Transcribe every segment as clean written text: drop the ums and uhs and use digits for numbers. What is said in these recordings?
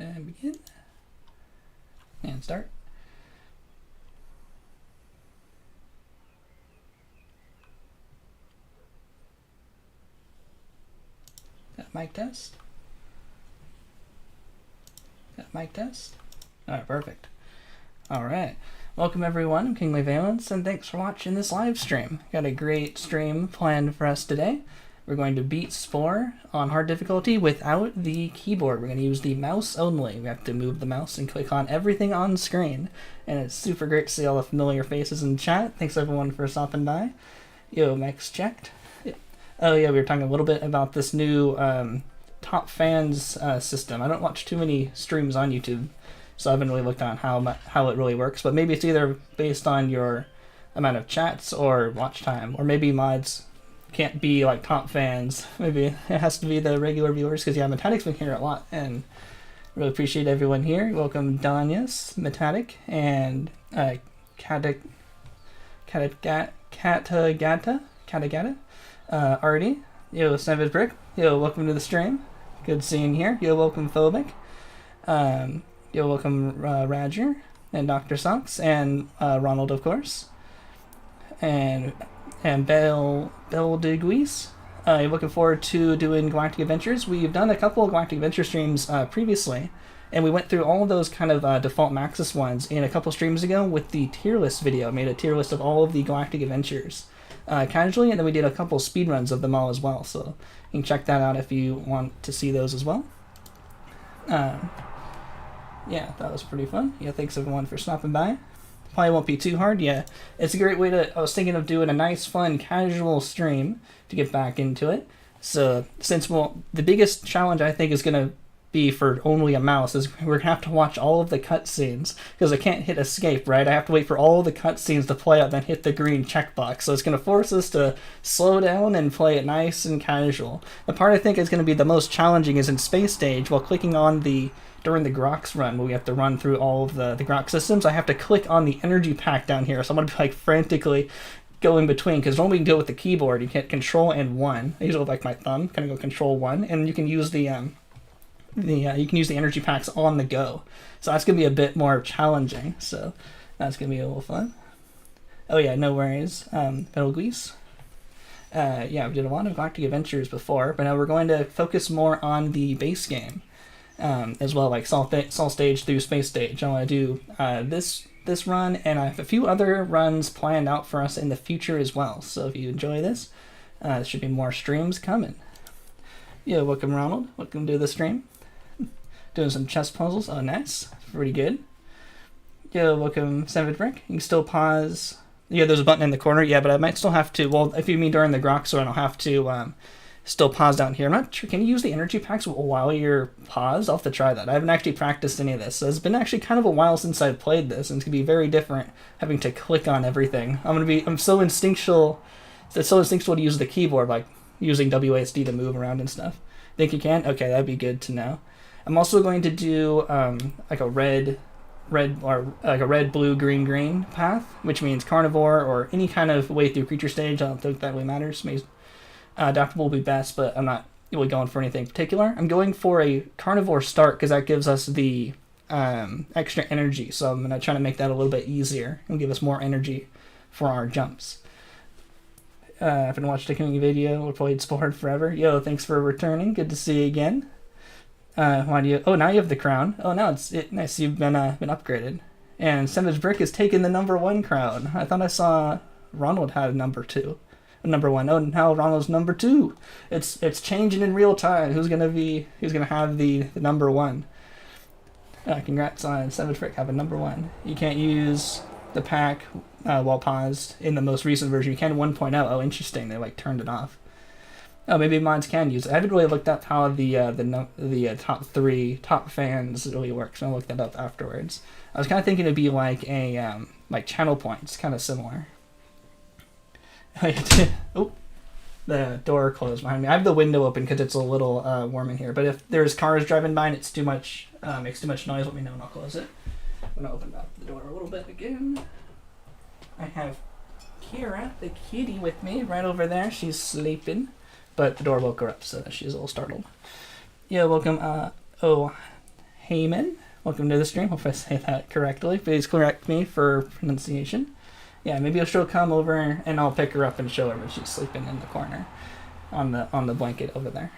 And begin. And start. Got mic test. Got mic test. Alright, perfect. Alright. Welcome everyone, I'm Kingly Valence, and thanks for watching this live stream. Got a great stream planned for us today. We're going to beat Spore on hard difficulty without the keyboard. We're going to use the mouse only. We have to move the mouse and click on everything on screen. And it's super great to see all the familiar faces in chat. Thanks everyone for stopping by. Yo, Max checked. Yeah. Oh yeah, we were talking a little bit about this new top fans system. I don't watch too many streams on YouTube, so I haven't really looked on how it really works. But maybe it's either based on your amount of chats or watch time, or maybe mods can't be like top fans. Maybe it has to be the regular viewers, because yeah, Metatic's been here a lot, and really appreciate everyone here. Welcome Danyas, Metatic, and Katagata, Artie. Yo, Savage Brick. Yo, welcome to the stream. Good seeing you here. Yo, welcome Phobic. Yo, welcome Roger and Dr. Socks and Ronald, of course, and Belle DeGuise. Looking forward to doing Galactic Adventures. We've done a couple of Galactic Adventure streams previously, and we went through all of those kind of default Maxis ones in a couple streams ago with the tier list video. I made a tier list of all of the Galactic Adventures casually, and then we did a couple speedruns of them all as well, so you can check that out if you want to see those as well. Yeah, that was pretty fun. Yeah, thanks everyone for stopping by. Probably won't be too hard. Yeah, it's a great way to, I was thinking of doing a nice, fun, casual stream to get back into it. So, since the biggest challenge I think is going to be for only a mouse is we're going to have to watch all of the cutscenes, because I can't hit escape, right? I have to wait for all the cutscenes to play out, then hit the green checkbox. So it's going to force us to slow down and play it nice and casual. The part I think is going to be the most challenging is in Space Stage, while clicking on during the Grox run, where we have to run through all of the Grox systems, I have to click on the energy pack down here. So I'm going to be like frantically going between, because normally you can do it with the keyboard. You can hit Control and 1. I usually like my thumb, kind of go Control 1, and you can use the energy packs on the go. So that's going to be a bit more challenging. So that's going to be a little fun. Oh yeah, no worries. Betelgeuse. Yeah, we did a lot of Galactic Adventures before, but now we're going to focus more on the base game. As well, like Sol Stage through Space Stage. I want to do this run, and I have a few other runs planned out for us in the future as well. So if you enjoy this, there should be more streams coming. Yeah, welcome Ronald. Welcome to the stream. Doing some chess puzzles. Oh, nice. Pretty good. Yeah, welcome Savage Brick. You can still pause. Yeah, there's a button in the corner. Yeah, but I might still have to. Well, if you mean during the Grox run, I'll have to still pause down here. I'm not sure. Can you use the energy packs while you're paused? I'll have to try that. I haven't actually practiced any of this. So it's been actually kind of a while since I've played this, and it's gonna be very different having to click on everything. I'm so instinctual. It's so instinctual to use the keyboard, like using WASD to move around and stuff. Think you can? Okay, that'd be good to know. I'm also going to do like a red, blue, green path, which means carnivore or any kind of way through creature stage. I don't think that really matters. Adaptable will be best, but I'm not really going for anything particular. I'm going for a carnivore start, because that gives us the extra energy. So I'm going to try to make that a little bit easier and give us more energy for our jumps. If I haven't watched a community video or played Spore forever, yo, thanks for returning. Good to see you again. Why do you? Oh, now you have the crown. Oh, now it's nice. You've been upgraded. And Savage Brick has taken the #1 crown. I thought I saw Ronald had number 1. Oh, now Ronald's number 2. It's changing in real time. Who's gonna have the #1? Congrats on Savage Brick having #1. You can't use the pack while paused in the most recent version. You can 1.0. Oh, interesting. They turned it off. Oh, maybe mods can use it. I haven't really looked up how the top fans really works. I'll look that up afterwards. I was kind of thinking it'd be like a like channel points, kind of similar. Oh, the door closed behind me. I have the window open because it's a little warm in here. But if there's cars driving by and it's too much, makes too much noise, let me know and I'll close it. I'm gonna open up the door a little bit again. I have Kira, the kitty, with me right over there. She's sleeping, but the door woke her up, so she's a little startled. Yeah, welcome. Oh, Heyman. Welcome to the stream. Hope I say that correctly. Please correct me for pronunciation. Yeah, maybe she'll come over and I'll pick her up and show her when she's sleeping in the corner on the blanket over there.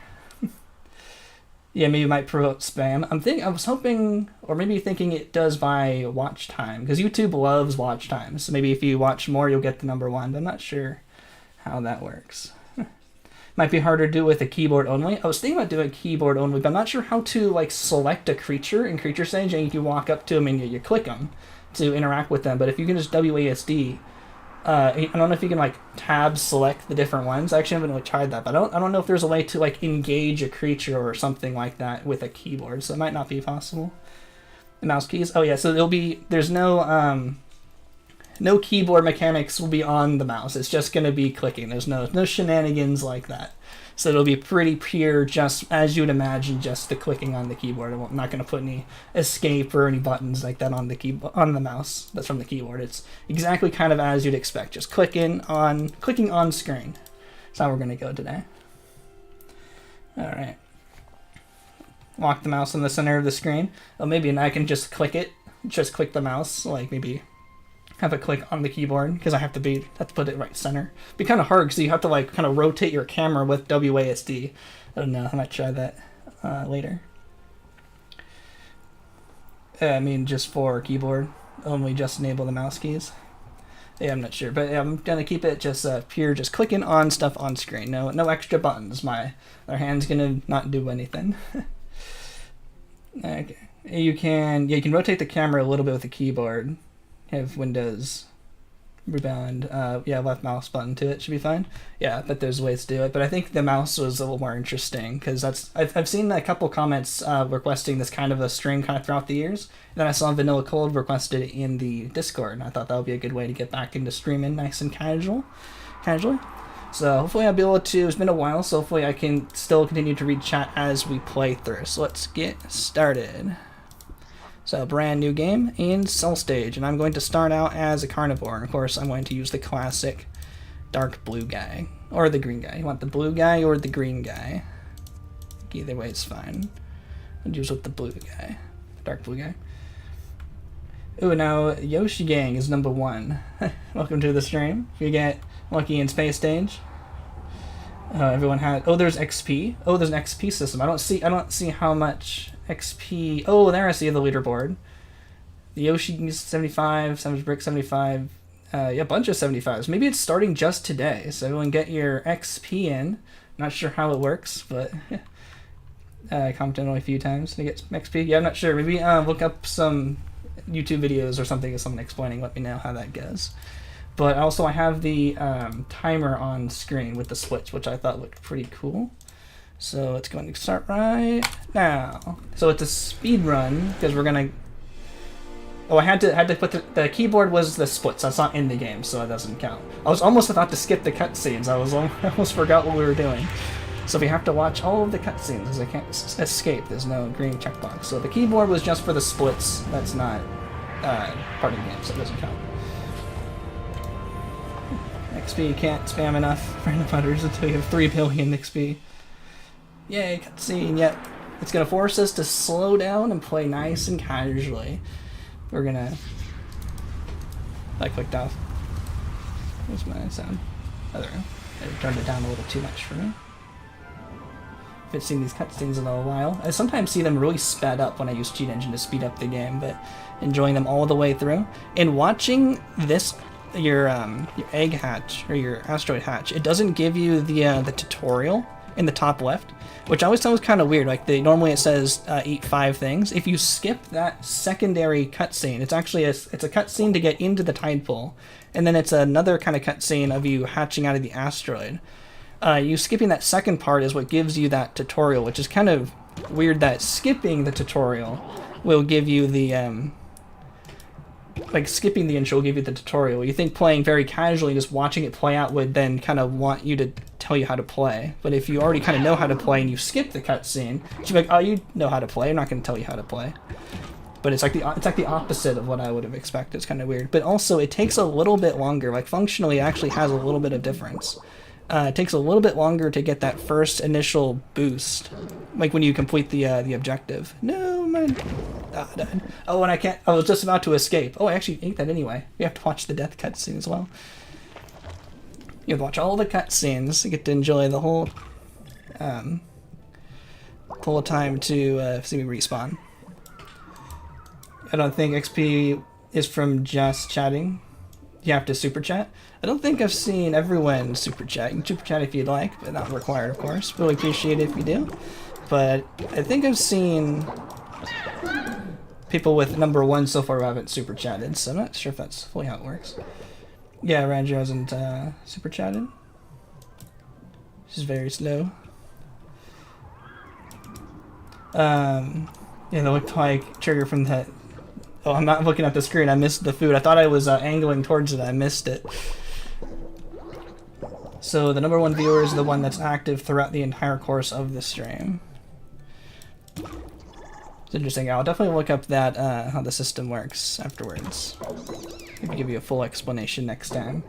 Yeah, maybe it might promote spam. I was hoping, or maybe thinking it does by watch time, because YouTube loves watch time. So maybe if you watch more, you'll get the number one. But I'm not sure how that works. Might be harder to do with a keyboard only. I was thinking about doing keyboard only, but I'm not sure how to like select a creature in Creature Stage, and you walk up to them and you click them to interact with them. But if you can just WASD, I don't know if you can like tab select the different ones. I actually haven't really tried that, but I don't know if there's a way to like engage a creature or something like that with a keyboard. So it might not be possible. The mouse keys. Oh yeah, so there's no keyboard mechanics will be on the mouse. It's just going to be clicking. There's no shenanigans like that. So it'll be pretty pure, just as you would imagine, just the clicking on the keyboard. I'm not going to put any escape or any buttons like that on the mouse. That's from the keyboard. It's exactly kind of as you'd expect, just clicking on screen. That's how we're going to go today. All right. Walk the mouse in the center of the screen. Oh, maybe I can just click it. Just click the mouse, like maybe have a click on the keyboard, because I have to put it right center. It'd be kind of hard because you have to like kind of rotate your camera with WASD. I don't know. I might try that later. I mean, just for keyboard only, just enable the mouse keys. Yeah, I'm not sure, but yeah, I'm gonna keep it just pure, just clicking on stuff on screen. No extra buttons. My hand's gonna not do anything. Okay. You can rotate the camera a little bit with the keyboard. Have Windows rebound, left mouse button to it should be fine. Yeah, but there's ways to do it. But I think the mouse was a little more interesting, because I've seen a couple comments requesting this kind of a stream kind of throughout the years. And then I saw Vanilla Cold requested it in the Discord, and I thought that would be a good way to get back into streaming nice and casually. So hopefully I'll be able to. It's been a while, so hopefully I can still continue to read chat as we play through. So let's get started. So, brand new game in Cell Stage, and I'm going to start out as a carnivore, and of course I'm going to use the classic dark blue guy, or the green guy. You want the blue guy or the green guy? Either way is fine. I'll use with the blue guy, dark blue guy. Ooh, now Yoshi Gang is number 1. Welcome to the stream. If you get lucky in Space Stage. Everyone has. Oh, there's XP. Oh, there's an XP system. I don't see how much XP. Oh, there I see the leaderboard. The Yoshi 75, Savage Brick 75. A bunch of 75s. Maybe it's starting just today, so everyone get your XP in. Not sure how it works, but commented only a few times to get XP. Yeah, I'm not sure. Maybe look up some YouTube videos or something of someone explaining. Let me know how that goes. But also I have the timer on screen with the splits, which I thought looked pretty cool. So it's going to start right now. So it's a speed run, because we're going to... Oh, I had to put the keyboard was the splits. That's not in the game, so it doesn't count. I was almost about to skip the cutscenes. I almost forgot what we were doing. So we have to watch all of the cutscenes, because I can't escape. There's no green checkbox. So the keyboard was just for the splits. That's not part of the game, so it doesn't count. XP can't spam enough random hunters until you have 3 billion XP. Yay, cutscene. Yep. It's going to force us to slow down and play nice and casually. We're going to... I clicked off. What's my sound? Oh, there we go. I turned it down a little too much for me. I've seen these cutscenes in a while. I sometimes see them really sped up when I use Cheat Engine to speed up the game, but enjoying them all the way through. And watching this... your egg hatch or your asteroid hatch, it doesn't give you the tutorial in the top left, which I always thought was kind of weird. Like normally it says eat 5 things. If you skip that secondary cutscene, it's actually it's a cutscene to get into the tide pool, and then it's another kind of cutscene of you hatching out of the asteroid. You skipping that second part is what gives you that tutorial, which is kind of weird that skipping the tutorial will give you the like skipping the intro will give you the tutorial. You think playing very casually, just watching it play out would then kind of want you to tell you how to play. But if you already kind of know how to play and you skip the cutscene, you'd be like, oh, you know how to play. I'm not going to tell you how to play. But it's like the opposite of what I would have expected. It's kind of weird. But also, it takes a little bit longer. Like functionally, it actually has a little bit of difference. It takes a little bit longer to get that first initial boost, like when you complete the objective. No, man. Died. Oh, and I can't. I was just about to escape. Oh, I actually ate that anyway. We have to watch the death cutscene as well. You have to watch all the cutscenes. You get to enjoy the whole time to see me respawn. I don't think XP is from just chatting. You have to super chat. I don't think I've seen everyone super chat. You can super chat if you'd like, but not required, of course. Really appreciate it if you do. But I think I've seen people with number 1 so far who haven't super chatted, so I'm not sure if that's fully how it works. Yeah, Ranjo hasn't super chatted. She's very slow. Yeah, they looked like Trigger from that. Oh, I'm not looking at the screen. I missed the food. I thought I was angling towards it. I missed it. So the number 1 viewer is the one that's active throughout the entire course of the stream. It's interesting. I'll definitely look up that how the system works afterwards. Maybe give you a full explanation next time.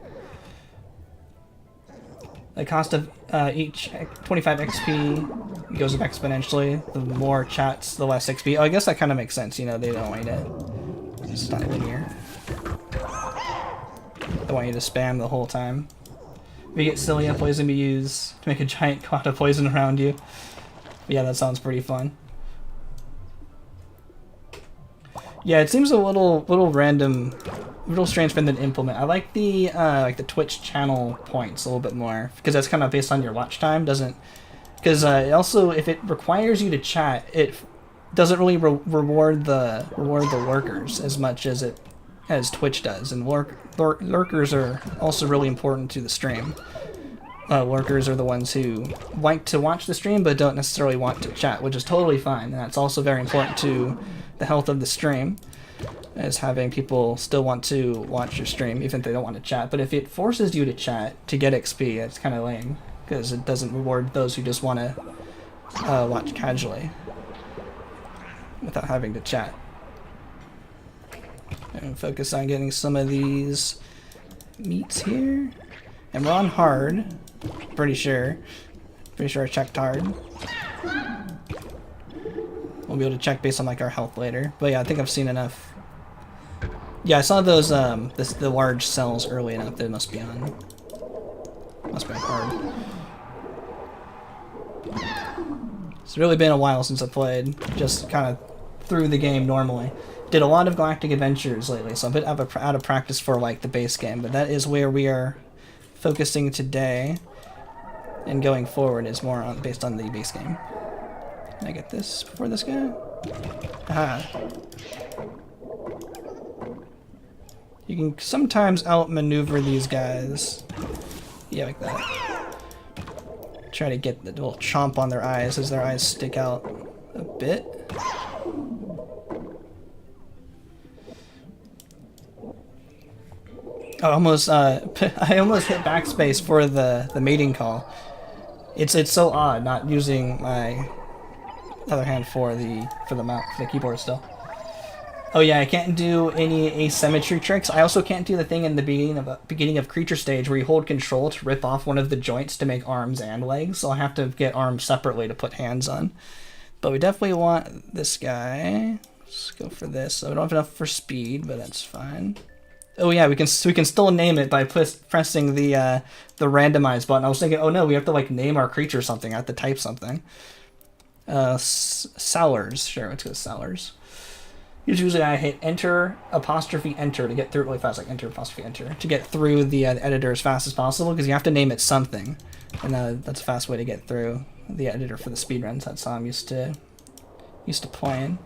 The cost of each 25 XP goes up exponentially. The more chats, the less XP. Oh, I guess that kind of makes sense. You know, they don't want you to. It's not linear. They want you to spam the whole time. If you get Cilia, poison be used to make a giant cloud of poison around you. Yeah, that sounds pretty fun. Yeah, it seems a little random, a little strange for them to implement. I like the Twitch channel points a little bit more because that's kind of based on your watch time. Doesn't because also if it requires you to chat, it doesn't really reward the lurkers as much as Twitch does, and lurkers are also really important to the stream. Lurkers are the ones who like to watch the stream but don't necessarily want to chat, which is totally fine, and that's also very important to the health of the stream, as having people still want to watch your stream even if they don't want to chat. But if it forces you to chat to get XP, it's kind of lame because it doesn't reward those who just want to watch casually without having to chat. And focus on getting some of these meats here. And we're on hard. Pretty sure I checked hard. We'll be able to check based on like our health later. But yeah, I think I've seen enough. Yeah, I saw those the large cells early enough that it must be on. Must be on hard. It's really been a while since I played. Just kind of through the game normally. Did a lot of Galactic Adventures lately, so I'm a bit out of practice for like the base game, but that is where we are focusing today, and going forward is more on based on the base game. Can I get this before this guy? Aha. You can sometimes outmaneuver these guys. Yeah, like that. Try to get the little chomp on their eyes as their eyes stick out a bit. I almost hit backspace for the mating call. It's so odd not using my other hand for the keyboard still. Oh yeah, I can't do any asymmetry tricks. I also can't do the thing in the beginning of creature stage where you hold control to rip off one of the joints to make arms and legs. So I have to get arms separately to put hands on. But we definitely want this guy. Let's go for this. So we don't have enough for speed, but that's fine. Oh yeah, we can still name it by pressing the randomize button. I was thinking, oh no, we have to like name our creature something. I have to type something. Sellers, sure, let's go Sellers. Usually I hit enter apostrophe enter to get through it really fast, like enter apostrophe enter to get through the editor as fast as possible because you have to name it something, and that's a fast way to get through the editor for the speedruns. That's how I'm used to playing.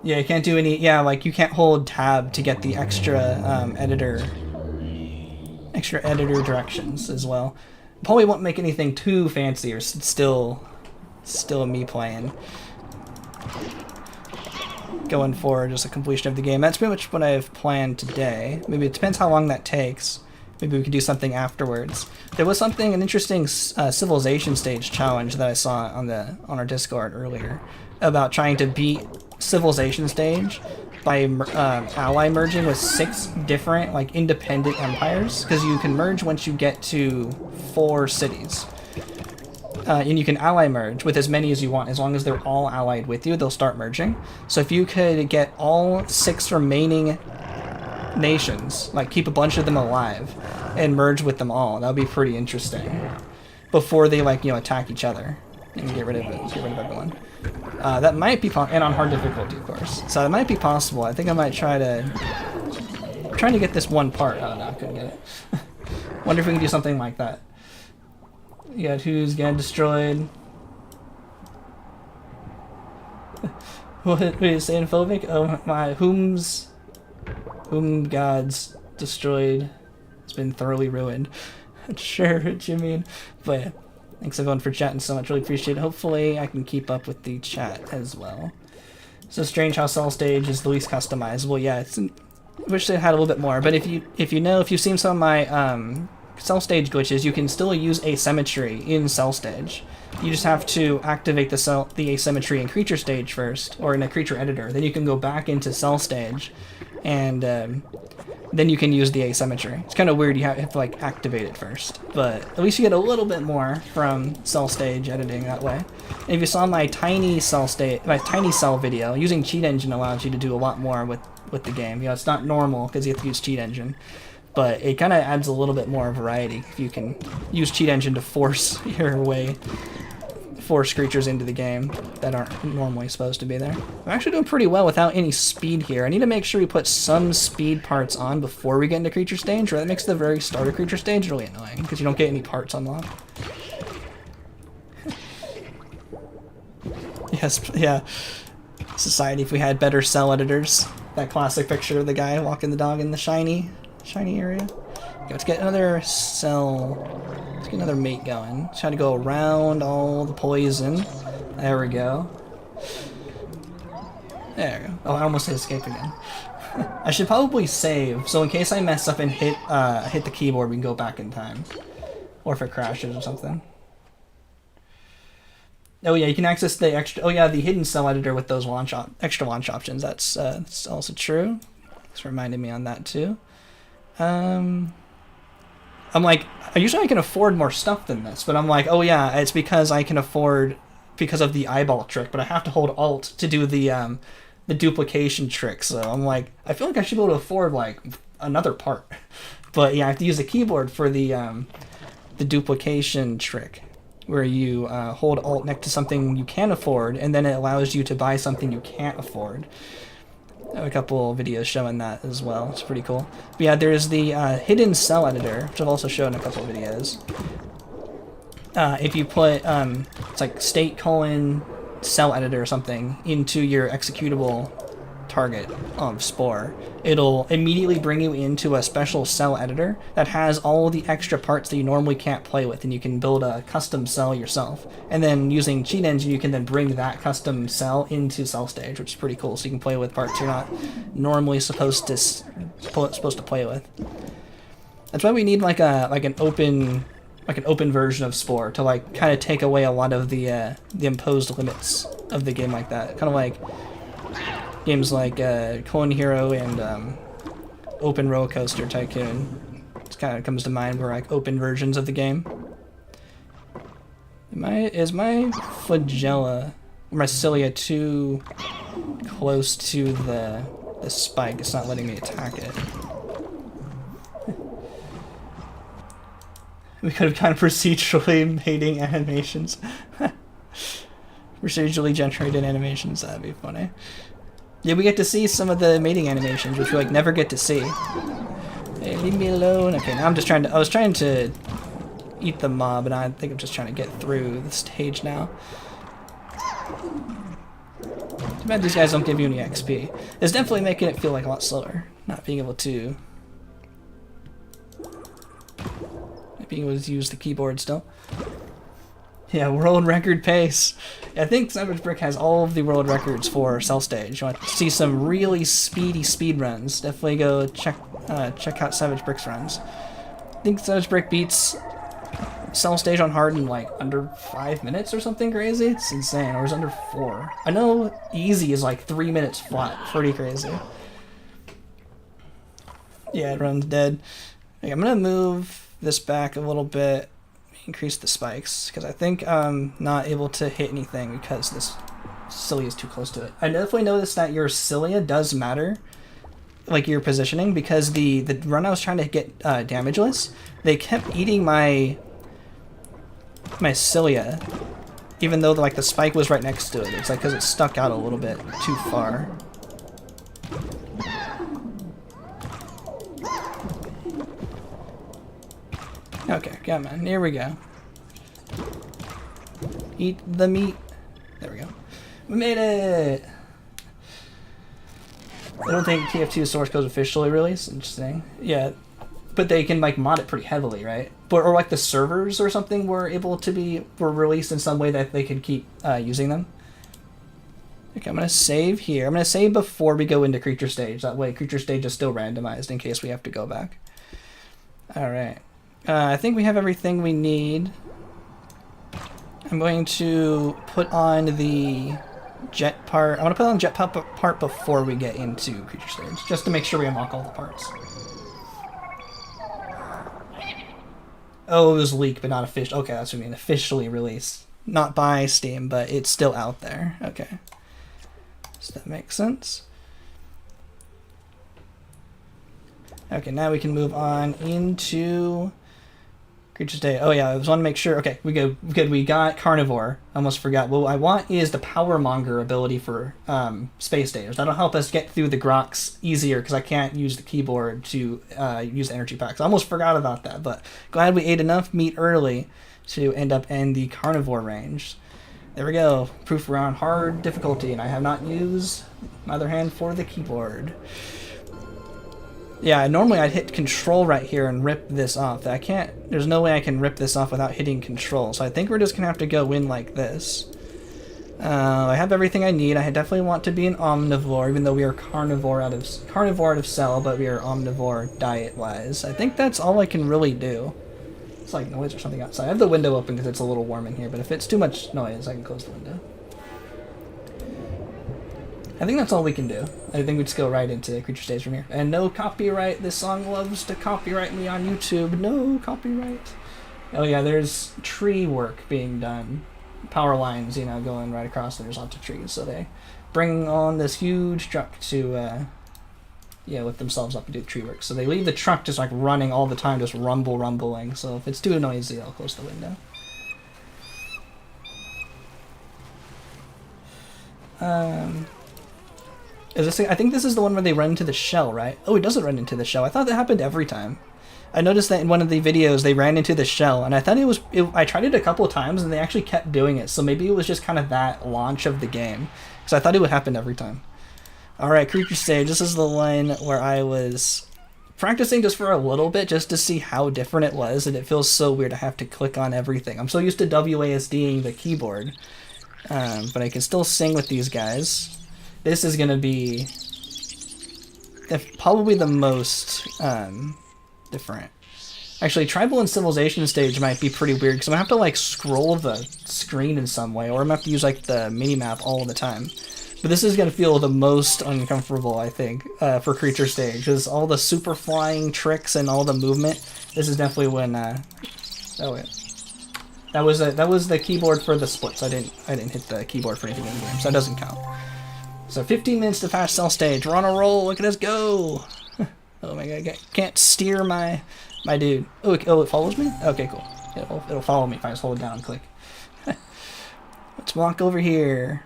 Yeah, you can't do any. Yeah, like you can't hold tab to get the extra editor directions as well. Probably won't make anything too fancy, or still me playing. Going for just a completion of the game. That's pretty much what I've planned today. Maybe it depends how long that takes. Maybe we could do something afterwards. There was an interesting civilization stage challenge that I saw on our Discord earlier about trying to beat civilization stage by ally merging with 6 different like independent empires, because you can merge once you get to 4 cities. And you can ally merge with as many as you want. As long as they're all allied with you, they'll start merging. So if you could get all 6 remaining nations, like keep a bunch of them alive and merge with them all, that would be pretty interesting. Before they like, you know, attack each other and get rid of everyone. That might be and on hard difficulty, of course. So it might be possible. I think I might trying to get this one part. Oh no, I couldn't get it. Wonder if we can do something like that. You got who's getting destroyed. What is xenophobic? Oh my, whom God's destroyed has been thoroughly ruined. Sure what you mean. But yeah, thanks everyone for chatting so much, really appreciate it. Hopefully I can keep up with the chat as well. So strange how Cell Stage is the least customizable. Yeah, I wish they had a little bit more, but if you've seen some of my Cell Stage glitches, you can still use asymmetry in Cell Stage. You just have to activate the asymmetry in Creature Stage first, or in a Creature Editor. Then you can go back into Cell Stage, and then you can use the asymmetry. It's kind of weird, you have to like activate it first, but at least you get a little bit more from Cell Stage editing that way. And if you saw my tiny cell video, using Cheat Engine allows you to do a lot more with the game. You know, it's not normal because you have to use Cheat Engine, but it kind of adds a little bit more variety if you can use Cheat Engine to force creatures into the game that aren't normally supposed to be there. I'm actually doing pretty well without any speed here. I need to make sure we put some speed parts on before we get into Creature Stage, or that makes the very start of Creature Stage really annoying, because you don't get any parts unlocked. Yes, yeah. Society, if we had better cell editors. That classic picture of the guy walking the dog in the shiny area. Okay, let's get another cell. Let's get another mate going. Try to go around all the poison. There we go. There we go. Oh, I almost hit escape again. I should probably save, so in case I mess up and hit the keyboard, we can go back in time. Or if it crashes or something. Oh yeah, you can access the extra. Oh yeah, the hidden cell editor with those extra launch options. That's also true. It's reminding me on that too. I'm like, usually I can afford more stuff than this, but I'm like, oh yeah, it's because I can afford because of the eyeball trick. But I have to hold Alt to do the duplication trick. So I'm like, I feel like I should be able to afford like another part. But yeah, I have to use the keyboard for the duplication trick, where you hold Alt next to something you can afford, and then it allows you to buy something you can't afford. I have a couple videos showing that as well. It's pretty cool. But yeah, there's the hidden cell editor, which I've also shown in a couple videos. If you put, it's like state : cell editor or something into your executable target of Spore, it'll immediately bring you into a special cell editor that has all the extra parts that you normally can't play with, and you can build a custom cell yourself. And then using Cheat Engine, you can then bring that custom cell into Cell Stage, which is pretty cool. So you can play with parts you're not normally supposed to play with. That's why we need like an open version of Spore to like kind of take away a lot of the imposed limits of the game like that. Kind of like games like Clone Hero and Open Roller Coaster Tycoon. It kind of comes to mind were like open versions of the game. Is my flagella or my cilia too close to the spike? It's not letting me attack it. We could have kind of procedurally mating animations. Procedurally generated animations, that'd be funny. Yeah, we get to see some of the mating animations, which we like never get to see. Hey, leave me alone. Okay, now I was trying to eat the mob, and I think I'm just trying to get through the stage now. Too bad these guys don't give you any XP. It's definitely making it feel like a lot slower, not being able to use the keyboard still. Yeah, world record pace. I think Savage Brick has all of the world records for Cell Stage. You want to see some really speedy speed runs? Definitely go check out Savage Brick's runs. I think Savage Brick beats cell stage on hard in like under 5 minutes or something crazy. It's insane. Or it was under 4. I know easy is like 3 minutes flat. Pretty crazy. Yeah, everyone's dead. Okay, I'm gonna move this back a little bit, increase the spikes, because I think I'm not able to hit anything because this cilia is too close to it. I definitely noticed that your cilia does matter, like your positioning, because the run I was trying to get damageless, they kept eating my cilia, even though like the spike was right next to it. It's like because it stuck out a little bit too far. Okay, come on, here we go. Eat the meat. There we go. We made it! I don't think TF2 source code is officially released. Interesting. Yeah, but they can like mod it pretty heavily, right? But, or like the servers or something were released in some way that they could keep using them. Okay, I'm gonna save here. I'm gonna save before we go into creature stage. That way creature stage is still randomized in case we have to go back. Alright. I think we have everything we need. I'm going to put on the jet part. I want to put on jet part before we get into creature stage, just to make sure we unlock all the parts. Oh, it was leaked, but not official. Okay, that's what I mean. Officially released. Not by Steam, but it's still out there. Okay. Does that make sense? Okay, now we can move on into creature state. Oh yeah, I just want to make sure. Okay, we go good. We got carnivore. I almost forgot. What I want is the power monger ability for space stators. That'll help us get through the groks easier because I can't use the keyboard to use the energy packs. I almost forgot about that, but glad we ate enough meat early to end up in the carnivore range. There we go. Proof we're on hard difficulty, and I have not used my other hand for the keyboard. Yeah, normally I'd hit control right here and rip this off. I can't, there's no way I can rip this off without hitting control. So I think we're just gonna have to go in like this. I have everything I need. I definitely want to be an omnivore, even though we are carnivore out of cell, but we are omnivore diet-wise. I think that's all I can really do. It's like noise or something outside. I have the window open because it's a little warm in here, but if it's too much noise, I can close the window. I think that's all we can do. I think we just go right into creature stage from here. And no copyright. This song loves to copyright me on YouTube. No copyright. Oh yeah, there's tree work being done. Power lines, you know, going right across. There's lots of trees. So they bring on this huge truck to, lift themselves up and do tree work. So they leave the truck just like running all the time, just rumbling. So if it's too noisy, I'll close the window. I think this is the one where they run into the shell, right? Oh, it doesn't run into the shell. I thought that happened every time. I noticed that in one of the videos they ran into the shell, and I thought I tried it a couple of times, and they actually kept doing it. So maybe it was just kind of that launch of the game, because I thought it would happen every time. All right, creature stage. This is the one where I was practicing just for a little bit, just to see how different it was, and it feels so weird to have to click on everything. I'm so used to WASDing the keyboard, but I can still sing with these guys. This is going to be probably the most different. Actually, Tribal and Civilization stage might be pretty weird because I'm going to have to like scroll the screen in some way, or I'm going to have to use like the mini-map all the time. But this is going to feel the most uncomfortable, I think, for creature stage. Because all the super flying tricks and all the movement, this is definitely when... oh wait. That was the keyboard for the splits. I didn't hit the keyboard for anything in the game, so that doesn't count. So 15 minutes to fast cell stage. We're on a roll. Look at us go. Oh my god, I can't steer my dude. Oh, it follows me? Okay, cool. It'll follow me if I just hold down and click. Let's walk over here.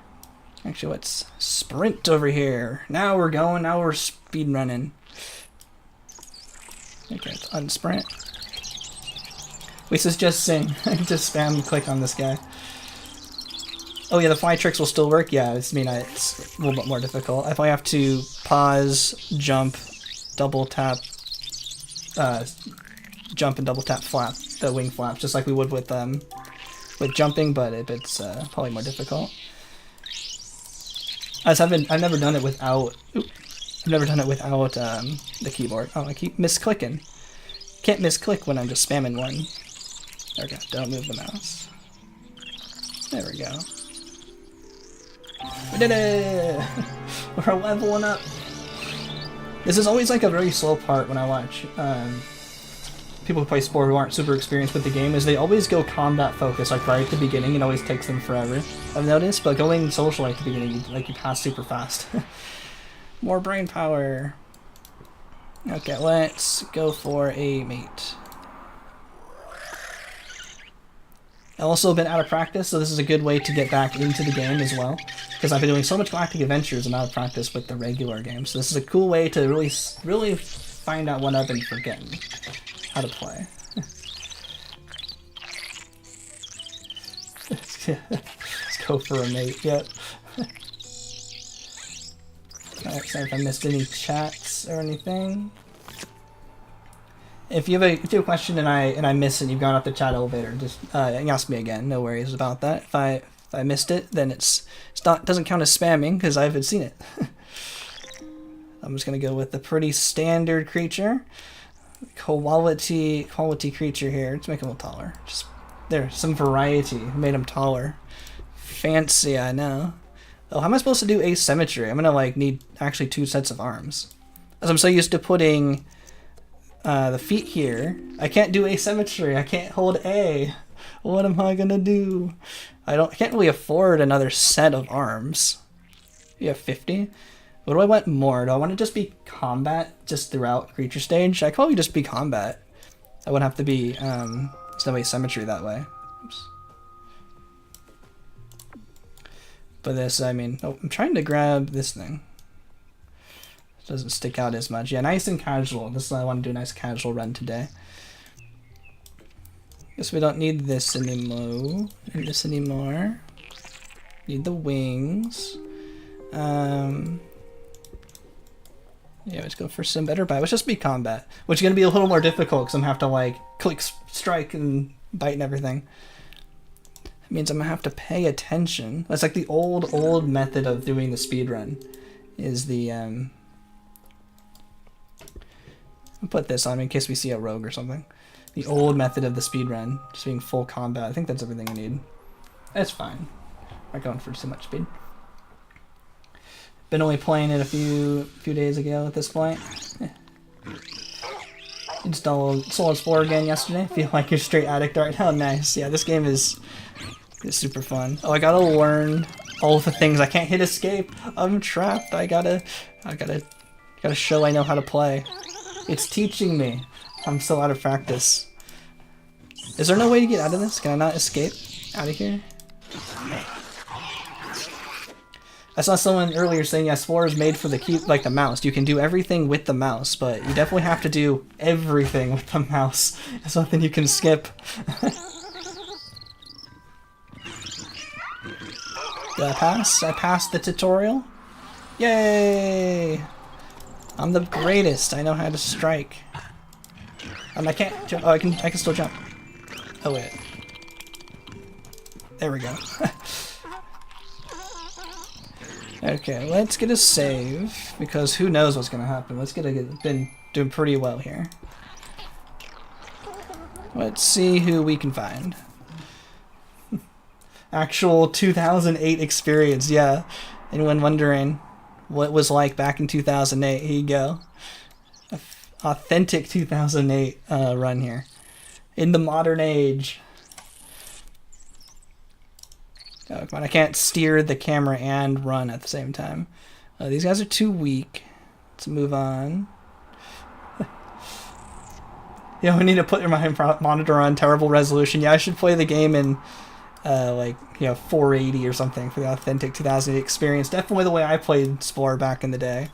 Actually, let's sprint over here. Now we're going. Now we're speed running. Okay, let's unsprint. Wait, this is just sing. Just spam click on this guy. Oh yeah, the fly tricks will still work? Yeah, it's a little bit more difficult. If I have to pause, jump, double tap, jump and double tap flap, the wing flaps, just like we would with jumping, but it's probably more difficult. I've never done it without, the keyboard. Oh, I keep misclicking. Can't misclick when I'm just spamming one. Okay, don't move the mouse. There we go. We did it! We're leveling up! This is always like a very slow part when I watch people who play Spore who aren't super experienced with the game, is they always go combat focused, like right at the beginning. It always takes them forever, I've noticed, but going social at the beginning, you pass super fast. More brain power. Okay, let's go for a mate. I've also been out of practice, so this is a good way to get back into the game as well, because I've been doing so much Galactic Adventures, I'm out of practice with the regular game. So this is a cool way to really find out what I've been forgetting how to play. Let's go for a mate. Yep. Alright, sorry if I missed any chats or anything. If you have a question and I miss it and you've gone up the chat elevator, just ask me again. No worries about that. If I missed it, then doesn't count as spamming because I haven't seen it. I'm just gonna go with the pretty standard creature, quality creature here. Let's make him a little taller. Just there's some variety. Made him taller. Fancy, I know. Oh, how am I supposed to do asymmetry? I'm gonna like need actually 2 sets of arms, as I'm so used to putting the feet here. I can't do asymmetry. I can't hold A. What am I gonna do? I can't really afford another set of arms. You have 50? What do I want more? Do I want to just be combat just throughout creature stage? I could probably just be combat. I wouldn't have to be there's no asymmetry that way. Oops. But this, I mean, oh, I'm trying to grab this thing. Doesn't stick out as much. Yeah, nice and casual. This is why I want to do a nice casual run today. Guess we don't need this anymore. Need the wings. Yeah, let's go for some better bite. Let's just be combat, which is going to be a little more difficult because I'm going to have to like click, strike, and bite and everything. It means I'm going to have to pay attention. That's like the old method of doing the speed run. Is the I'll put this on in case we see a rogue or something. The old method of the speedrun, just being full combat. I think that's everything I need. That's fine. Not going for too much speed. Been only playing it a few days ago at this point. Installed Spore again yesterday. Feel like you're straight addict right now. Nice. Yeah, this game is super fun. Oh, I gotta learn all the things. I can't hit escape. I'm trapped. I gotta show I know how to play. It's teaching me. I'm so out of practice. Is there no way to get out of this? Can I not escape out of here? I saw someone earlier saying, yeah, Spore is made for the mouse. You can do everything with the mouse, but you definitely have to do everything with the mouse. There's nothing you can skip. Did I pass? I passed the tutorial? Yay! I'm the greatest. I know how to strike. I can't jump. Oh, I can still jump. Oh wait. There we go. Okay, let's get a save because who knows what's gonna happen. Been doing pretty well here. Let's see who we can find. Actual 2008 experience. Yeah. Anyone wondering what it was like back in 2008? Here you go. Authentic 2008 run here. In the modern age. Oh, come on, I can't steer the camera and run at the same time. These guys are too weak. Let's move on. Yeah, we need to put my monitor on terrible resolution. Yeah, I should play the game in 480 or something for the authentic 2008 experience. Definitely the way I played Spore back in the day.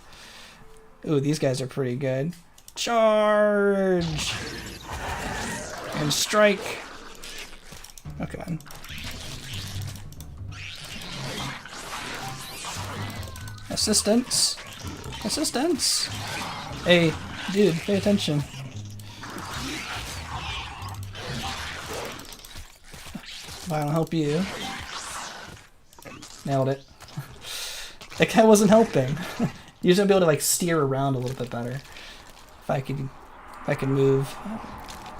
Ooh, these guys are pretty good. Charge! And strike! Oh, come on. Assistance! Assistance! Hey, dude, pay attention. If I don't help you. Nailed it. That guy wasn't helping. Usually I'd be able to like steer around a little bit better. If I could move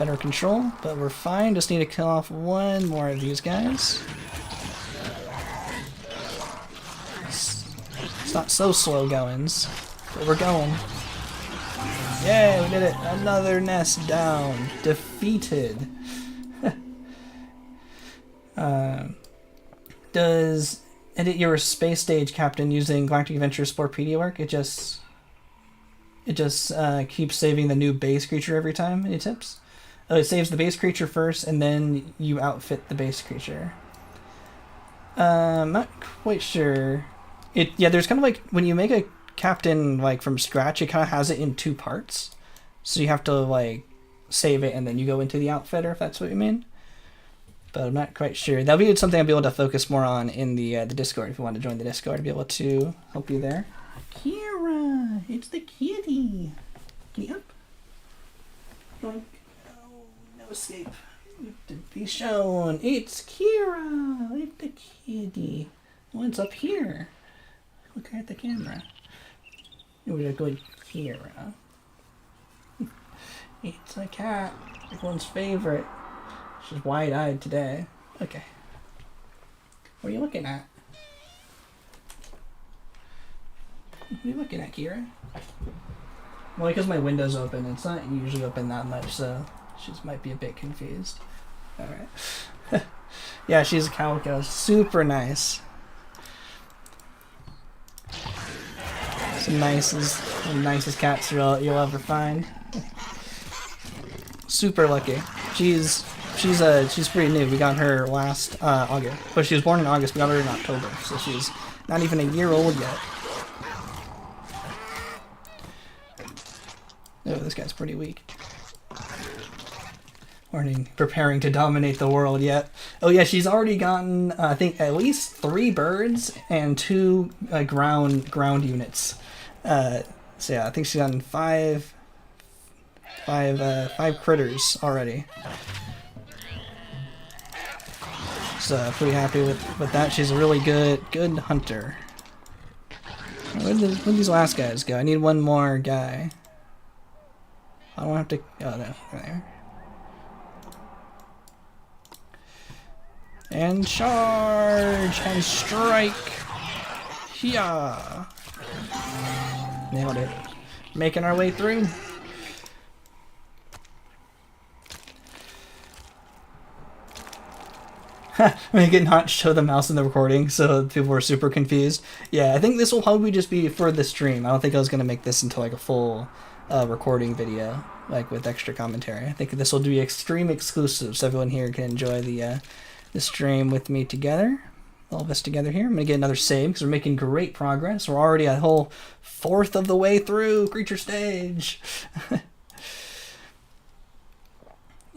better control, but we're fine. Just need to kill off one more of these guys. It's not so slow goings, but we're going. Yay, we did it! Another nest down. Defeated. Does edit your space stage captain using Galactic Adventure Sporepedia work? It just keeps saving the new base creature every time. Any tips? Oh, it saves the base creature first, and then you outfit the base creature. Not quite sure. Yeah, there's kind of like when you make a captain like from scratch, it kind of has it in two parts. So you have to like save it and then you go into the outfitter, if that's what you mean. But I'm not quite sure. That'll be something I'll be able to focus more on in the Discord. If you want to join the Discord, I'll be able to help you there. Kira, it's the kitty. Kitty up. Doink. Oh, no escape. You have to be shown. It's Kira. It's the kitty. What's up here? Look at the camera. We're going Kira. It's a cat. Everyone's favorite. She's wide-eyed today. Okay. What are you looking at? What are you looking at, Kira? Well, because my window's open, it's not usually open that much, so she might be a bit confused. Alright. Yeah, she's a calico. Super nice. Some nicest cats you'll ever find. Super lucky. She's pretty new. We got her last August. But she was born in August. We got her in October, so she's not even a year old yet. Oh, this guy's pretty weak. Preparing to dominate the world yet. Oh yeah, she's already gotten I think at least 3 birds and 2 ground units. So yeah, I think she's gotten 5 critters already. So pretty happy with that. She's a really good hunter. Where'd these last guys go? I need one more guy. I don't have to. Oh no, there. And charge and strike. Yeah. Nailed it. Making our way through. I can not show the mouse in the recording, so people were super confused. Yeah, I think this will probably just be for the stream. I don't think I was going to make this into like a full recording video, like with extra commentary. I think this will be extreme exclusive, so everyone here can enjoy the stream with me together. All of us together here. I'm going to get another save because we're making great progress. We're already a whole 1/4 of the way through creature stage.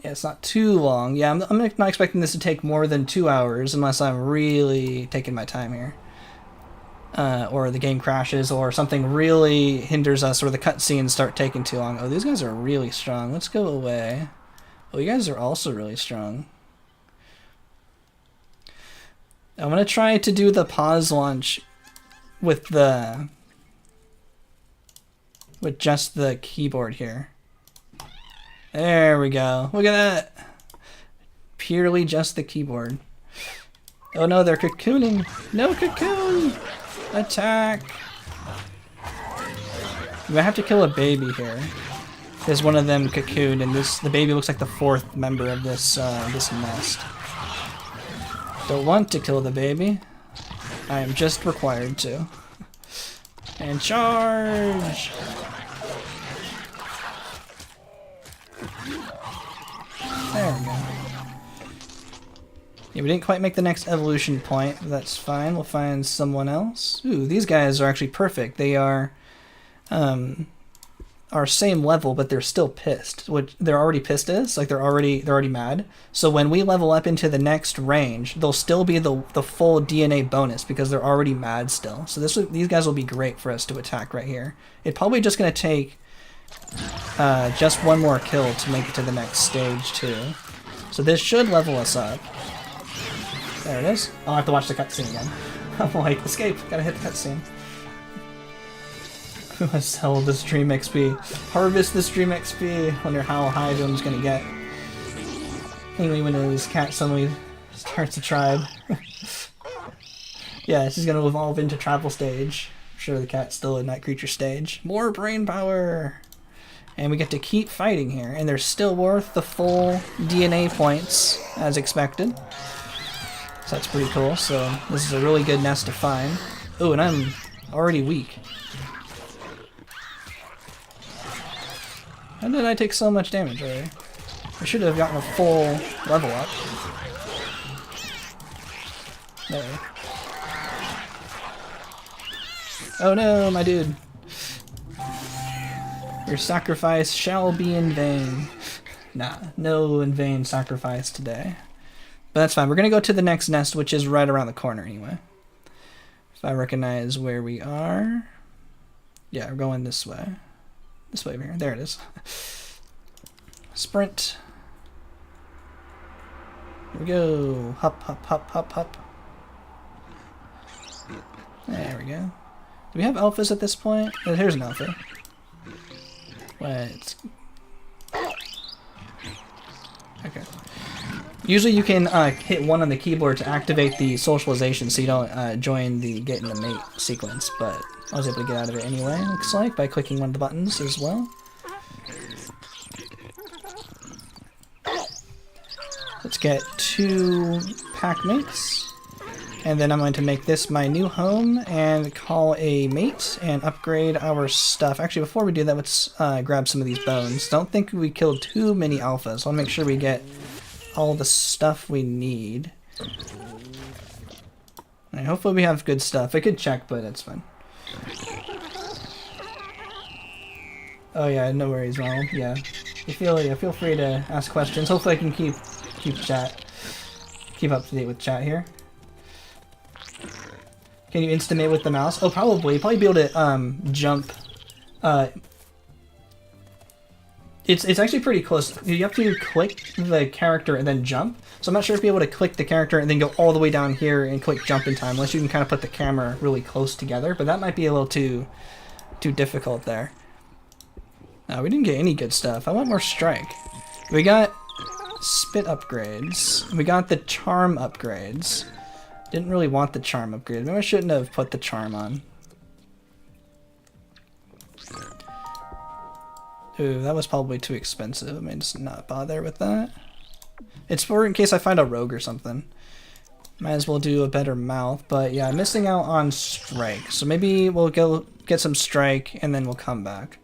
Yeah, it's not too long. Yeah, I'm not expecting this to take more than 2 hours unless I'm really taking my time here. Or the game crashes or something really hinders us or the cutscenes start taking too long. Oh, these guys are really strong. Let's go away. Oh, you guys are also really strong. I'm going to try to do the pause launch with just the keyboard here. There we go. Look at that. Purely just the keyboard. Oh no, they're cocooning. No cocoon! Attack! I have to kill a baby here. There's one of them cocooned, and the baby looks like the 4th member of this nest. Don't want to kill the baby. I am just required to. And charge! There we go. Yeah, we didn't quite make the next evolution point, but that's fine. We'll find someone else. Ooh, these guys are actually perfect. They are same level, but they're still pissed. Which they're already pissed is like they're already mad. So when we level up into the next range, they'll still be the full DNA bonus because they're already mad still. So these guys will be great for us to attack right here. It's probably just gonna take just one more kill to make it to the next stage too. So this should level us up. There it is. I'll have to watch the cutscene again. I'm like, escape, gotta hit the cutscene. Sell the stream XP. Harvest the stream XP. Wonder how high everyone's gonna get. Mainly when his cat suddenly starts a tribe. Yeah, she's gonna evolve into travel stage. I'm sure the cat's still in that creature stage. More brain power! And we get to keep fighting here, and they're still worth the full DNA points, as expected. So that's pretty cool, so this is a really good nest to find. Oh, and I'm already weak. How did I take so much damage already? I should have gotten a full level up. There. Oh no, my dude. Your sacrifice shall be in vain. Nah, no in vain sacrifice today. But that's fine. We're going to go to the next nest, which is right around the corner anyway. If I recognize where we are. Yeah, we're going this way. This way over here. There it is. Sprint. Here we go. Hop, hop, hop, hop, hop. There we go. Do we have alphas at this point? Oh, here's an alpha. What? Okay. Usually you can hit 1 on the keyboard to activate the socialization so you don't join the get in the mate sequence, but I was able to get out of it anyway, looks like, by clicking one of the buttons as well. Let's get 2 pack mates. And then I'm going to make this my new home and call a mate and upgrade our stuff. Actually, before we do that, let's grab some of these bones. Don't think we killed too many alphas. I want to make sure we get all the stuff we need. And hopefully we have good stuff. I could check, but that's fine. Oh yeah, no worries, Ronald. Yeah, feel free to ask questions. Hopefully I can keep up to date with chat here. Can you instimate with the mouse? Oh, probably. You'll probably be able to jump. It's actually pretty close. You have to click the character and then jump. So I'm not sure if you'll be able to click the character and then go all the way down here and click jump in time, unless you can kind of put the camera really close together. But that might be a little too difficult there. No, we didn't get any good stuff. I want more strike. We got spit upgrades. We got the charm upgrades. Didn't really want the charm upgrade. Maybe I shouldn't have put the charm on. Ooh, that was probably too expensive. I may just not bother with that. It's for in case I find a rogue or something. Might as well do a better mouth. But yeah, I'm missing out on strike. So maybe we'll go get some strike and then we'll come back.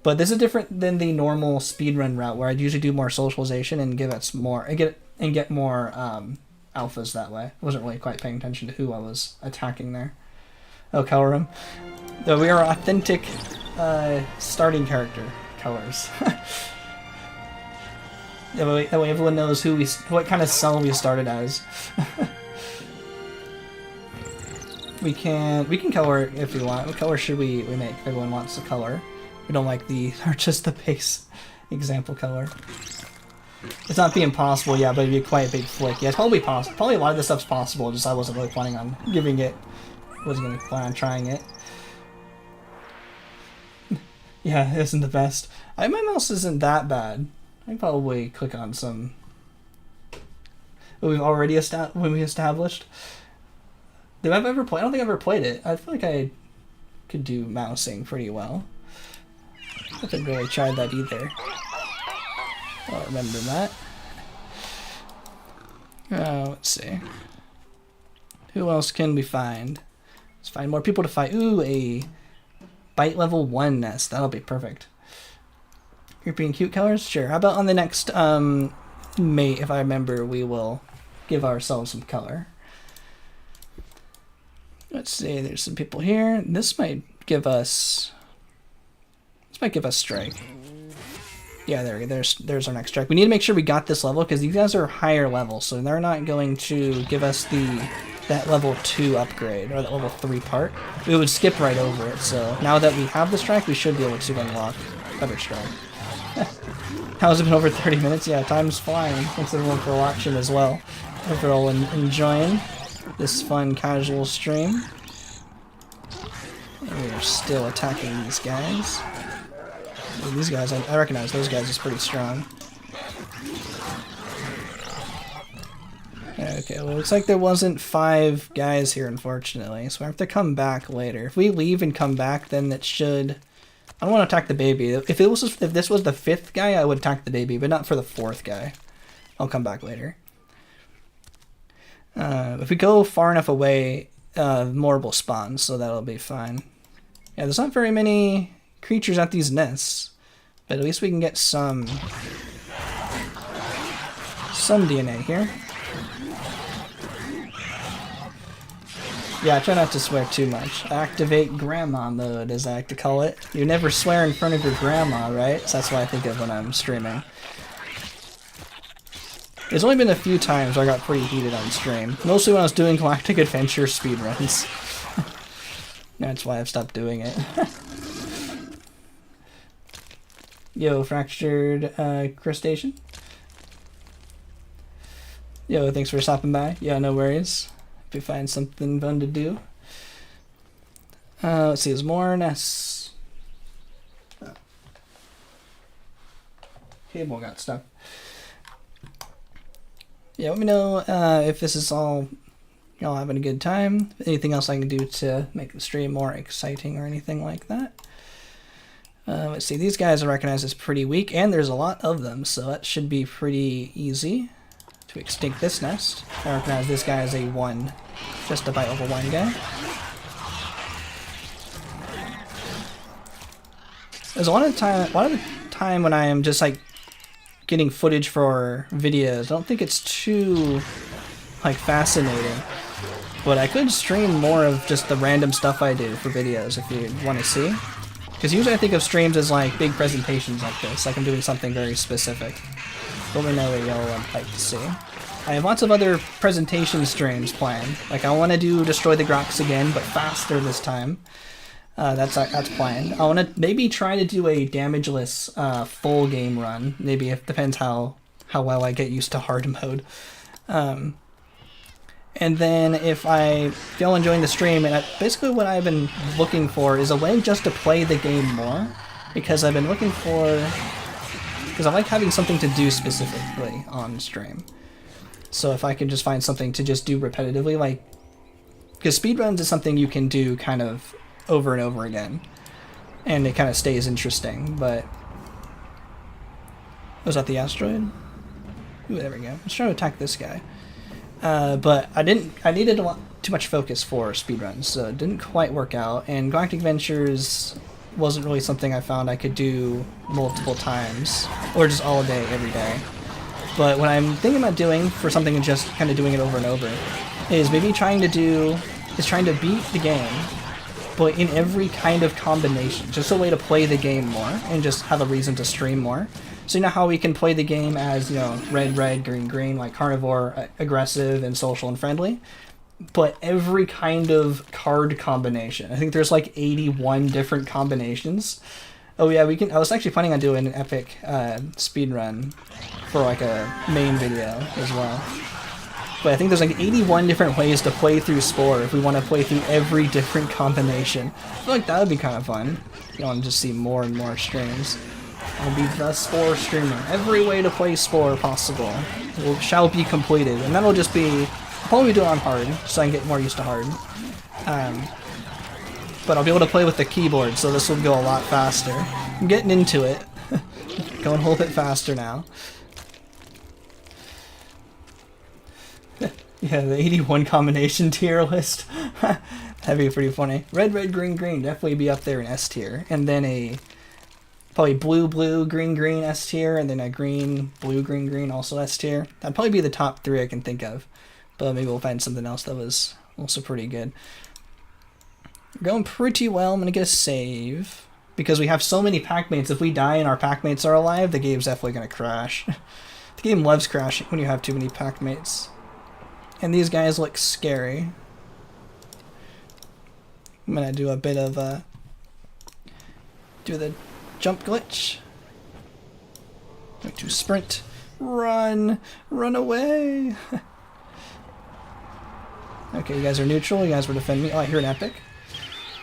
But this is different than the normal speedrun route where I'd usually do more socialization and give us more and get more alphas that way. I wasn't really quite paying attention to who I was attacking there. Oh, color him. Though we are authentic starting character colors. That way everyone knows what kind of cell we started as. we can color if we want. What color should we make if everyone wants the color? We don't like or just the base example color. It's not being possible, yeah, but it'd be quite a big flick. Yeah, it's probably possible. Probably a lot of this stuff's possible, just I wasn't really planning on giving it. Wasn't going to plan on trying it. Yeah, it isn't the best. My mouse isn't that bad. I can probably click on some. We've already established. Did I ever play? I don't think I've ever played it. I feel like I could do mousing pretty well. I haven't really tried that either. I'll remember that. Let's see. Who else can we find? Let's find more people to fight. Ooh, a bite level 1 nest. That'll be perfect. Creepy and cute colors? Sure. How about on the next mate, if I remember, we will give ourselves some color. Let's see, there's some people here. This might give us strike. Yeah, there's our next strike. We need to make sure we got this level because these guys are higher level, so they're not going to give us that level 2 upgrade or that level 3 part. We would skip right over it. So now that we have the strike, we should be able to unlock better strike. How's it been over 30 minutes? Yeah, time's flying. Thanks everyone for watching as well. Hope you're all enjoying this fun casual stream. And we are still attacking these guys. These guys, I recognize those guys as pretty strong. Okay, well, it looks like there wasn't 5 guys here, unfortunately, so I have to come back later. If we leave and come back, then it should... I don't want to attack the baby. If this was the 5th guy, I would attack the baby, but not for the 4th guy. I'll come back later. If we go far enough away, more will spawn, so that'll be fine. Yeah, there's not very many creatures at these nests, but at least we can get some DNA here. Yeah, I try not to swear too much. Activate grandma mode, as I like to call it. You never swear in front of your grandma, right? So that's what I think of when I'm streaming. There's only been a few times where I got pretty heated on stream. Mostly when I was doing Galactic Adventure speedruns. That's why I've stopped doing it. Yo, fractured crustacean. Yo, thanks for stopping by. Yeah, no worries. If you find something fun to do. Let's see, there's more nests. Oh. Cable got stuck. Yeah, let me know if this is all y'all having a good time. Anything else I can do to make the stream more exciting or anything like that. Let's see, these guys I recognize as pretty weak, and there's a lot of them, so that should be pretty easy to extinct this nest. I recognize this guy as a 1, just a bite level 1 guy. There's a lot of the time when I am just like getting footage for videos, I don't think it's too like fascinating, but I could stream more of just the random stuff I do for videos if you want to see. Because usually I think of streams as like big presentations like this, like I'm doing something very specific. Let me know what y'all would like to see. I have lots of other presentation streams planned. Like I want to do Destroy the Grox again, but faster this time. That's planned. I want to maybe try to do a damageless full game run. Maybe it depends how well I get used to hard mode. And then if I feel enjoying the stream, and basically what I've been looking for is a way just to play the game more, because I've been looking for, because I like having something to do specifically on stream. So if I could just find something to just do repetitively, like, because speedruns is something you can do kind of over and over again, and it kind of stays interesting, but... Was that the asteroid? Ooh, there we go. Let's try to attack this guy. But I needed too much focus for speedruns, so it didn't quite work out, and Galactic Adventures wasn't really something I found I could do multiple times, or just all day, every day. But what I'm thinking about doing for something and just kind of doing it over and over is maybe trying to beat the game, but in every kind of combination, just a way to play the game more, and just have a reason to stream more. So you know how we can play the game as, you know, red, red, green, green, like carnivore, aggressive, and social and friendly, but every kind of card combination. I think there's like 81 different combinations. Oh yeah, I was actually planning on doing an epic speed run for like a main video as well. But I think there's like 81 different ways to play through Spore if we want to play through every different combination. I feel like that would be kind of fun. You want to just see more and more streams. I'll be the Spore streamer. Every way to play Spore possible shall be completed, and that'll just be... I'll probably do it on hard, so I can get more used to hard. But I'll be able to play with the keyboard, so this will go a lot faster. I'm getting into it. Going a little bit faster now. Yeah, the 81 combination tier list. That'd be pretty funny. Red, red, green, green. Definitely be up there in S tier. And then a... Probably blue, blue, green, green, S tier, and then a green, blue, green, green, also S tier. That'd probably be the top 3 I can think of. But maybe we'll find something else that was also pretty good. We're going pretty well. I'm going to get a save. Because we have so many packmates, if we die and our packmates are alive, the game's definitely going to crash. The game loves crashing when you have too many packmates. And these guys look scary. I'm going to do a bit of do the jump glitch. Going to sprint. Run! Run away! Okay, you guys are neutral. You guys were defending me. Oh, I hear an epic.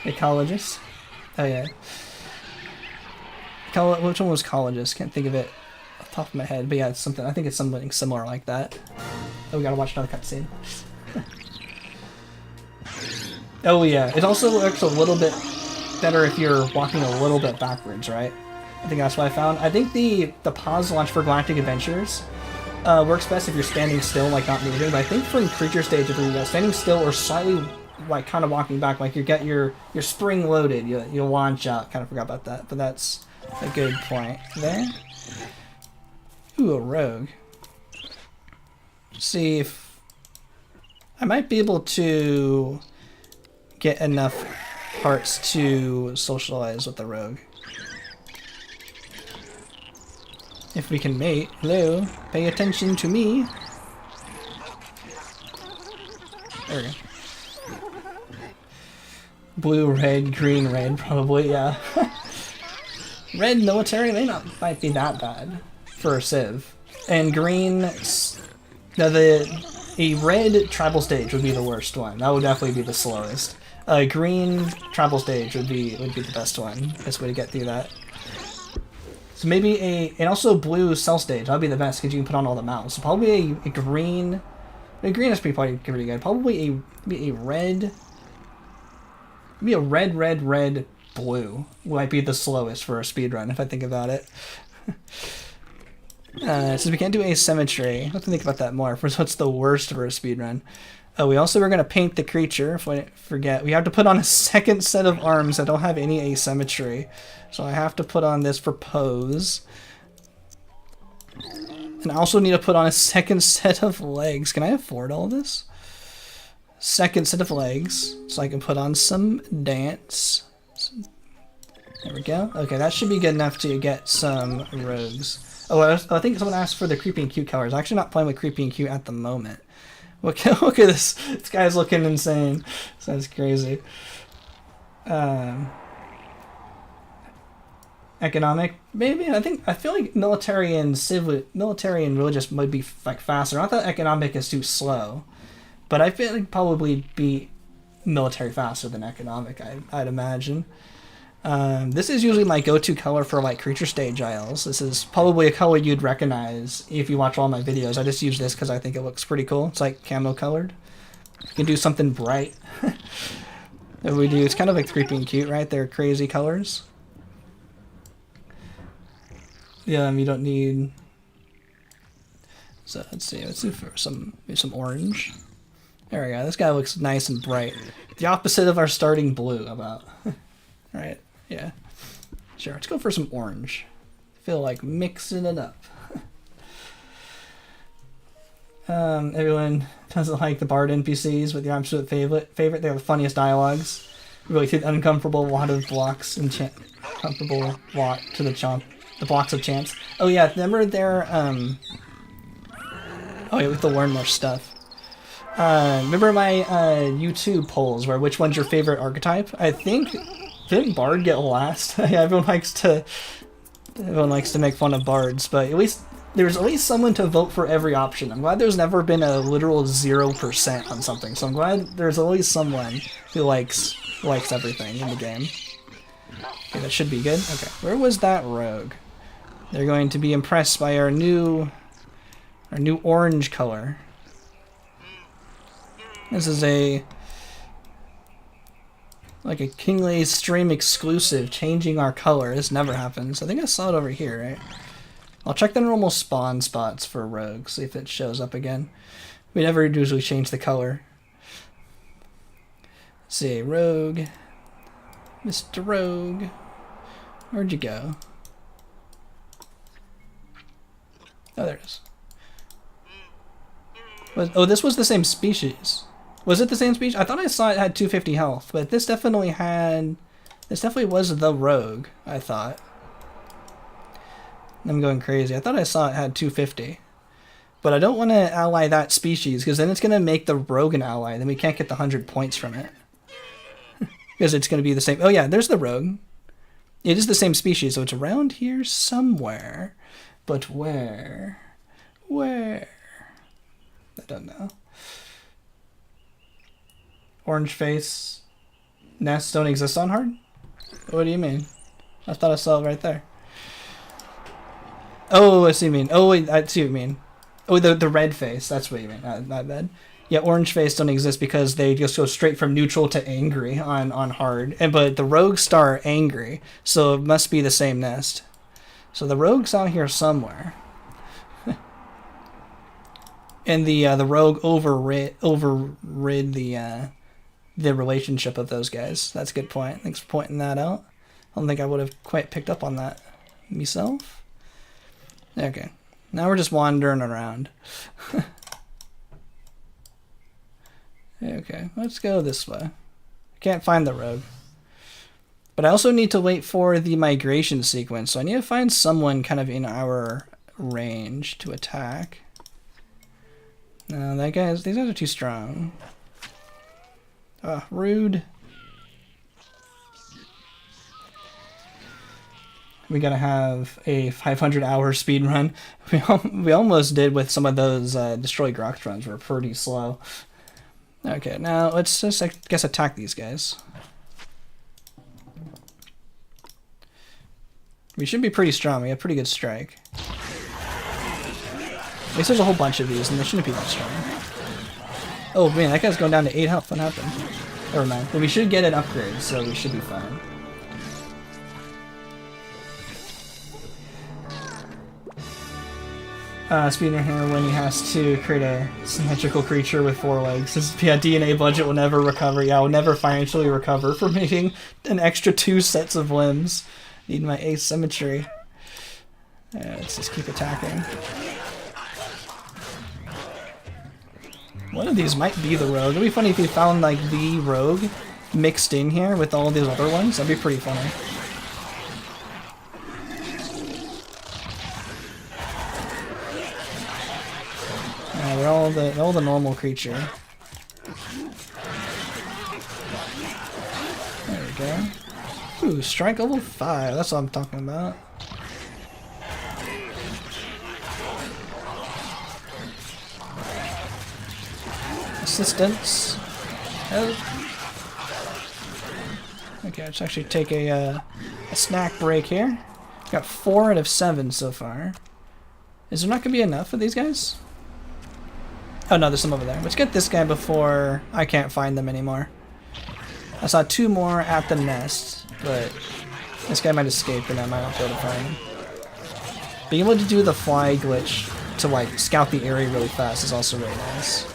Ecologist. Oh, yeah. Which one was Ecologist? Can't think of it off the top of my head. But yeah, it's something. I think it's something similar like that. Oh, we gotta watch another cutscene. Oh yeah, it also works a little bit better if you're walking a little bit backwards, right? I think that's what I found. I think the pause launch for Galactic Adventures works best if you're standing still, like not moving. But I think for creature stage, if you're standing still or slightly like kind of walking back, like you get your spring loaded, you launch out. Kind of forgot about that, but that's a good point there. Ooh, a rogue. Let's see if I might be able to get enough parts to socialize with the rogue. If we can mate. Hello, pay attention to me. There we go. Blue, red, green, red, probably, yeah. Red military might be that bad for a Civ. And green, a red tribal stage would be the worst one. That would definitely be the slowest. Green tribal stage would be the best one. Best way to get through that. So maybe and also blue cell stage. That'd be the best because you can put on all the mounts. So probably a green. A green is probably pretty good. Probably a red. Maybe a red, blue might be the slowest for a speedrun if I think about it. Since we can't do asymmetry, I have to think about that more. For what's the worst for a speedrun? Oh, we also were going to paint the creature. If I forget, we have to put on a second set of arms that don't have any asymmetry. So I have to put on this for pose. And I also need to put on a second set of legs. Can I afford all this? Second set of legs. So I can put on some dance. There we go. Okay, that should be good enough to get some rogues. Oh, I think someone asked for the creepy and cute colors. I'm actually not playing with creepy and cute at the moment. Look at this. This guy's looking insane. Sounds crazy. Economic, maybe. I feel like military and religious might be like faster. Not that economic is too slow, but I feel like probably be military faster than economic. I'd imagine. This is usually my go-to color for like creature stage aisles. This is probably a color you'd recognize if you watch all my videos. I just use this because I think it looks pretty cool. It's like camo colored. You can do something bright. If we do, it's kind of like creepy and cute, right? They're crazy colors. Yeah, you don't need. So let's see for maybe some orange. There we go. This guy looks nice and bright. The opposite of our starting blue. How about? Right. Yeah. Sure. Let's go for some orange. Feel like mixing it up. Everyone doesn't like the Bard NPCs, but their absolute favorite. They have the funniest dialogues. Really take the uncomfortable lot of blocks and comfortable walk to the blocks of chance. Oh yeah, remember their oh yeah, we have to learn more stuff. Remember my YouTube polls where which one's your favorite archetype? I think didn't Bard get last? Yeah, everyone likes to make fun of Bards, but at least there's always someone to vote for every option. I'm glad there's never been a literal 0% on something, so I'm glad there's always someone who likes everything in the game. Okay, that should be good. Okay, where was that rogue? They're going to be impressed by our new orange color. This is like a Kingly stream exclusive, changing our color. This never happens. I think I saw it over here, right? I'll check the normal spawn spots for rogues, see if it shows up again. We never usually change the color. Let's see, rogue. Mr. Rogue. Where'd you go? Oh, there it is. Oh, this was the same species. Was it the same species? I thought I saw it had 250 health, but this definitely was the rogue, I thought. I'm going crazy. I thought I saw it had 250. But I don't want to ally that species, because then it's going to make the rogue an ally. Then we can't get the 100 points from it. Because it's going to be the same. Oh yeah, there's the rogue. It is the same species, so it's around here somewhere. But where? Where? I don't know. Orange face. Nests don't exist on hard? What do you mean? I thought I saw it right there. Oh, I see what you mean. Oh, wait, I see what you mean. Oh, the red face. That's what you mean. Not bad. Yeah, orange face don't exist because they just go straight from neutral to angry on hard. But the rogue star angry, so it must be the same nest. So the rogue's out here somewhere. And the rogue overrid the relationship of those guys. That's a good point. Thanks for pointing that out. I don't think I would have quite picked up on that myself. Okay, now we're just wandering around. Okay, let's go this way. I can't find the road. But I also need to wait for the migration sequence, so I need to find someone kind of in our range to attack. No, these guys are too strong. Rude. We gotta have a 500-hour speed run. We almost did with some of those Destroy Grox runs. We're pretty slow. Okay, now let's just, I guess, attack these guys. We should be pretty strong. We have pretty good strike. At least there's a whole bunch of these, and they shouldn't be that strong. Oh man, that guy's going down to 8 health. What happened? Never mind. But we should get an upgrade, so we should be fine. Speedrun here when he has to create a symmetrical creature with 4 legs. His DNA budget will never recover. Yeah, I'll never financially recover for making an extra 2 sets of limbs. Need my asymmetry. Let's just keep attacking. One of these might be the rogue. It'd be funny if we found like the rogue mixed in here with all these other ones. That'd be pretty funny. They're all the normal creature. There we go. Ooh, strike level 5. That's what I'm talking about. Assistance. Help. Okay, let's actually take a snack break here. Got 4 out of 7 so far. Is there not gonna be enough of these guys? Oh no, there's some over there. Let's get this guy before I can't find them anymore. I saw 2 more at the nest, but this guy might escape and I might not be able to find him. Being able to do the fly glitch to like scout the area really fast is also really nice.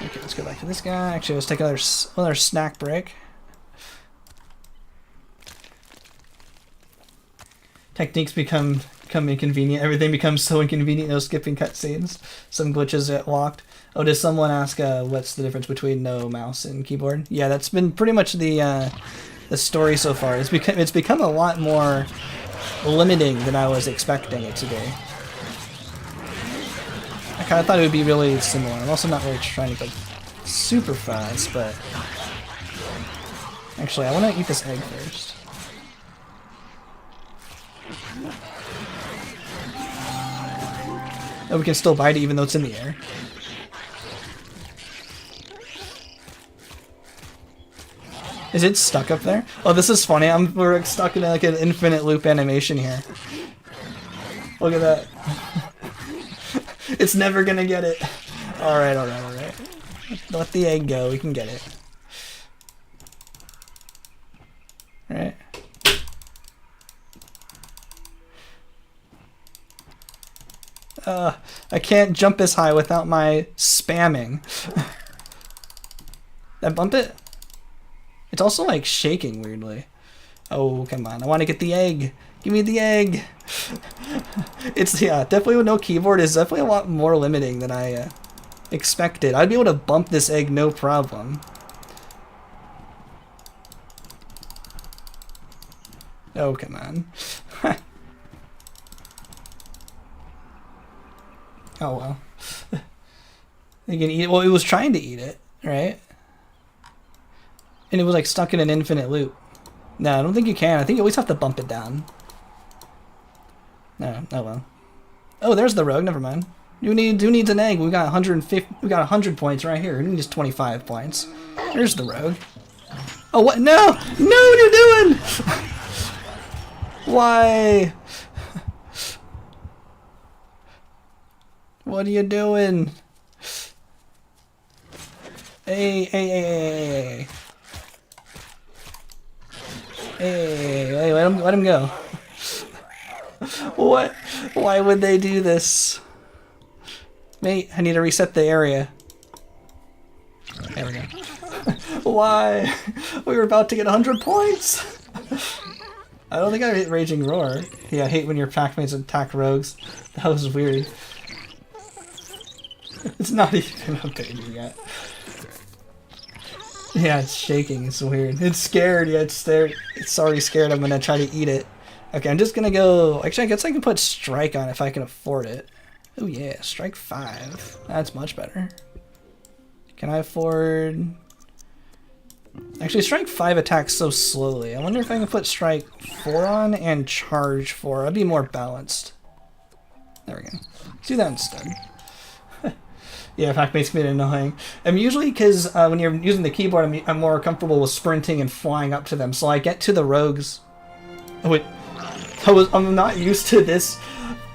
Okay, let's go back to this guy. Actually, let's take another snack break. Techniques become inconvenient. Everything becomes so inconvenient. No skipping cutscenes. Some glitches get locked. Oh, does someone ask what's the difference between no mouse and keyboard? Yeah, that's been pretty much the story so far. It's become a lot more limiting than I was expecting it to be. I kind of thought it would be really similar. I'm also not really trying to go super fast, but actually, I want to eat this egg first. Oh, we can still bite it even though it's in the air. Is it stuck up there? Oh, this is funny. We're stuck in like an infinite loop animation here. Look at that. It's never gonna get it. Alright, alright, alright. Let the egg go. We can get it. Alright. I can't jump as high without my spamming. Did I bump it? It's also like shaking weirdly. Oh, come on. I want to get the egg. Give me the egg. It's, yeah, definitely with no keyboard is definitely a lot more limiting than I expected. I'd be able to bump this egg no problem. Oh, come on. Oh, well. You can eat it. Well, it was trying to eat it, right? And it was like stuck in an infinite loop. No, I don't think you can. I think you always have to bump it down. No, oh well. Oh, there's the rogue. Never mind. Who needs an egg? We got 150. We got 100 points right here. Who needs 25 points? There's the rogue. Oh, what? No! No, what are you doing? Why? What are you doing? Hey. Hey, let him go. What? Why would they do this? Mate, I need to reset the area. There we go. Why? We were about to get 100 points. I don't think I hit Raging Roar. Yeah, I hate when your pack-mates attack rogues. That was weird. It's not even updated yet. Yeah, it's shaking. It's weird. It's scared. Yeah, it's already scared. I'm gonna try to eat it. Okay, I'm just gonna go... Actually, I guess I can put Strike on if I can afford it. Oh yeah, Strike 5. That's much better. Can I afford... Actually, Strike 5 attacks so slowly. I wonder if I can put Strike 4 on and Charge 4. That'd be more balanced. There we go. Let's do that instead. Yeah, pack-mates can be annoying. Usually because when you're using the keyboard, I'm more comfortable with sprinting and flying up to them. So I get to the rogues... Oh, wait. I'm not used to this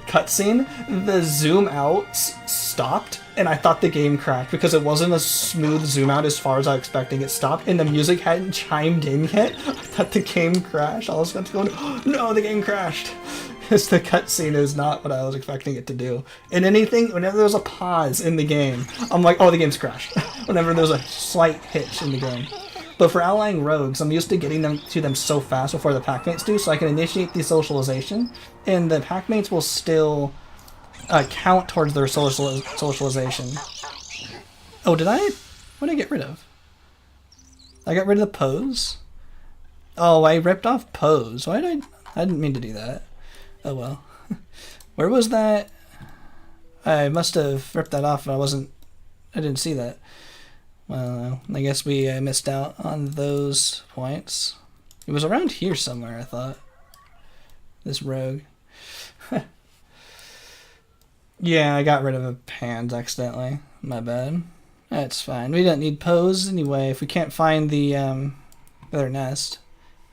cutscene. The zoom out stopped, and I thought the game crashed because it wasn't a smooth zoom out as far as I was expecting. It stopped, and the music hadn't chimed in yet. I thought the game crashed. I was going to go, oh, no, the game crashed. Because the cutscene is not what I was expecting it to do. And whenever there's a pause in the game, I'm like, oh, the game's crashed. Whenever there's a slight hitch in the game. But for allying rogues, I'm used to getting to them so fast before the pack-mates do, so I can initiate the socialization, and the pack-mates will still count towards their socialization. Oh, what did I get rid of? I got rid of the pose? Oh, I ripped off pose. Why did I didn't mean to do that. Oh well. Where was that? I must have ripped that off and I didn't see that. Well, I guess we missed out on those points. It was around here somewhere, I thought. This rogue. Yeah, I got rid of a hands accidentally. My bad. That's fine. We don't need pose anyway if we can't find the other nest.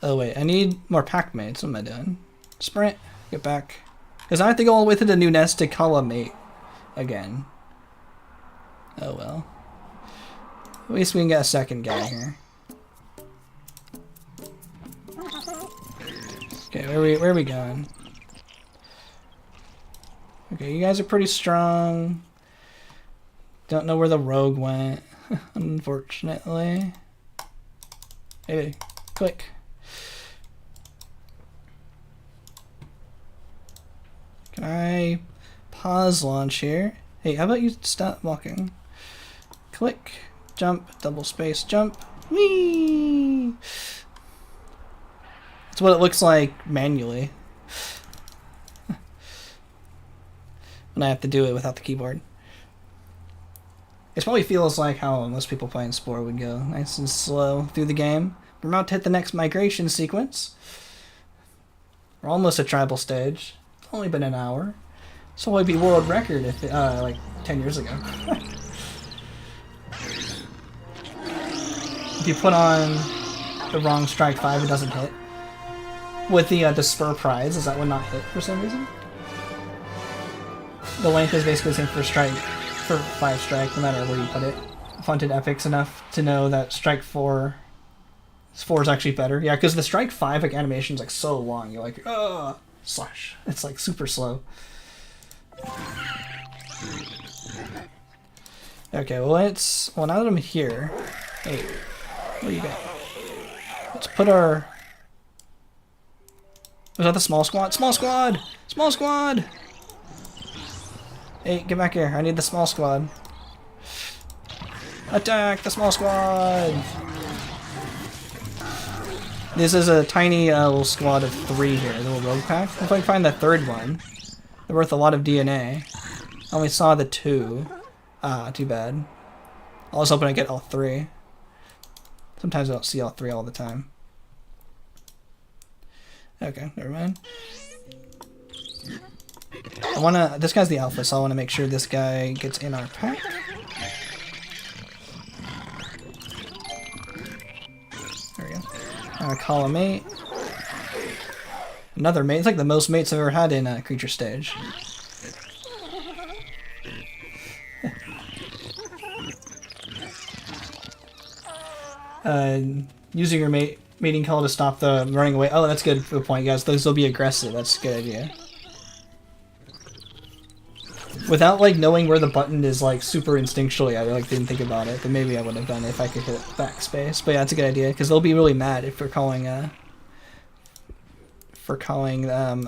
Oh wait, I need more pack-mates. What am I doing? Sprint. Get back. Because I have to go all the way to the new nest to call a mate again. Oh well. At least we can get a second guy here. Okay, where are we going? Okay, you guys are pretty strong. Don't know where the rogue went, unfortunately. Hey, click. Can I pause launch here? Hey, how about you stop walking? Click. Jump, double space, jump. Whee! That's what it looks like manually. When I have to do it without the keyboard. It probably feels like how most people playing Spore would go. Nice and slow through the game. We're about to hit the next migration sequence. We're almost at tribal stage. It's only been an hour. So it'd be world record if like 10 years ago. If you put on the wrong Strike 5, it doesn't hit. With the Spur prize, does that one not hit for some reason? The length is basically the same for 5 strike, no matter where you put it. Funded epics enough to know that Strike 4 is actually better. Yeah, because the Strike 5 like animation is like so long. You're like, slash. It's like super slow. Okay, well now that I'm here, hey, what do you got? Let's put our... Was that the small squad? Small squad! Small squad! Hey, get back here. I need the small squad. Attack the small squad! This is a tiny little squad of 3 here, the little rogue pack. If I can find the 3rd one, they're worth a lot of DNA. I only saw the 2. Ah, too bad. I was hoping I get all 3. Sometimes I don't see all 3 all the time. Okay, never mind. This guy's the alpha, so I wanna make sure this guy gets in our pack. There we go. Call a mate. Another mate. It's like the most mates I've ever had in a creature stage. using your mating call to stop the running away. Oh, that's good point, guys. Those will be aggressive. That's a good idea. Without like knowing where the button is, like super instinctually, I like didn't think about it. But maybe I would have done it if I could hit backspace. But yeah, that's a good idea because they'll be really mad if we're calling a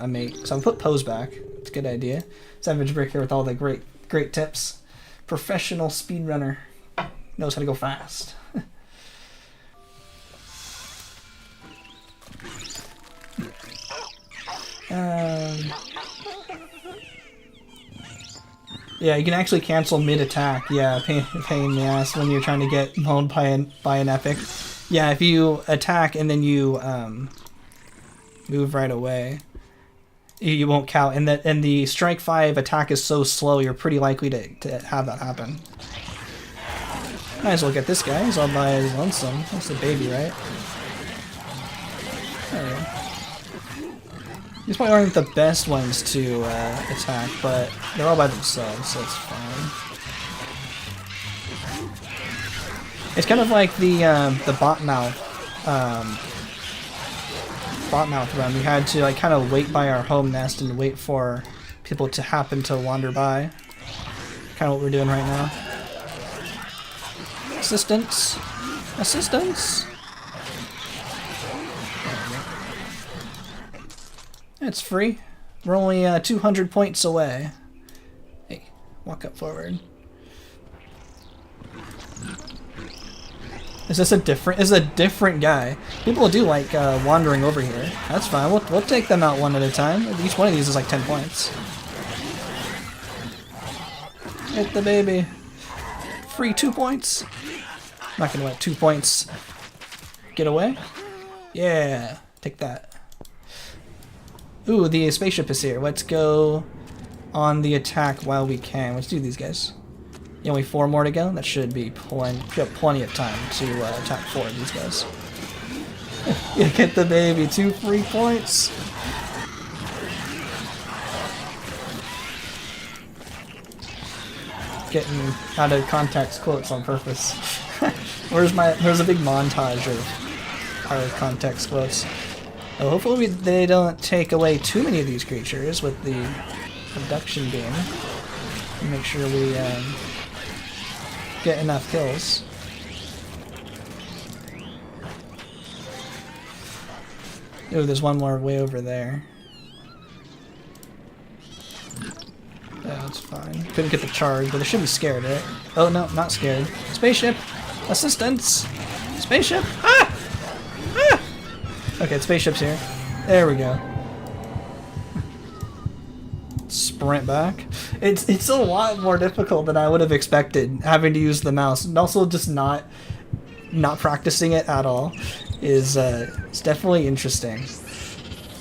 mate. So I'll put pose back. It's a good idea. Savage Brick here with all the great tips. Professional speedrunner. Knows how to go fast. Yeah, you can actually cancel mid-attack. Yeah, pain in the ass when you're trying to get mauled by an epic. Yeah, if you attack and then you move right away, you won't count. And the strike 5 attack is so slow, you're pretty likely to have that happen. Might as well get this guy. He's all by his lonesome. That's the baby, right? There we go. These probably aren't the best ones to attack, but they're all by themselves, so it's fine. It's kind of like the bot mouth run. We had to like kind of wait by our home nest and wait for people to happen to wander by. Kind of what we're doing right now. Assistance! Assistance! It's free. We're only 200 points away. Hey, walk up forward. Is this a different guy? People do like wandering over here. That's fine. We'll take them out one at a time. Each one of these is like 10 points. Hit the baby. Free 2 points. Not gonna let 2 points get away. Yeah, take that. Ooh, the spaceship is here. Let's go on the attack while we can. Let's do these guys. Only 4 more to go. That should be plenty of time to attack 4 of these guys. Yeah, get the baby. 2 free points. Getting out of context quotes on purpose. There's a big montage of our context quotes. Oh, hopefully they don't take away too many of these creatures with the abduction beam. Make sure we get enough kills. Oh, there's one more way over there. Yeah, that's fine. Couldn't get the charge, but they should be scared, right? Oh, no, not scared. Spaceship! Assistance! Spaceship! Ah! Ah! Okay, the spaceship's here. There we go. Sprint back. It's a lot more difficult than I would have expected, having to use the mouse, and also just not practicing it at all is it's definitely interesting.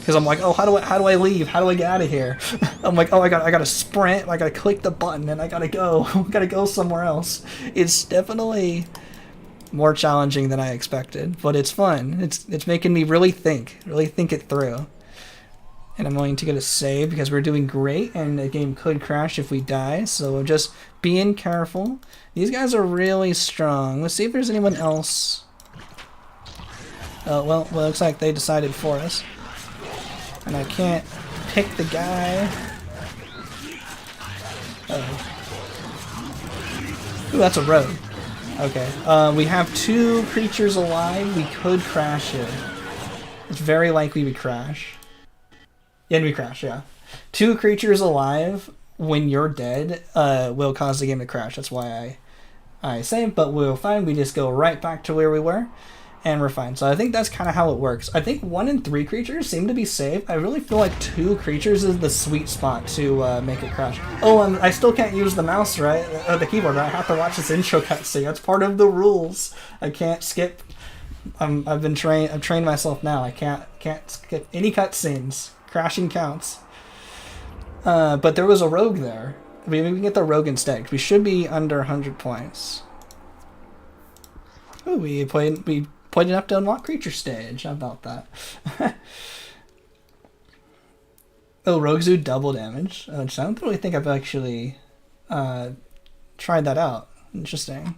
Because I'm like, oh, how do I leave? How do I get out of here? I'm like, oh, I gotta sprint. I gotta click the button, and I gotta go somewhere else. It's definitely more challenging than I expected, but it's fun. It's making me really think it through. And I'm going to get a save because we're doing great, and the game could crash if we die. So just being careful. These guys are really strong. Let's see if there's anyone else. Oh well, it looks like they decided for us. And I can't pick the guy. Uh-oh. Ooh, that's a rogue. Okay. We have 2 creatures alive. We could crash it. It's very likely we crash. Yeah, we crash, yeah. 2 creatures alive when you're dead will cause the game to crash. That's why I say it, but we'll find we just go right back to where we were. And we're fine. So I think that's kind of how it works. I think 1 and 3 creatures seem to be safe. I really feel like 2 creatures is the sweet spot to make it crash. Oh, and I still can't use the mouse, right? The keyboard, right? I have to watch this intro cutscene. That's part of the rules. I can't skip. I've trained myself now. I can't skip any cutscenes. Crashing counts. But there was a rogue there. Maybe we can get the rogue instead. We should be under 100 points. Oh, we played enough to unlock creature stage. How about that? Oh, rogues do double damage. I don't really think I've actually tried that out. Interesting.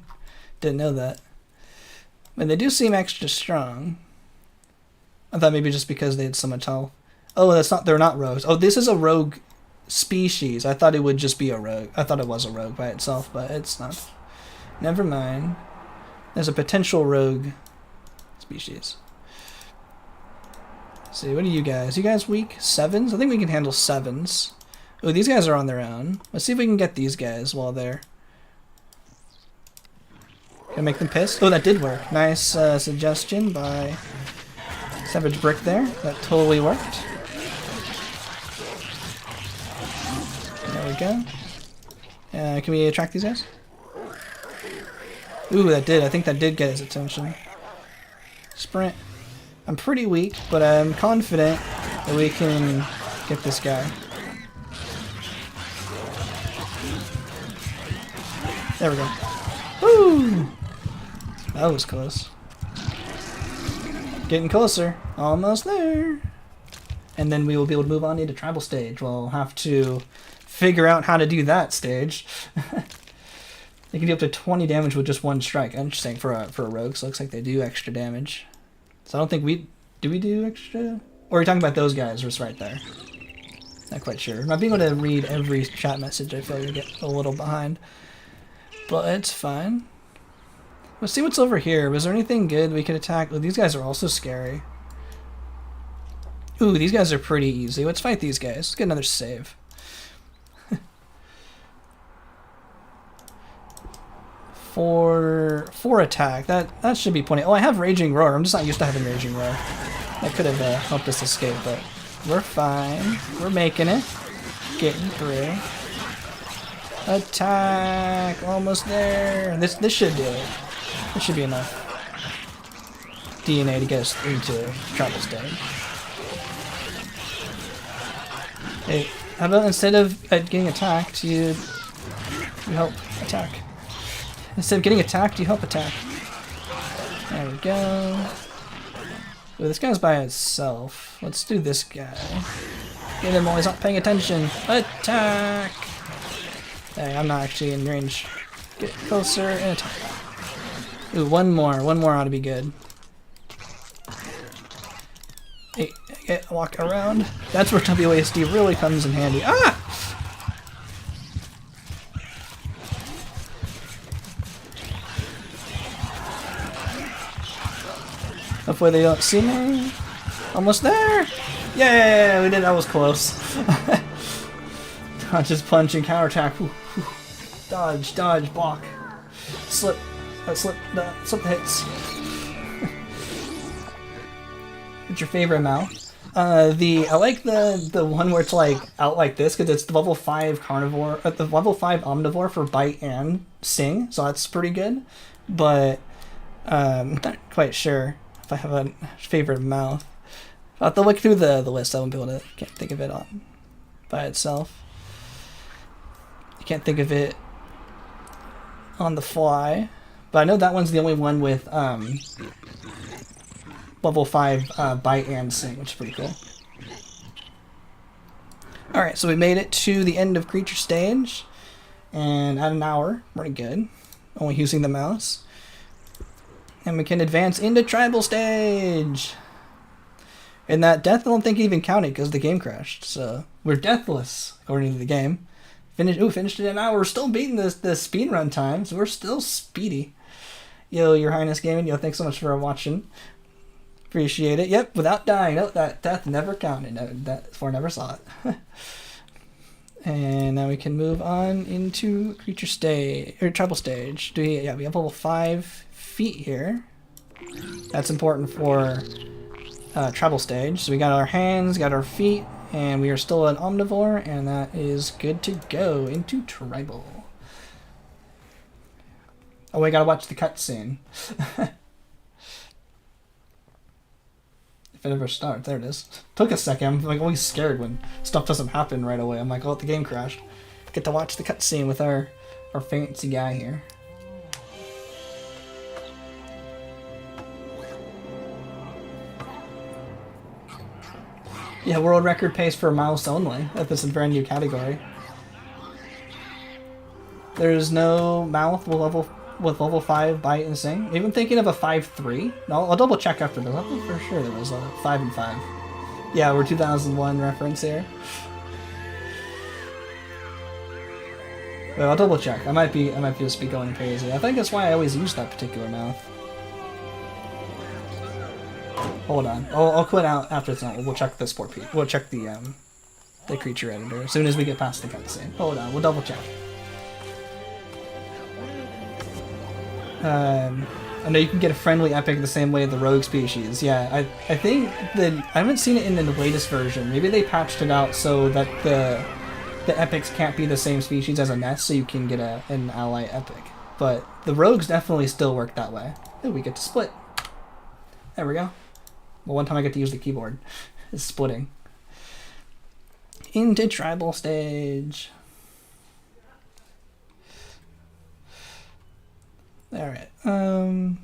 Didn't know that. And they do seem extra strong. I thought maybe just because they had so much health. Oh, that's not. They're not rogues. Oh, this is a rogue species. I thought it would just be a rogue. I thought it was a rogue by itself, but it's not. Never mind. There's a potential rogue species. Let's see, what are you guys? You guys weak? 7s? I think we can handle 7s. Oh, these guys are on their own. Let's see if we can get these guys while they're... Gonna make them pissed? Oh, that did work. Nice suggestion by Savage Brick there. That totally worked. There we go. Can we attract these guys? Ooh, that did. I think that did get his attention. Sprint. I'm pretty weak, but I'm confident that we can get this guy. There we go. Woo! That was close. Getting closer. Almost there. And then we will be able to move on into tribal stage. We'll have to figure out how to do that stage. They can do up to 20 damage with just one strike. Interesting for a rogue, so it looks like they do extra damage. So I don't think we... Do we do extra? Or are you talking about those guys just right there? Not quite sure. Not being able to read every chat message, I feel like I get a little behind. But it's fine. Let's see what's over here. Was there anything good we could attack? Oh, these guys are also scary. Ooh, these guys are pretty easy. Let's fight these guys. Let's get another save. For attack. That should be plenty. Oh, I have Raging Roar. I'm just not used to having Raging Roar. That could have helped us escape, but we're fine. We're making it. Getting through. Attack! Almost there. This should do it. This should be enough DNA to get us into tribal stage. Hey, how about instead of getting attacked, you help attack? Instead of getting attacked, you help attack. There we go. Ooh, this guy's by himself. Let's do this guy. Get him while he's not paying attention. Attack! Hey, I'm not actually in range. Get closer and attack. Ooh, one more. One more ought to be good. Hey, walk around. That's where WASD really comes in handy. Ah! Hopefully they don't see me. Almost there! Yeah, we did. That was close. Just punch and counterattack. Dodge, dodge, block. Slip. Slip the hits. What's your favorite mouth? I like the one where it's like out like this because it's the level 5 carnivore, the level 5 omnivore for bite and sing, so that's pretty good. But not quite sure if I have a favorite mouth. I'll have to look through the list. I won't be able to. Can't think of it on by itself. I can't think of it on the fly. But I know that one's the only one with level 5 bite and sing, which is pretty cool. Alright, so we made it to the end of creature stage. And at an hour, pretty good. Only using the mouse. And we can advance into tribal stage. And that death I don't think even counted because the game crashed. So we're deathless, according to the game. Finished in an hour. We're still beating the speedrun time, so we're still speedy. Yo, Your Highness Gaming, yo, thanks so much for watching. Appreciate it. Yep, without dying. No, that death never counted. No, that before never saw it. And now we can move on into creature stage or tribal stage. We have level 5 feet here. That's important for tribal stage. So we got our hands, got our feet, and we are still an omnivore, and that is good to go into tribal. Oh, we gotta watch the cutscene. If it ever starts, there it is. Took a second. I'm like always scared when stuff doesn't happen right away. I'm like, oh, the game crashed. Get to watch the cutscene with our fancy guy here. Yeah, world record pace for mouse only. If it's a brand new category. There's no mouth with level with level 5 Bite and Sing. Even thinking of a 5-3. No, I'll double check after this. I think for sure there was a 5 and 5. Yeah, we're 2001 reference here. Wait, I'll double check. I might just be going crazy. I think that's why I always use that particular mouth. Hold on. I'll quit out after it's not. We'll check the Spore Peak. We'll check the creature editor as soon as we get past the cutscene. Hold on. We'll double check. I know you can get a friendly epic the same way the rogue species. Yeah, I think that I haven't seen it in the latest version. Maybe they patched it out so that the epics can't be the same species as a nest, so you can get an ally epic. But the rogues definitely still work that way. Oh, we get to split. There we go. Well, one time I get to use the keyboard. It's splitting. Into tribal stage. Alright. Oh,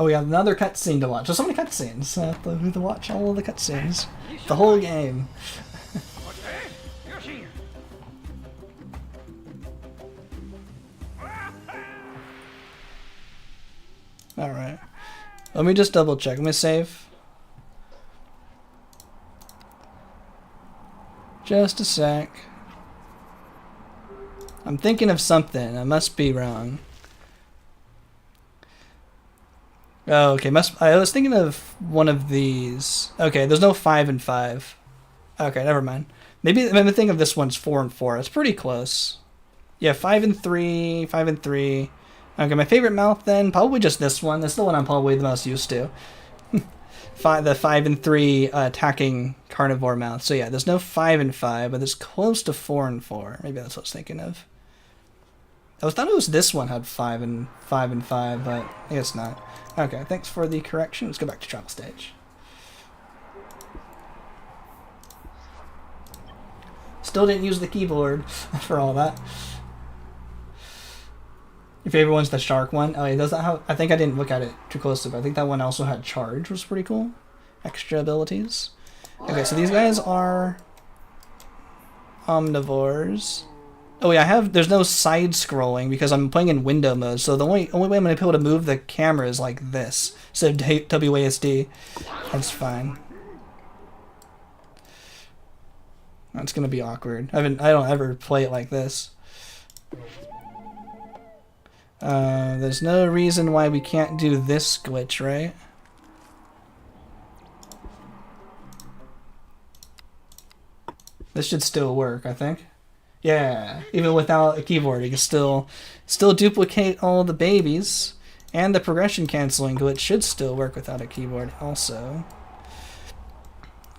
we have another cutscene to watch. There's so many cutscenes. We have to watch all of the cutscenes. The whole game. Alright. Let me just double check. Let me save. Just a sec. I'm thinking of something. I must be wrong. Oh, okay. I was thinking of one of these. Okay, there's no 5 and 5. Okay, never mind. Maybe I'm thinking of this one's 4 and 4. It's pretty close. Yeah, 5 and 3. 5 and 3. Okay, my favorite mouth then, probably just this one. That's the one I'm probably the most used to. The 5 and 3 attacking carnivore mouth. So yeah, there's no 5 and 5, but it's close to 4 and 4. Maybe that's what I was thinking of. I thought it was this one had 5 and 5, but I guess not. Okay, thanks for the correction. Let's go back to travel stage. Still didn't use the keyboard for all that. Your favorite one's the shark one? Oh, yeah, does that have... I think I didn't look at it too closely, but I think that one also had charge, which was pretty cool. Extra abilities. Okay, so these guys are omnivores. Oh yeah, there's no side scrolling because I'm playing in window mode, so the only way I'm going to be able to move the camera is like this. So WASD. That's fine. That's going to be awkward. I don't ever play it like this. There's no reason why we can't do this glitch, right? This should still work, I think. Yeah, even without a keyboard, you can still duplicate all the babies, and the progression canceling glitch should still work without a keyboard also.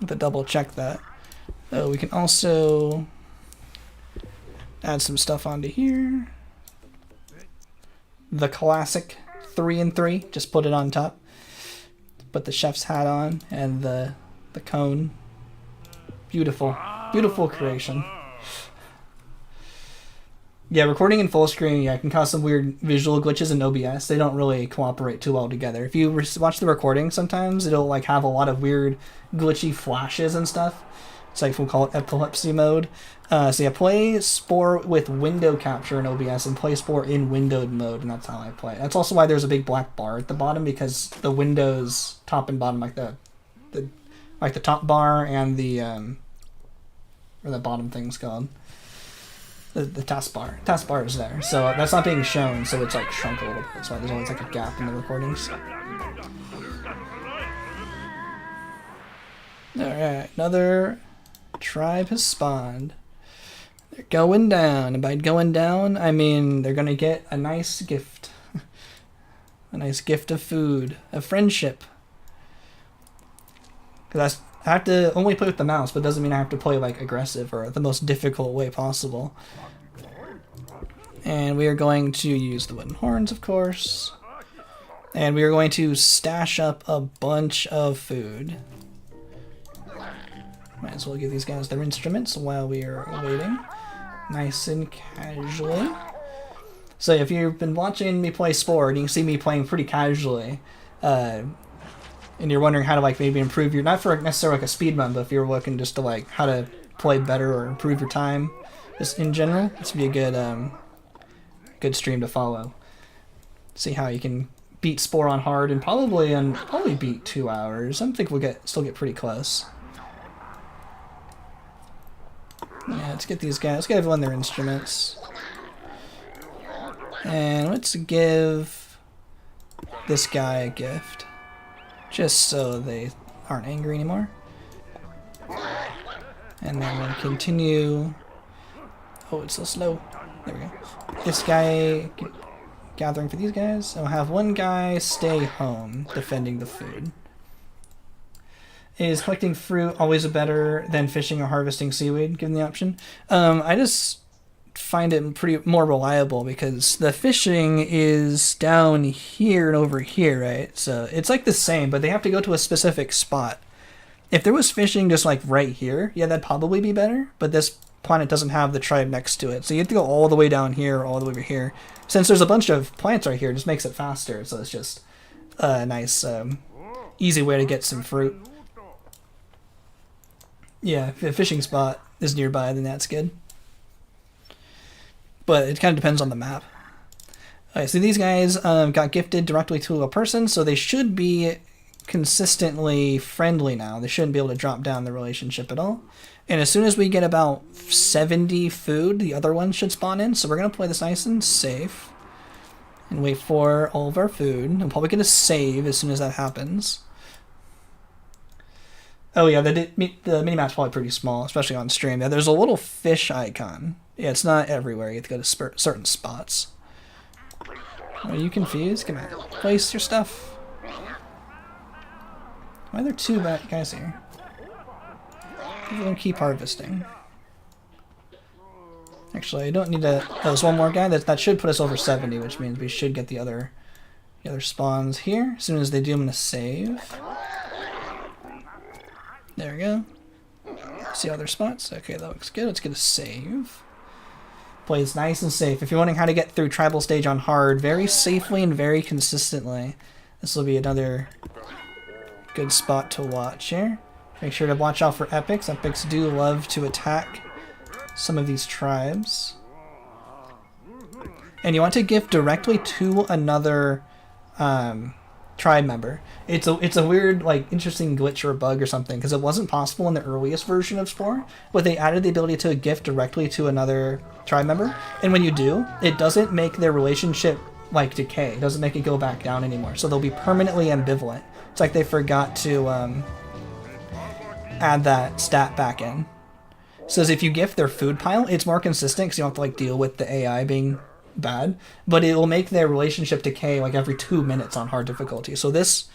Have to double check that. Oh, we can also add some stuff onto here. The classic 3 and 3, just put it on top. Put the chef's hat on and the cone. Beautiful, beautiful creation. Yeah, recording in full screen, yeah, can cause some weird visual glitches in OBS. They don't really cooperate too well together. If you watch the recording, sometimes it'll like have a lot of weird glitchy flashes and stuff. It's like we'll call it epilepsy mode. So yeah, play Spore with window capture in OBS and play Spore in windowed mode, and that's how I play. That's also why there's a big black bar at the bottom, because the windows top and bottom, like the top bar and the or the bottom thing's called. The taskbar. Taskbar is there, so that's not being shown, so it's like shrunk a little bit. That's why there's always like a gap in the recordings. Alright, another tribe has spawned. They're going down, and by going down, I mean they're gonna get a nice gift. A nice gift of food, of friendship. Because I have to only play with the mouse, but it doesn't mean I have to play like aggressive or the most difficult way possible. And we are going to use the wooden horns, of course. And we are going to stash up a bunch of food. Might as well give these guys their instruments while we are waiting. Nice and casually. So if you've been watching me play Spore, and you can see me playing pretty casually, and you're wondering how to like maybe improve your, not for necessarily like a speed run, but if you're looking just to like how to play better or improve your time just in general, this would be a good good stream to follow. See how you can beat Spore on hard and probably beat 2 hours. I think we'll still get pretty close. Yeah, let's get these guys. Let's give everyone their instruments. And let's give this guy a gift. Just so they aren't angry anymore. And then we'll continue. Oh, it's so slow. There we go. This guy gathering for these guys. I'll have one guy stay home defending the food. Is collecting fruit always better than fishing or harvesting seaweed, given the option? I just find it pretty more reliable because the fishing is down here and over here, right? So it's like the same, but they have to go to a specific spot. If there was fishing just like right here, yeah, that'd probably be better, but this planet doesn't have the tribe next to it. So you have to go all the way down here, all the way over here. Since there's a bunch of plants right here, it just makes it faster, so it's just a nice, easy way to get some fruit. Yeah, if a fishing spot is nearby, then that's good. But it kind of depends on the map. Alright, so these guys got gifted directly to a person, so they should be consistently friendly now. They shouldn't be able to drop down the relationship at all. And as soon as we get about 70 food, the other ones should spawn in. So we're going to play this nice and safe. And wait for all of our food. I'm probably going to save as soon as that happens. Oh yeah, the minimap's probably pretty small, especially on stream. Yeah, there's a little fish icon. Yeah, it's not everywhere. You have to go to certain spots. Are you confused? Come on, place your stuff. Why are there 2 bad guys here? We're gonna keep harvesting. Actually, I don't need to. Oh, there's one more guy. That should put us over 70, which means we should get the other spawns here. As soon as they do, I'm gonna save. There we go. See other spots? Okay, that looks good. Let's get a save. Plays nice and safe. If you're wondering how to get through tribal stage on hard very safely and very consistently, this will be another good spot to watch here. Make sure to watch out for epics. Epics do love to attack some of these tribes. And you want to gift directly to another tribe member. It's a weird, like, interesting glitch or bug or something, because it wasn't possible in the earliest version of Spore, but they added the ability to gift directly to another tribe member, and when you do, it doesn't make their relationship, like, decay. It doesn't make it go back down anymore, so they'll be permanently ambivalent. It's like they forgot to add that stat back in. So if you gift their food pile, it's more consistent, because you don't have to, like, deal with the AI being bad, but it will make their relationship decay like every 2 minutes on hard difficulty. So this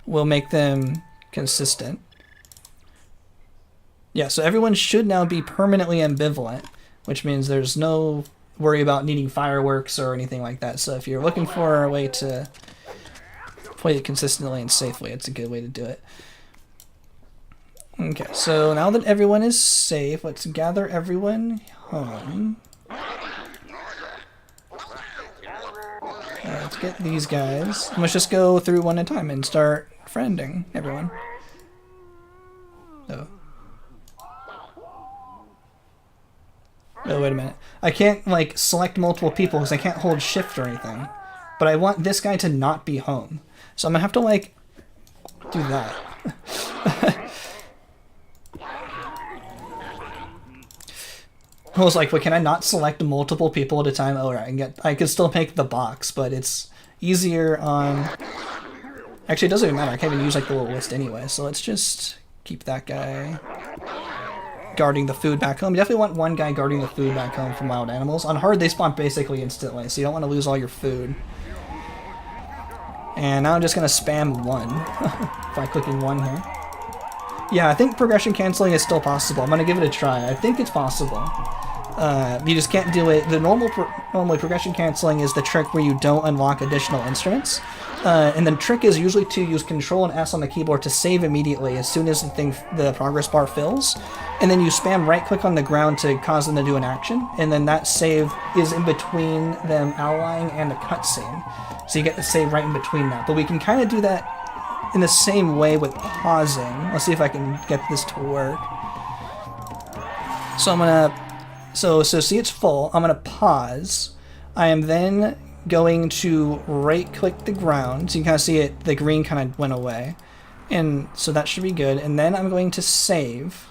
will make them consistent. Yeah, so everyone should now be permanently ambivalent, which means there's no worry about needing fireworks or anything like that. So if you're looking for a way to play it consistently and safely, it's a good way to do it. Okay, so now that everyone is safe, let's gather everyone home. Let's get these guys. Let's just go through one at a time and start friending everyone. Oh. Oh, wait a minute. I can't, like, select multiple people because I can't hold shift or anything. But I want this guy to not be home. So I'm gonna have to, like, do that. I was like, well, can I not select multiple people at a time? Oh, right, I could still make the box, but it's easier on... Actually, it doesn't even matter. I can't even use, like, the little list anyway, so let's just keep that guy guarding the food back home. You definitely want one guy guarding the food back home from wild animals. On hard, they spawn basically instantly, so you don't want to lose all your food. And now I'm just going to spam 1 by clicking 1 here. Yeah, I think progression canceling is still possible. I'm going to give it a try. I think it's possible. You just can't do it. The normally progression canceling is the trick where you don't unlock additional instruments. And the trick is usually to use Control and S on the keyboard to save immediately as soon as the progress bar fills. And then you spam right-click on the ground to cause them to do an action. And then that save is in between them allying and the cutscene. So you get the save right in between that. But we can kind of do that in the same way with pausing. Let's see if I can get this to work. So I'm gonna... So see, it's full. I'm gonna pause. I am then going to right-click the ground. So you can kind of see it, the green kind of went away. And so that should be good. And then I'm going to save.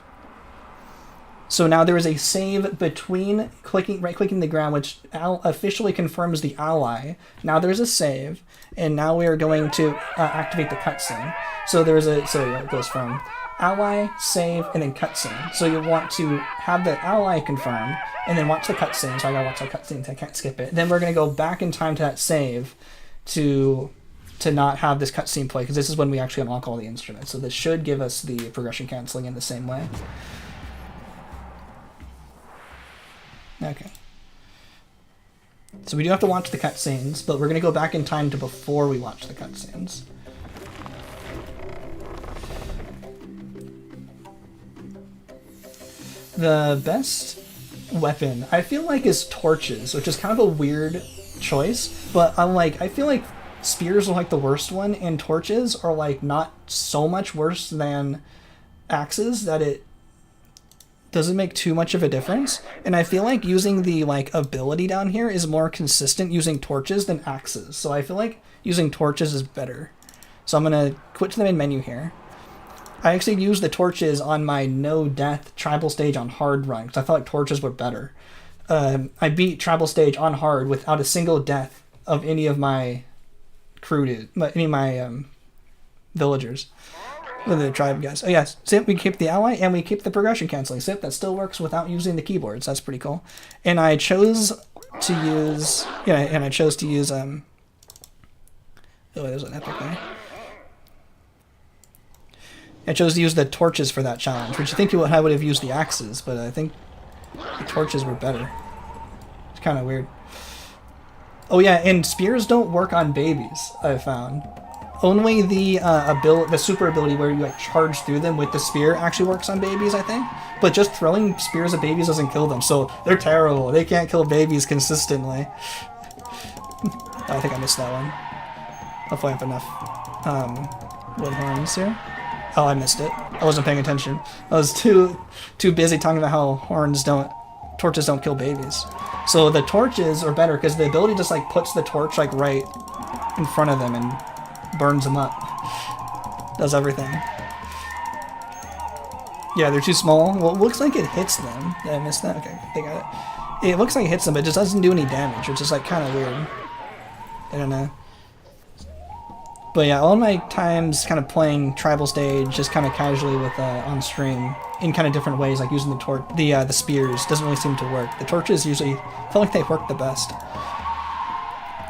So now there is a save between right-clicking the ground, which officially confirms the ally. Now there's a save, and now we are going to activate the cutscene. So it goes from ally, save, and then cutscene. So you want to have the ally confirmed, and then watch the cutscene. So I gotta watch the cutscene, so I can't skip it. Then we're gonna go back in time to that save to not have this cutscene play, because this is when we actually unlock all the instruments. So this should give us the progression canceling in the same way. Okay. So we do have to watch the cutscenes, but we're going to go back in time to before we watch the cutscenes. The best weapon, I feel like, is torches, which is kind of a weird choice, but I feel like spears are like the worst one, and torches are like not so much worse than axes that it doesn't make too much of a difference. And I feel like using the ability down here is more consistent using torches than axes. So I feel like using torches is better. So I'm gonna quit to the main menu here. I actually used the torches on my no death tribal stage on hard run because I felt like torches were better. I beat tribal stage on hard without a single death of any of my villagers. The tribe guys. Oh yes, so we keep the ally and we keep the progression canceling. So that still works without using the keyboards. That's pretty cool. And I chose to use oh, there's an epic there. I chose to use the torches for that challenge, which I think I would have used the axes, but I think the torches were better. It's kind of weird. Oh yeah, and spears don't work on babies, I found. Only the super ability where you charge through them with the spear actually works on babies, I think. But just throwing spears at babies doesn't kill them, so they're terrible. They can't kill babies consistently. I think I missed that one. Hopefully I have enough wood horns here. Oh, I missed it. I wasn't paying attention. I was too busy talking about how torches don't kill babies. So the torches are better because the ability just puts the torch right in front of them and burns them up. Does everything. Yeah, they're too small. Well, it looks like it hits them. Did I miss that? Okay, they got it. It looks like it hits them, but it just doesn't do any damage, which is kind of weird. I don't know. But yeah, all my times kind of playing tribal stage just kind of casually with on stream in kind of different ways, like using the spears doesn't really seem to work. The torches usually feel like they work the best.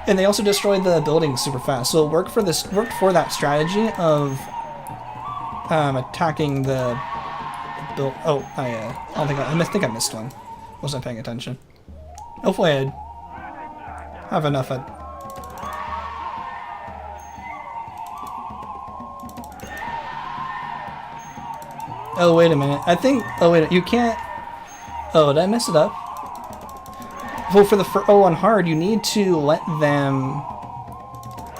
And they also destroyed the buildings super fast, so it worked for that strategy of attacking the build. Oh, I think I missed one. Wasn't paying attention. Hopefully I have enough. Oh wait a minute. I think. Oh wait, you can't. Oh, did I mess it up? Well, on hard, you need to let them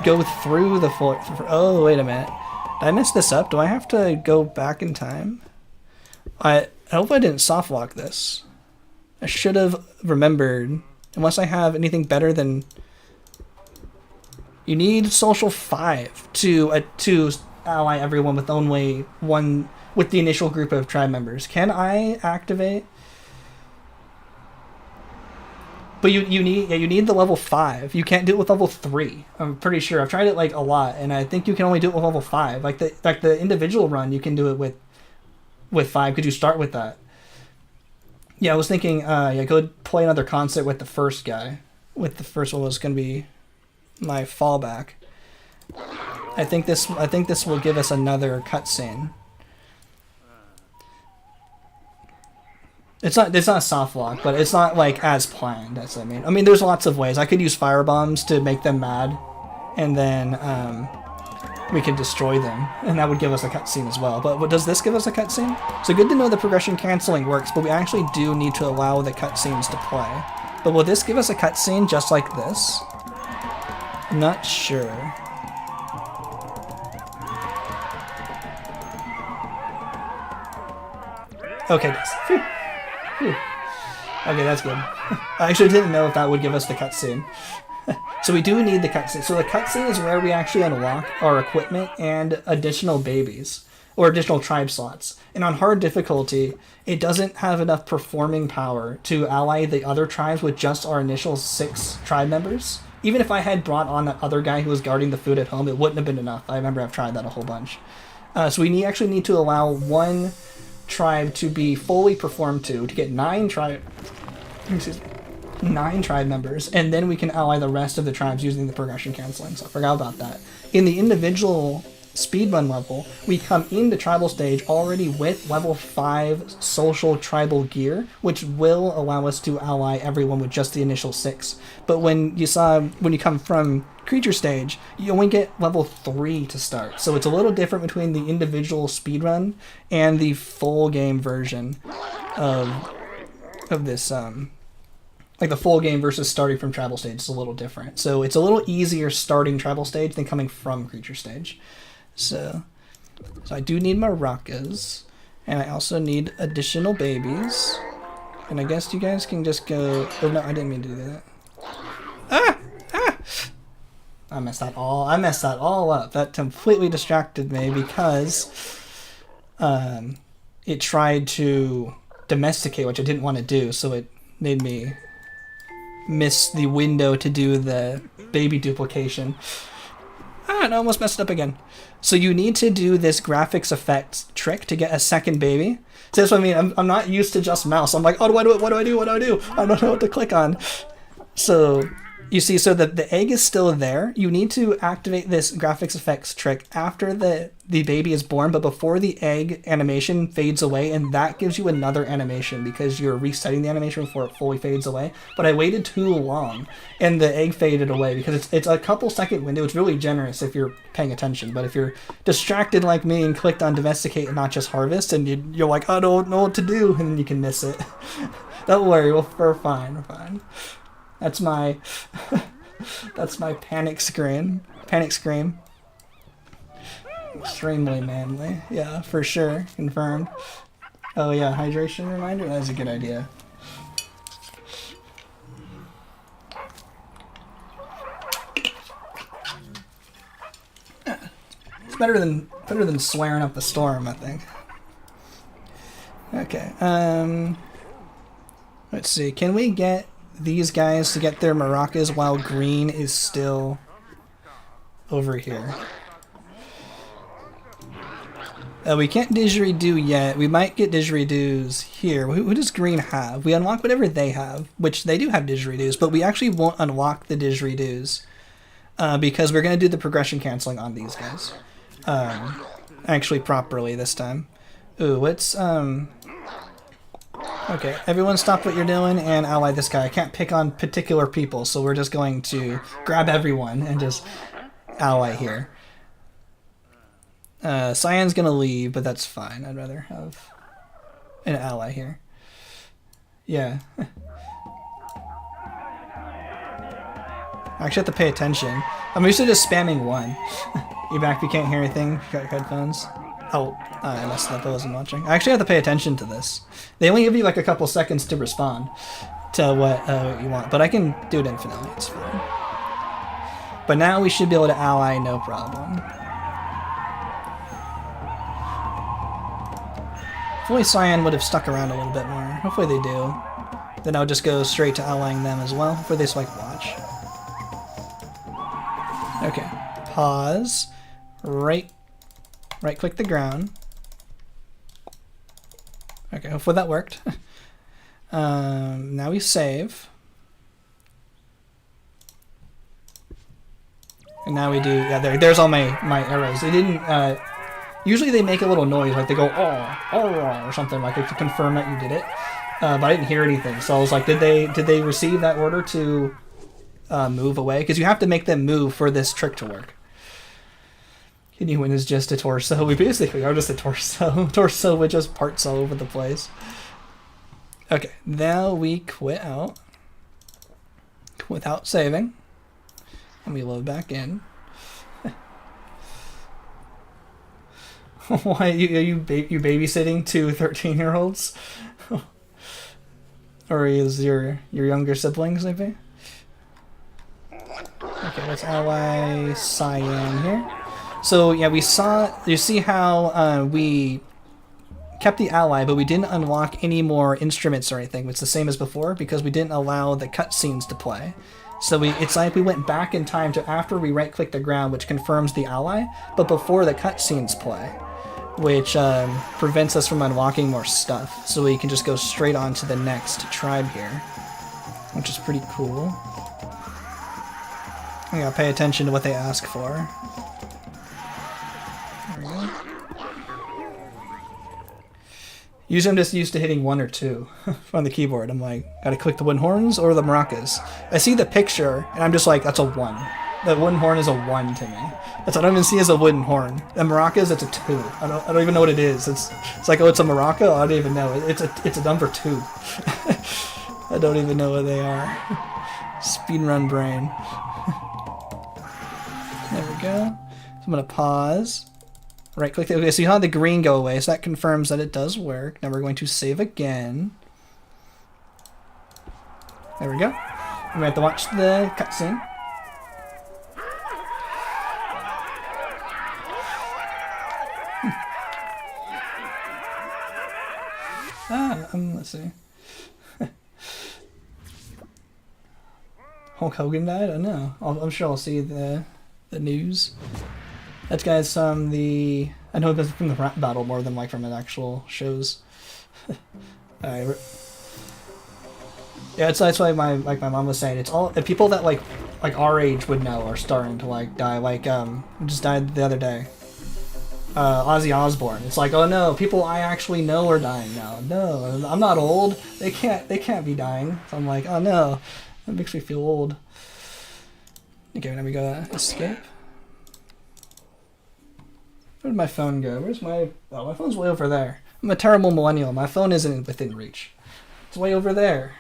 go through the floor. Oh, wait a minute. Did I mess this up? Do I have to go back in time? I hope I didn't soft lock this. I should have remembered. Unless I have anything better than... You need social 5 to ally everyone with only one... with the initial group of tribe members. Can I activate... But you need the level 5. You can't do it with level 3. I'm pretty sure. I've tried it a lot, and I think you can only do it with level 5. Like the individual run, you can do it with 5. Could you start with that? Yeah, I was thinking. Go play another concert with the first guy. With the first one was going to be my fallback. I think this will give us another cutscene. It's not a soft lock, but it's not as planned. That's what I mean. I mean, there's lots of ways. I could use fire bombs to make them mad, and then we could destroy them, and that would give us a cutscene as well. But does this give us a cutscene? So good to know the progression canceling works, but we actually do need to allow the cutscenes to play. But will this give us a cutscene just like this? I'm not sure. Okay, phew. Okay, that's good. I actually didn't know if that would give us the cutscene. So we do need the cutscene. So the cutscene is where we actually unlock our equipment and additional babies or additional tribe slots. And on hard difficulty, it doesn't have enough performing power to ally the other tribes with just our initial 6 tribe members. Even if I had brought on that other guy who was guarding the food at home, it wouldn't have been enough. I remember I've tried that a whole bunch. So we actually need to allow 1 tribe to be fully performed to get 9 tribe members, and then we can ally the rest of the tribes using the progression canceling. So I forgot about that. In the individual speedrun level, we come into tribal stage already with level 5 social tribal gear, which will allow us to ally everyone with just the initial 6. But when you come from creature stage, you only get level 3 to start. So it's a little different between the individual speedrun and the full game version of this. Like the full game versus starting from tribal stage is a little different. So it's a little easier starting tribal stage than coming from creature stage. So I do need maracas, and I also need additional babies. And I guess you guys can just go. Oh no, I didn't mean to do that. I messed that all up. That completely distracted me because it tried to domesticate, which I didn't want to do. So it made me miss the window to do the baby duplication. I almost messed it up again. So you need to do this graphics effects trick to get a second baby. So that's what I mean. I'm not used to just mouse. I'm like, oh, do I do it? What do I do? What do I do? I don't know what to click on. So you see, so the egg is still there. You need to activate this graphics effects trick after the baby is born, but before the egg animation fades away, and that gives you another animation because you're resetting the animation before it fully fades away. But I waited too long, and the egg faded away because it's a couple second window. It's really generous if you're paying attention, but if you're distracted like me and clicked on domesticate and not just harvest, and you're like, I don't know what to do, and then you can miss it. Don't worry, we're fine. We're fine. That's my panic scream. Panic scream. Extremely manly. Yeah, for sure. Confirmed. Oh yeah, hydration reminder? That's a good idea. It's better than swearing up a storm, I think. Okay. Let's see. Can we get these guys to get their maracas while green is still over here? We can't didgeridoo yet. We might get didgeridoos here. Who does green have? We unlock whatever they have, which they do have didgeridoos, but we actually won't unlock the didgeridoos because we're going to do the progression canceling on these guys. Actually properly this time. Ooh, what's... Okay, everyone stop what you're doing and ally this guy. I can't pick on particular people, so we're just going to grab everyone and just ally here. Cyan's gonna leave, but that's fine. I'd rather have an ally here. Yeah. I actually have to pay attention. I'm used to just spamming 1. You back if you can't hear anything? You got your headphones? Oh, I messed up. I wasn't watching. I actually have to pay attention to this. They only give you like a couple seconds to respond to what you want, but I can do it infinitely. It's fine. But now we should be able to ally no problem. If only Cyan would have stuck around a little bit more. Hopefully they do. Then I'll just go straight to allying them as well. Hopefully they select watch. Okay. Pause. Right click the ground. Okay, hopefully that worked. Now we save. And now we do, yeah, there's all my arrows. They didn't, usually they make a little noise, like they go, oh, or something, like to confirm that you did it. But I didn't hear anything, so I was like, did they receive that order to move away? Because you have to make them move for this trick to work. Anyone is just a torso. We basically are just a torso. Torso with just parts all over the place. Okay, now we quit out without saving. And we load back in. Why are you babysitting 2 13-year-olds? Or is your younger siblings maybe? Okay, let's ally Cyan here. So yeah, you see how we kept the ally, but we didn't unlock any more instruments or anything. It's the same as before because we didn't allow the cutscenes to play. So it's like we went back in time to after we right-click the ground, which confirms the ally, but before the cutscenes play, which prevents us from unlocking more stuff. So we can just go straight on to the next tribe here, which is pretty cool. I gotta pay attention to what they ask for. There we go. Usually I'm just used to hitting 1 or 2 on the keyboard. I'm like, gotta click the wooden horns or the maracas. I see the picture, and I'm just like, that's a 1. The wooden horn is a 1 to me. That's what I don't even see as a wooden horn. The maracas, it's a 2. I don't even know what it is. It's like, oh, it's a maraca? I don't even know. It's a number 2. I don't even know what they are. Speedrun brain. There we go. So I'm gonna pause. Right click. Okay, so you have the green go away, so that confirms that it does work. Now we're going to save again. There we go. We have to watch the cutscene. Let's see. Hulk Hogan died? I don't know. I'm sure I'll see the news. That guy's from the... I know it's from the rap battle more than like from an actual shows. Alright. Yeah, that's why my mom was saying it's all the people that like our age would know are starting to like die. Like just died the other day. Ozzy Osbourne. It's like, oh no, people I actually know are dying now. No, I'm not old. They can't be dying. So I'm like, oh no, that makes me feel old. Okay, now we gotta escape. Where did my phone go? Where's my... Oh, my phone's way over there. I'm a terrible millennial. My phone isn't within reach. It's way over there.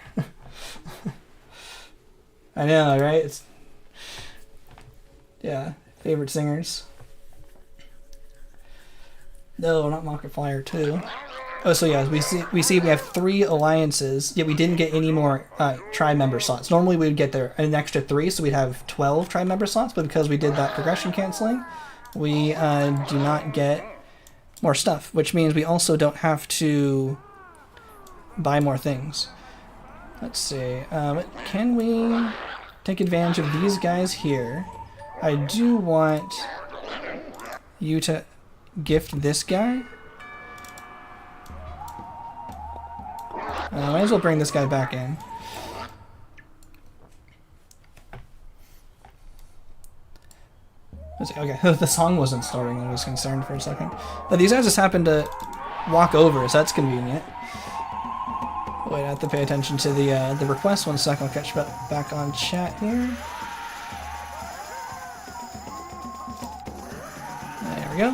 I know, right? It's... Yeah. Favorite singers. No, not Rocket Flyer 2. Oh, so yeah, we have 3 alliances, yet we didn't get any more tribe member slots. Normally we would get an extra 3, so we'd have 12 tribe member slots, but because we did that progression canceling, we do not get more stuff, which means we also don't have to buy more things. Let's see. Can we take advantage of these guys here? I do want you to gift this guy. Might as well bring this guy back in. Okay, the song wasn't starting. I was concerned for a second. But these guys just happened to walk over, so that's convenient. Wait, I have to pay attention to the request. 1 second, I'll catch back on chat here. There we go.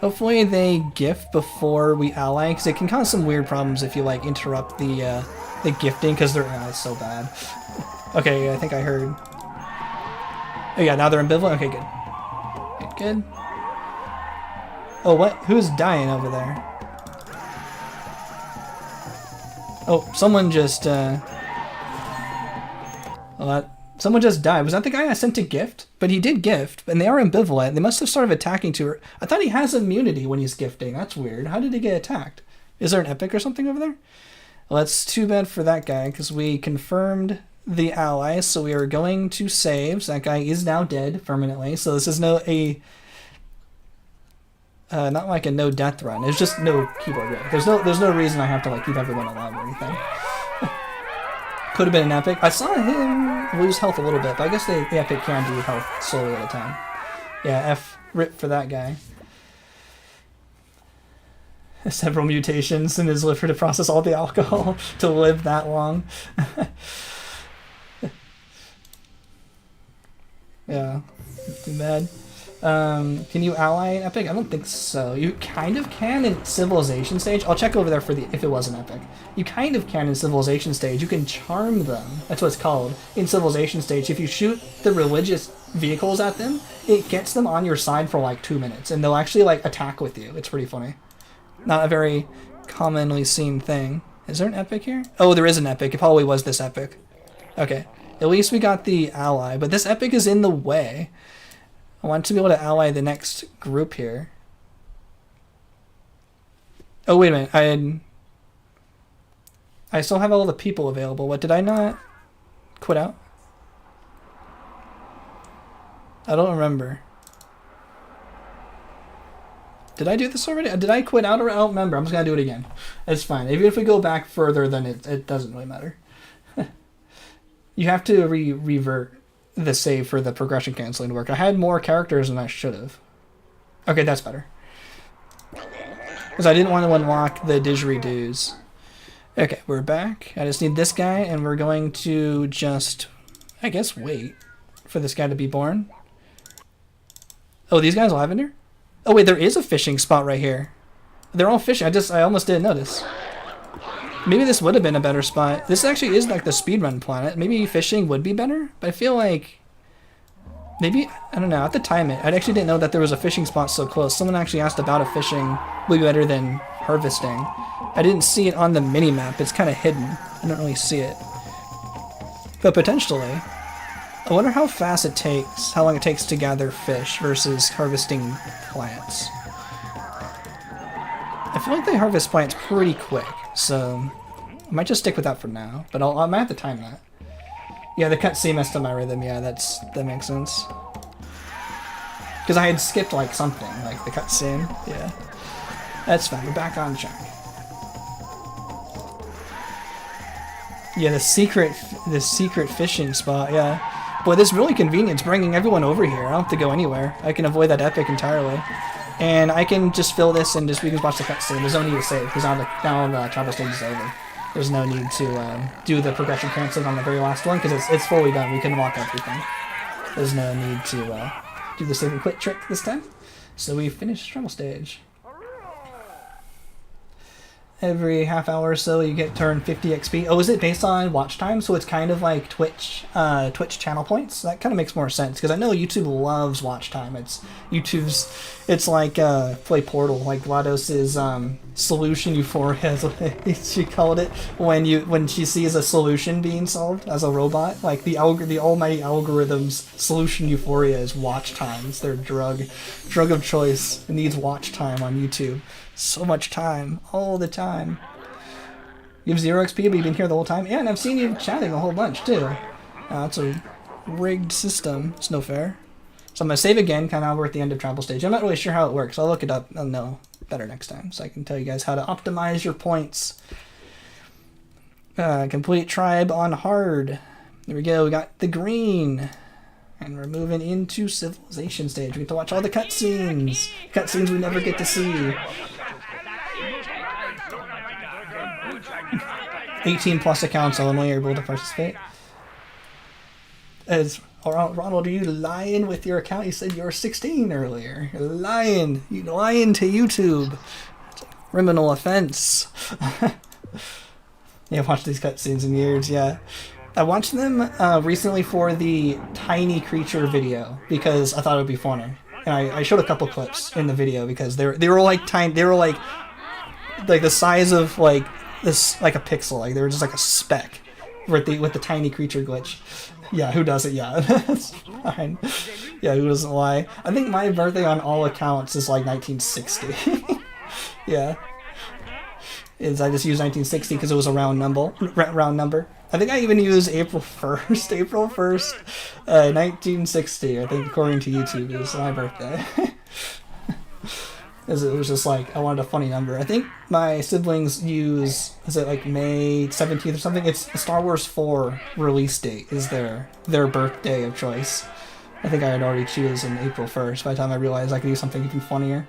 Hopefully they gift before we ally, because it can cause some weird problems if you like interrupt the gifting, because they're it's so bad. Okay, I think I heard. Oh yeah, now they're ambivalent? Okay, good. Good. Oh, what? Who's dying over there? Oh, someone just, someone just died. Was that the guy I sent to gift? But he did gift, and they are ambivalent. They must have started attacking to her. I thought he has immunity when he's gifting. That's weird. How did he get attacked? Is there an epic or something over there? Well, that's too bad for that guy, because we confirmed the ally, so we are going to save. So that guy is now dead permanently. So this is not like a no death run. It's just no keyboard rip. There's no reason I have to like keep everyone alive or anything. Could have been an epic. I saw him lose health a little bit, but I guess the epic can do health slowly at a time. Yeah, rip for that guy. Several mutations in his liver to process all the alcohol to live that long. Yeah, too bad. Can you ally an epic? I don't think so. You kind of can in Civilization stage. I'll check over there for if it was an epic. You kind of can in Civilization stage. You can charm them. That's what it's called. In Civilization stage, if you shoot the religious vehicles at them, it gets them on your side for like 2 minutes, and they'll actually like attack with you. It's pretty funny. Not a very commonly seen thing. Is there an epic here? Oh, there is an epic. It probably was this epic. Okay. At least we got the ally, but this epic is in the way. I want to be able to ally the next group here. Oh, wait a minute. I still have all the people available. What, did I not quit out? I don't remember. Did I do this already? Did I quit out or I don't remember? I'm just going to do it again. It's fine. Even if we go back further, then it doesn't really matter. You have to revert the save for the progression canceling to work. I had more characters than I should have. Okay, that's better. Because I didn't want to unlock the didgeridoos. Okay, we're back. I just need this guy, and we're going to just, I guess, wait for this guy to be born. Oh, these guys lavender? Oh wait, there is a fishing spot right here. They're all fishing. I almost didn't notice. Maybe this would have been a better spot. This actually is like the speedrun planet. Maybe fishing would be better, but I feel like maybe, I don't know, at the time I actually didn't know that there was a fishing spot so close. Someone actually asked about if fishing would be better than harvesting. I didn't see it on the mini-map. It's kind of hidden. I don't really see it. But potentially. I wonder how fast it takes, how long it takes to gather fish versus harvesting plants. I feel like they harvest plants pretty quick, so I might just stick with that for now, but I might have to time that. Yeah, the cutscene messed up my rhythm, yeah, that makes sense. Because I had skipped like something, like the cutscene, yeah. That's fine, we're back on track. Yeah, the secret fishing spot, yeah. Boy, this is really convenient. It's bringing everyone over here. I don't have to go anywhere. I can avoid that epic entirely. And I can just fill this and we can watch the cutscene. There's no need to save, because now the travel stage is over. There's no need to do the progression canceling on the very last one, because it's fully done. We can unlock everything. There's no need to do the save and quit trick this time. So we finished travel stage. Every half hour or so you get turned 50 XP. Oh, is it based on watch time? So it's kind of like Twitch channel points? That kind of makes more sense, because I know YouTube loves watch time. It's like play Portal, like GLaDOS's solution euphoria is what she called it, when she sees a solution being solved as a robot. Like the almighty algorithm's solution euphoria is watch time. It's their drug of choice. It needs watch time on YouTube. So much time, all the time. You have 0 XP, but you've been here the whole time? Yeah, and I've seen you chatting a whole bunch, too. It's a rigged system. It's no fair. So I'm going to save again, kind of we're at the end of travel stage. I'm not really sure how it works. I'll look it up. I'll know better next time, so I can tell you guys how to optimize your points. Complete tribe on hard. There we go, we got the green. And we're moving into civilization stage. We get to watch all the cutscenes. Cutscenes we never get to see. 18 plus accounts only are able to participate. Ronald, are you lying with your account? You said you were 16 earlier. You're lying. You lying to YouTube. It's a criminal offense. Yeah, I've watched these cutscenes in years, yeah. I watched them recently for the tiny creature video because I thought it would be funny. And I showed a couple clips in the video because they were like tiny. They were like the size of like this, like a pixel. Like they were just like a speck with the tiny creature glitch. Yeah, who does it? Yeah, that's fine. Yeah, who doesn't lie? I think my birthday on all accounts is like 1960. Yeah. I just used 1960 because it was a round number. I think I even used April 1st. April 1st, 1960, I think, according to YouTube, is my birthday. It was just like, I wanted a funny number. I think my siblings use, is it like May 17th or something? It's Star Wars 4 release date is their birthday of choice. I think I had already chosen April 1st by the time I realized I could do something even funnier.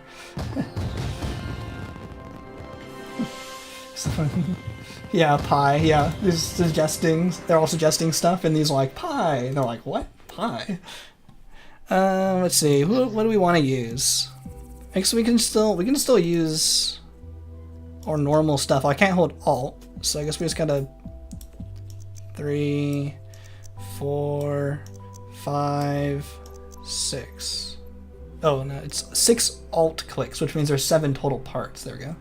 Yeah, pie, yeah. They're all suggesting stuff, and these are like, pie. And they're like, what? Pie? Let's see, what do we want to use? I guess we can still use our normal stuff. I can't hold Alt, so I guess we just gotta 3, 4, 5, 6. Oh no, it's 6 Alt clicks, which means there's 7 total parts. There we go.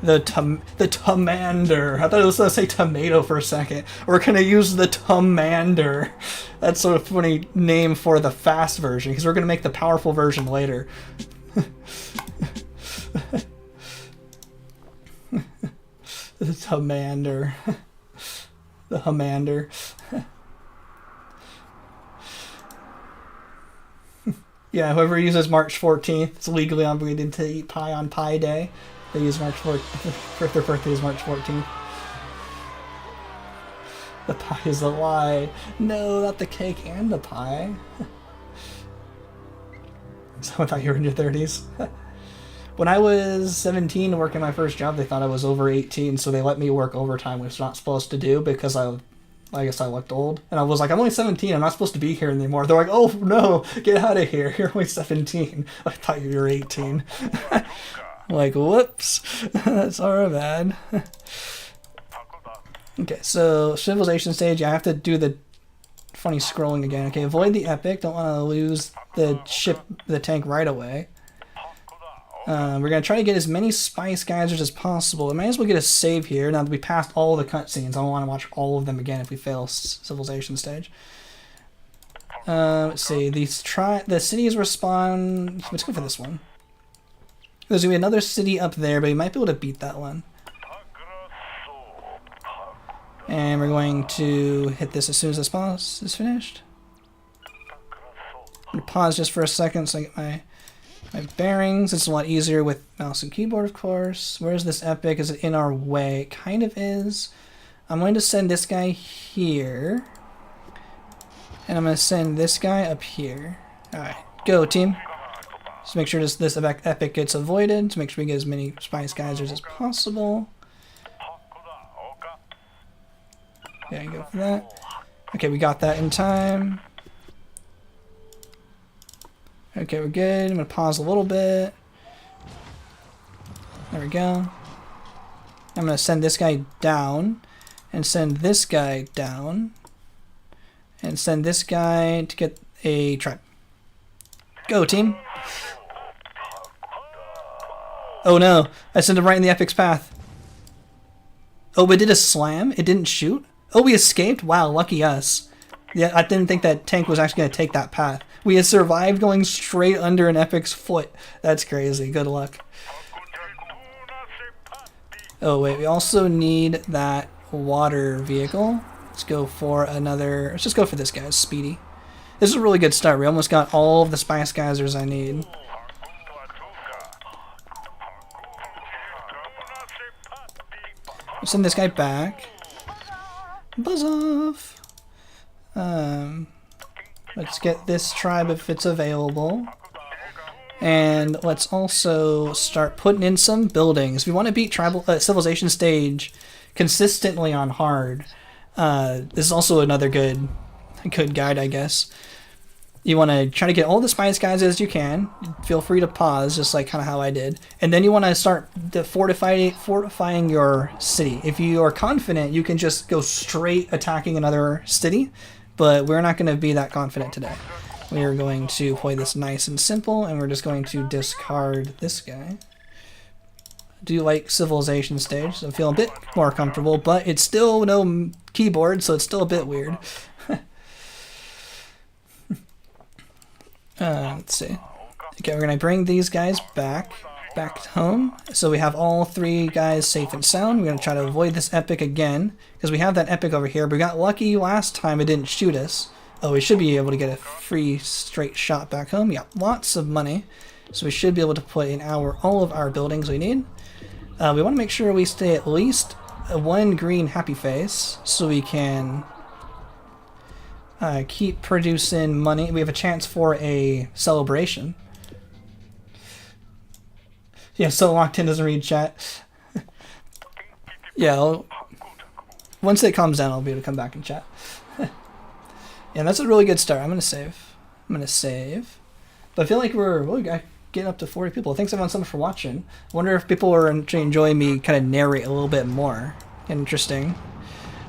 The Tomander. I thought it was going to say tomato for a second. We're going to use the Tomander. That's sort of funny name for the fast version, because we're going to make the powerful version later. The Tomander. The Humander. Yeah, whoever uses March 14th is legally obligated to eat pie on Pie Day. They use March 14th. Their birthday is March 14th. The pie is a lie. No, not the cake and the pie. Someone thought you were in your 30s. When I was 17 working my first job, they thought I was over 18, so they let me work overtime, which I'm not supposed to do because I guess I looked old. And I was like, I'm only 17, I'm not supposed to be here anymore. They're like, oh no, get out of here, you're only 17. I thought you were 18. Like, whoops, that's our bad. Okay, so civilization stage, I have to do the funny scrolling again. Okay, avoid the epic, don't want to lose the tank right away. We're going to try to get as many spice geysers as possible. We might as well get a save here now that we passed all the cutscenes. I don't want to watch all of them again if we fail civilization stage. Let's see, the cities respawn. Let's go for this one. There's going to be another city up there, but we might be able to beat that one. And we're going to hit this as soon as this pause is finished. I'm going to pause just for a second so I get my bearings. It's a lot easier with mouse and keyboard, of course. Where's this epic? Is it in our way? It kind of is. I'm going to send this guy here. And I'm going to send this guy up here. Alright, go team. Just make sure this epic gets avoided, to make sure we get as many spice geysers as possible. Yeah, go for that. Okay, we got that in time. Okay, we're good. I'm going to pause a little bit. There we go. I'm going to send this guy down, and send this guy down, and send this guy to get a tribe. Go, team! Oh no, I sent him right in the epic's path. Oh, but it did a slam? It didn't shoot? Oh, we escaped? Wow, lucky us. Yeah, I didn't think that tank was actually going to take that path. We had survived going straight under an epic's foot. That's crazy. Good luck. Oh, wait. We also need that water vehicle. Let's go for another... Let's just go for this guy. Speedy. This is a really good start. We almost got all of the spice geysers I need. Send this guy back. Buzz off. Let's get this tribe if it's available. And let's also start putting in some buildings. If you want to beat civilization stage consistently on hard, this is also another good guide, I guess. You want to try to get all the spice guys as you can. Feel free to pause, just like kind of how I did. And then you want to start fortifying your city. If you are confident, you can just go straight attacking another city. But we're not going to be that confident today. We are going to play this nice and simple, and we're just going to discard this guy. I do like civilization stage, so I feel a bit more comfortable, but it's still no keyboard, so it's still a bit weird. Let's see. Okay, we're going to bring these guys back home. So we have all three guys safe and sound. We're going to try to avoid this epic again, because we have that epic over here. But we got lucky last time it didn't shoot us. Oh, we should be able to get a free straight shot back home. We got lots of money, so we should be able to put in all of our buildings we need. We want to make sure we stay at least one green happy face, so we can keep producing money. We have a chance for a celebration. Yeah, so locked in doesn't read chat. Yeah, once it calms down, I'll be able to come back and chat. Yeah, that's a really good start. I'm gonna save. But I feel like we're getting up to 40 people. Thanks everyone so much for watching. Wonder if people are enjoying me kind of narrate a little bit more. Interesting.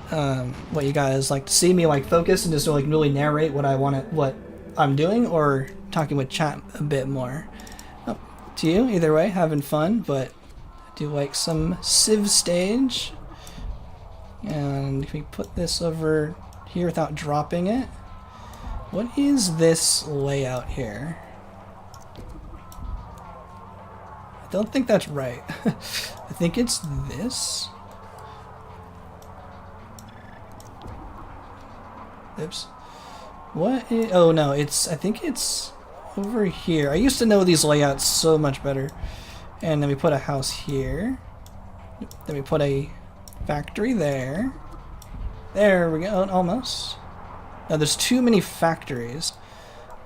What you guys like to see me like focus and just like really narrate what I'm doing, or talking with chat a bit more. To you, either way, having fun, but do like some Civ stage. And if we put this over here without dropping it. What is this layout here? I don't think that's right. I think it's this. Oops. What is, oh no, I think it's over here. I used to know these layouts so much better. And then we put a house here. Then we put a factory there. There we go, almost. Now there's too many factories.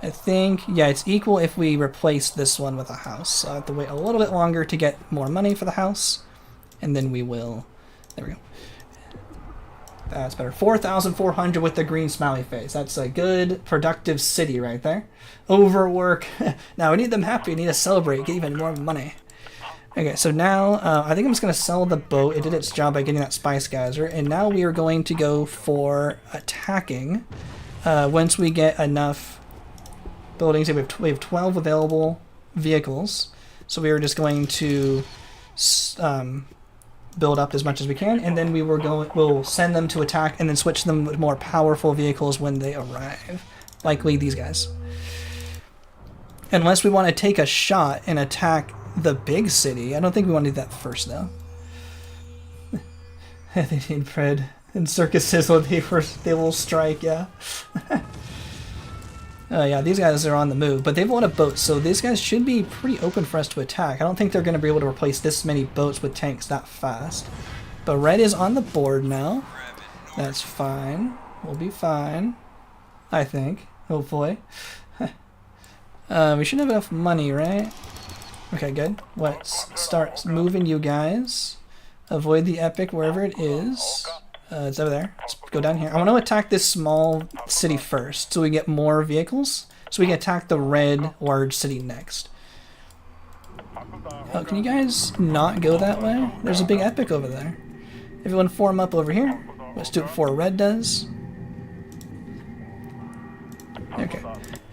I think, yeah, it's equal if we replace this one with a house. So I have to wait a little bit longer to get more money for the house. And then we will, there we go. That's better. 4,400 with the green smiley face. That's a good, productive city right there. Overwork. Now we need them happy. We need to celebrate. Get even more money. Okay, so now I think I'm just going to sell the boat. It did its job by getting that spice geyser. And now we are going to go for attacking. Once we get enough buildings. We have 12 available vehicles. So we are just going to build up as much as we can, and then we'll send them to attack and then switch them with more powerful vehicles when they arrive. Likely these guys. Unless we want to take a shot and attack the big city. I don't think we want to do that first though. They need bread and circuses when they will strike, yeah. Yeah, these guys are on the move, but they have a lot of boats, so these guys should be pretty open for us to attack. I don't think they're going to be able to replace this many boats with tanks that fast. But red is on the board now. That's fine. We'll be fine. I think. Hopefully. We should have enough money, right? Okay, good. Let's start moving you guys. Avoid the epic wherever it is. It's over there. Let's go down here. I want to attack this small city first so we get more vehicles. So we can attack the red large city next. Oh, can you guys not go that way? There's a big epic over there. Everyone form up over here. Let's do it before red does. Okay.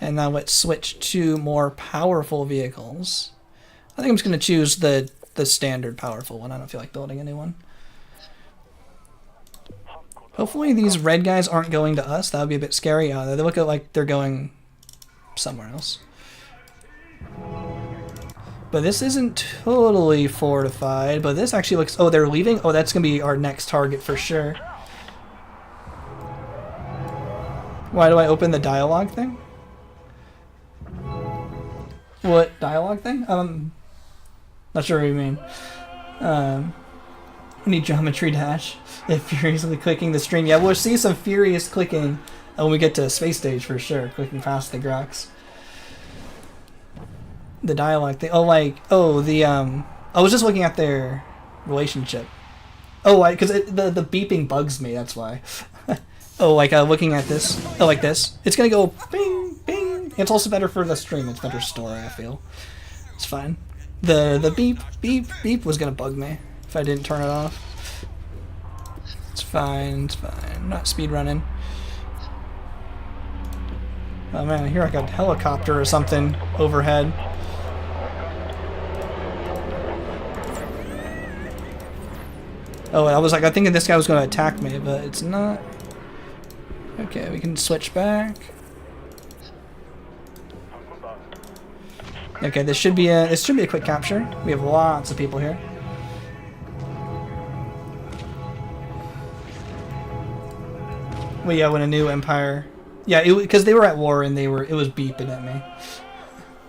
And now let's switch to more powerful vehicles. I think I'm just going to choose the standard powerful one. I don't feel like building a new one. Hopefully these red guys aren't going to us. That would be a bit scary. They look like they're going somewhere else. But this isn't totally fortified. But this actually looks... Oh, they're leaving? Oh, that's going to be our next target for sure. Why do I open the dialogue thing? What dialogue thing? Not sure what you mean. We need geometry dash. If furiously clicking the string. Yeah, we'll see some furious clicking when we get to space stage for sure. Clicking past the Grox. The dialogue thing. Oh, like, oh, the, I was just looking at their relationship. Oh, because the beeping bugs me, that's why. Oh, like, looking at this. Oh, like this. It's gonna go bing, bing. It's also better for the stream. It's better story, I feel. It's fine. The beep, beep, beep was gonna bug me if I didn't turn it off. It's fine, it's fine. I'm not speedrunning. Oh man, I hear like a helicopter or something overhead. Oh, I was like, I thinking this guy was going to attack me, but it's not. Okay, we can switch back. Okay, this should be a quick capture. We have lots of people here. Well, yeah, when a new empire, yeah, because they were at war and it was beeping at me.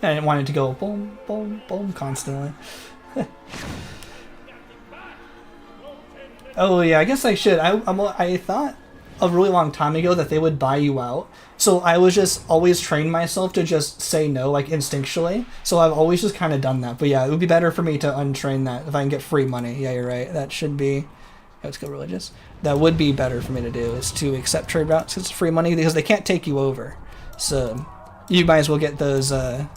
And it wanted to go boom, boom, boom constantly. Oh yeah, I guess I should. I thought a really long time ago that they would buy you out. So I was just always trained myself to just say no, like instinctually. So I've always just kind of done that. But yeah, it would be better for me to untrain that if I can get free money. Yeah, you're right. That should be. Let's go religious. That would be better for me to do, is to accept trade routes. It's free money because they can't take you over. So you might as well get those, I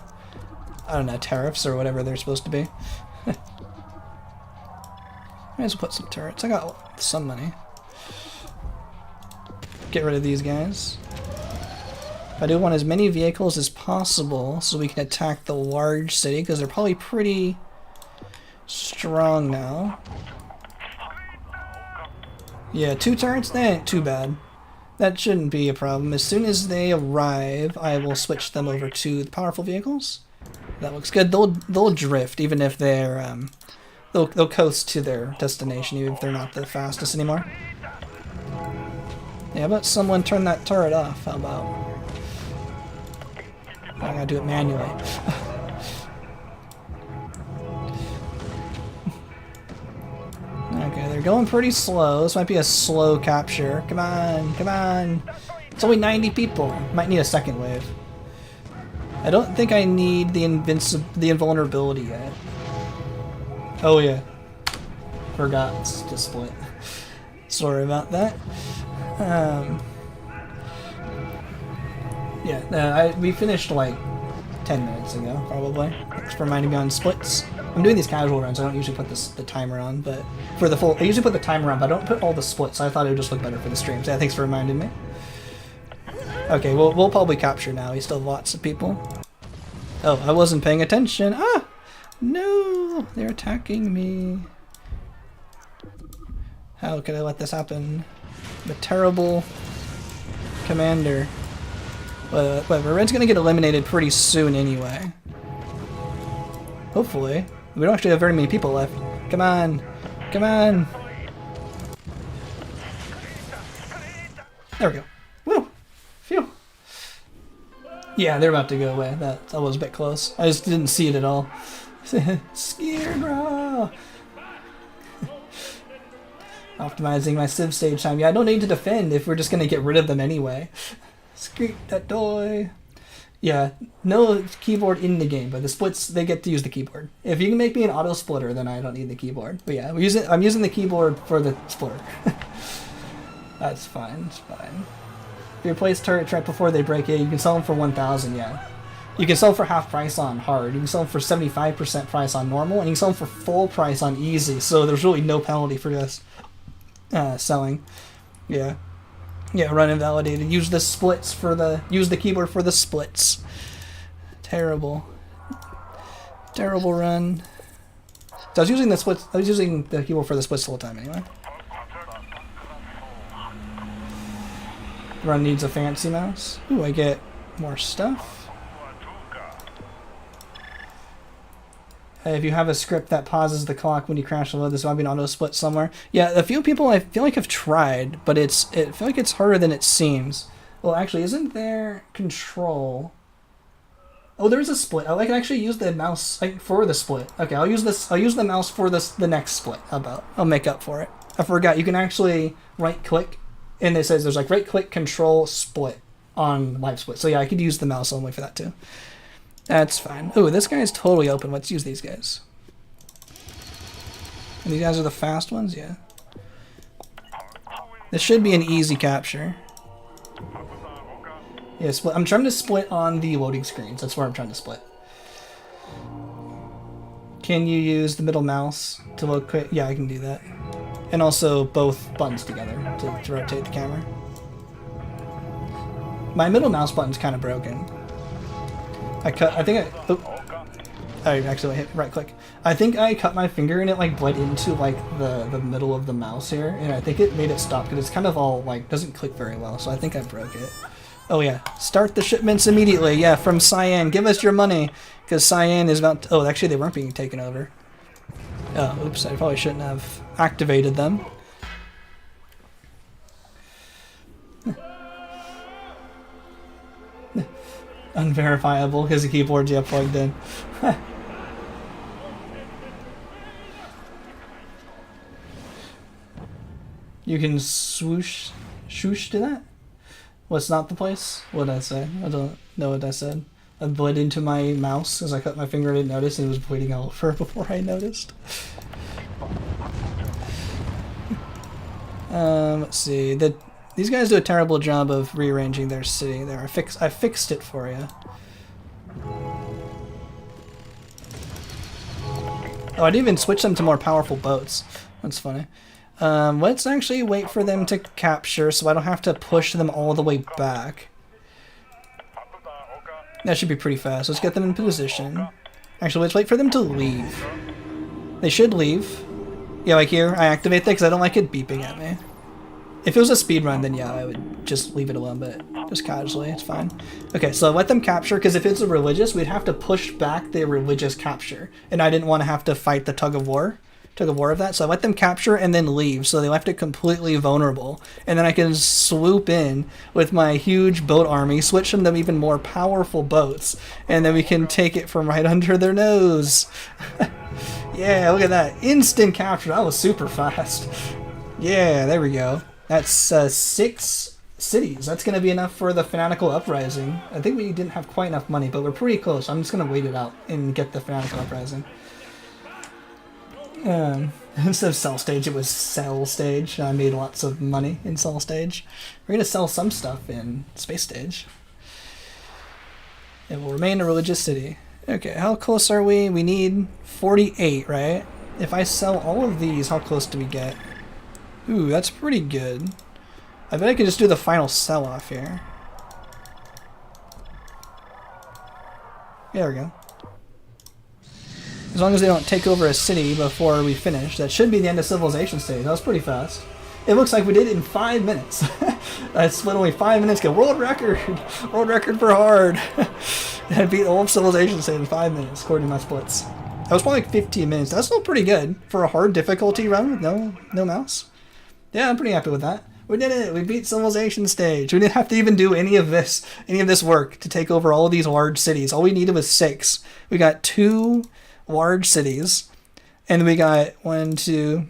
don't know, tariffs or whatever they're supposed to be. Might as well put some turrets. I got some money. Get rid of these guys. I do want as many vehicles as possible so we can attack the large city because they're probably pretty strong now. Yeah, 2 turrets, that ain't too bad. That shouldn't be a problem. As soon as they arrive, I will switch them over to the powerful vehicles. That looks good. They'll drift even if they're they'll coast to their destination even if they're not the fastest anymore. Yeah, how about someone turn that turret off? How about? I gotta do it manually. Okay, they're going pretty slow. This might be a slow capture. Come on, come on. It's only 90 people. Might need a second wave. I don't think I need the invulnerability yet. Oh yeah. Forgot to split. Sorry about that. Yeah, we finished like 10 minutes ago, probably. Thanks for reminding me on splits. I'm doing these casual runs, I don't usually put the timer on, but for the full, I usually put the timer on, but I don't put all the splits, so I thought it would just look better for the streams. Yeah, thanks for reminding me. Okay, we'll probably capture now, we still have lots of people. Oh, I wasn't paying attention. Ah! No! They're attacking me. How could I let this happen? The terrible commander. Whatever, Red's gonna get eliminated pretty soon anyway. Hopefully. We don't actually have very many people left. Come on! Come on! There we go. Woo! Phew! Yeah, they're about to go away. That was a bit close. I just didn't see it at all. Scared raw! Optimizing my Civ stage time. Yeah, I don't need to defend if we're just gonna get rid of them anyway. Screep that toy. Yeah, no keyboard in the game, but the splits, they get to use the keyboard. If you can make me an auto splitter, then I don't need the keyboard. But yeah, I'm using the keyboard for the splitter. That's fine, it's fine. If you replace turret right before they break it, you can sell them for 1,000, yeah. You can sell them for half price on hard, you can sell them for 75% price on normal, and you can sell them for full price on easy, so there's really no penalty for this selling. Yeah. Yeah, run invalidated. Use the splits for the... Use the keyboard for the splits. Terrible. Terrible run. So I was using the splits... I was using the keyboard for the splits the whole time anyway. Run needs a fancy mouse. Ooh, I get more stuff. If you have a script that pauses the clock when you crash and load, this might be an auto split somewhere. Yeah, a few people I feel like have tried, but I feel like it's harder than it seems. Well, actually, isn't there control? Oh, there is a split. Oh, I can actually use the mouse for the split. Okay, I'll use this. I'll use the mouse for the next split. How about? I'll make up for it. I forgot. You can actually right click, and it says there's like right click control split on live split. So yeah, I could use the mouse only for that too. That's fine. Ooh, this guy's totally open. Let's use these guys. And these guys are the fast ones? Yeah. This should be an easy capture. Yeah, split. I'm trying to split on the loading screens. That's where I'm trying to split. Can you use the middle mouse to load quick? Yeah, I can do that. And also both buttons together to rotate the camera. My middle mouse button's kind of broken. I actually hit right click. I think I cut my finger and it like bled into like the middle of the mouse here, and I think it made it stop because it's kind of all like doesn't click very well, so I think I broke it. Oh yeah, start the shipments immediately. Yeah, from Cyan, give us your money because Cyan is about to, oh, actually they weren't being taken over. Oh, oops, I probably shouldn't have activated them. Unverifiable because the keyboard's plugged in. You can swoosh to that? What's not the place? What did I say? I don't know what I said. I bled into my mouse as I cut my finger. I didn't notice and it was bleeding all over before I noticed. Let's see. These guys do a terrible job of rearranging their city there. I fixed it for you. Oh, I didn't even switch them to more powerful boats. That's funny. Let's actually wait for them to capture so I don't have to push them all the way back. That should be pretty fast. Let's get them in position. Actually, let's wait for them to leave. They should leave. Yeah, like here, I activate that because I don't like it beeping at me. If it was a speed run, then yeah, I would just leave it alone, but just casually, it's fine. Okay, so let them capture, because if it's a religious, we'd have to push back the religious capture, and I didn't want to have to fight the tug of war of that, so I let them capture and then leave, so they left it completely vulnerable, and then I can swoop in with my huge boat army, switch them to even more powerful boats, and then we can take it from right under their nose. Yeah, look at that, instant capture. That was super fast. Yeah, there we go. That's 6 cities. That's going to be enough for the Fanatical Uprising. I think we didn't have quite enough money, but we're pretty close. I'm just going to wait it out and get the Fanatical Uprising. Instead of sell stage, it was sell stage. I made lots of money in sell stage. We're going to sell some stuff in space stage. It will remain a religious city. Okay, how close are we? We need 48, right? If I sell all of these, how close do we get? Ooh, that's pretty good. I bet I could just do the final sell-off here. There we go. As long as they don't take over a city before we finish, that should be the end of civilization stage. That was pretty fast. It looks like we did it in 5 minutes. I split only 5 minutes, get world record! World record for hard! I beat all of civilization stage in 5 minutes, according to my splits. That was probably like 15 minutes. That's still pretty good for a hard difficulty run with no mouse. Yeah, I'm pretty happy with that. We did it. We beat civilization stage. We didn't have to even do any of this work to take over all of these large cities. All we needed was 6. We got 2 large cities, and we got 1, 2,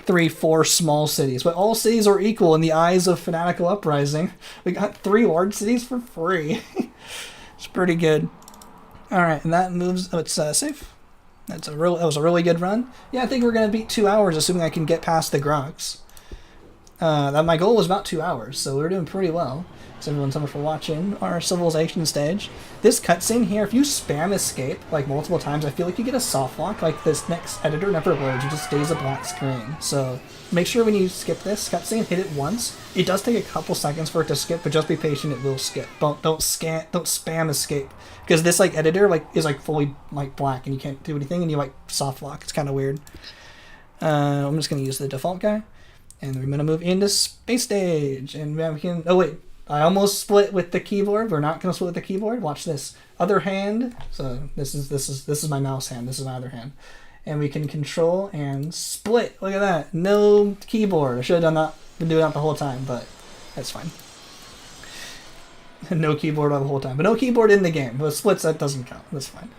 3, 4 small cities. But all cities are equal in the eyes of Fanatical Uprising. We got 3 large cities for free. It's pretty good. All right, and that moves. Oh, it's safe. That was a really good run. Yeah, I think we're gonna beat 2 hours, assuming I can get past the Groks. My goal was about 2 hours, so we're doing pretty well. Thanks everyone so much for watching our civilization stage. This cutscene here, if you spam escape like multiple times, I feel like you get a soft lock. Like this next editor never loads, it just stays a black screen. So make sure when you skip this cutscene, hit it once. It does take a couple seconds for it to skip, but just be patient, it will skip. Don't spam escape, because this like editor is fully black and you can't do anything, and you soft lock. It's kind of weird. I'm just gonna use the default guy. And we're going to move into space stage. And we can... Oh, wait. I almost split with the keyboard. We're not going to split with the keyboard. Watch this. Other hand. So this is my mouse hand. This is my other hand. And we can control and split. Look at that. No keyboard. I should have been doing that the whole time, but that's fine. No keyboard the whole time. But no keyboard in the game. But splits, that doesn't count. That's fine.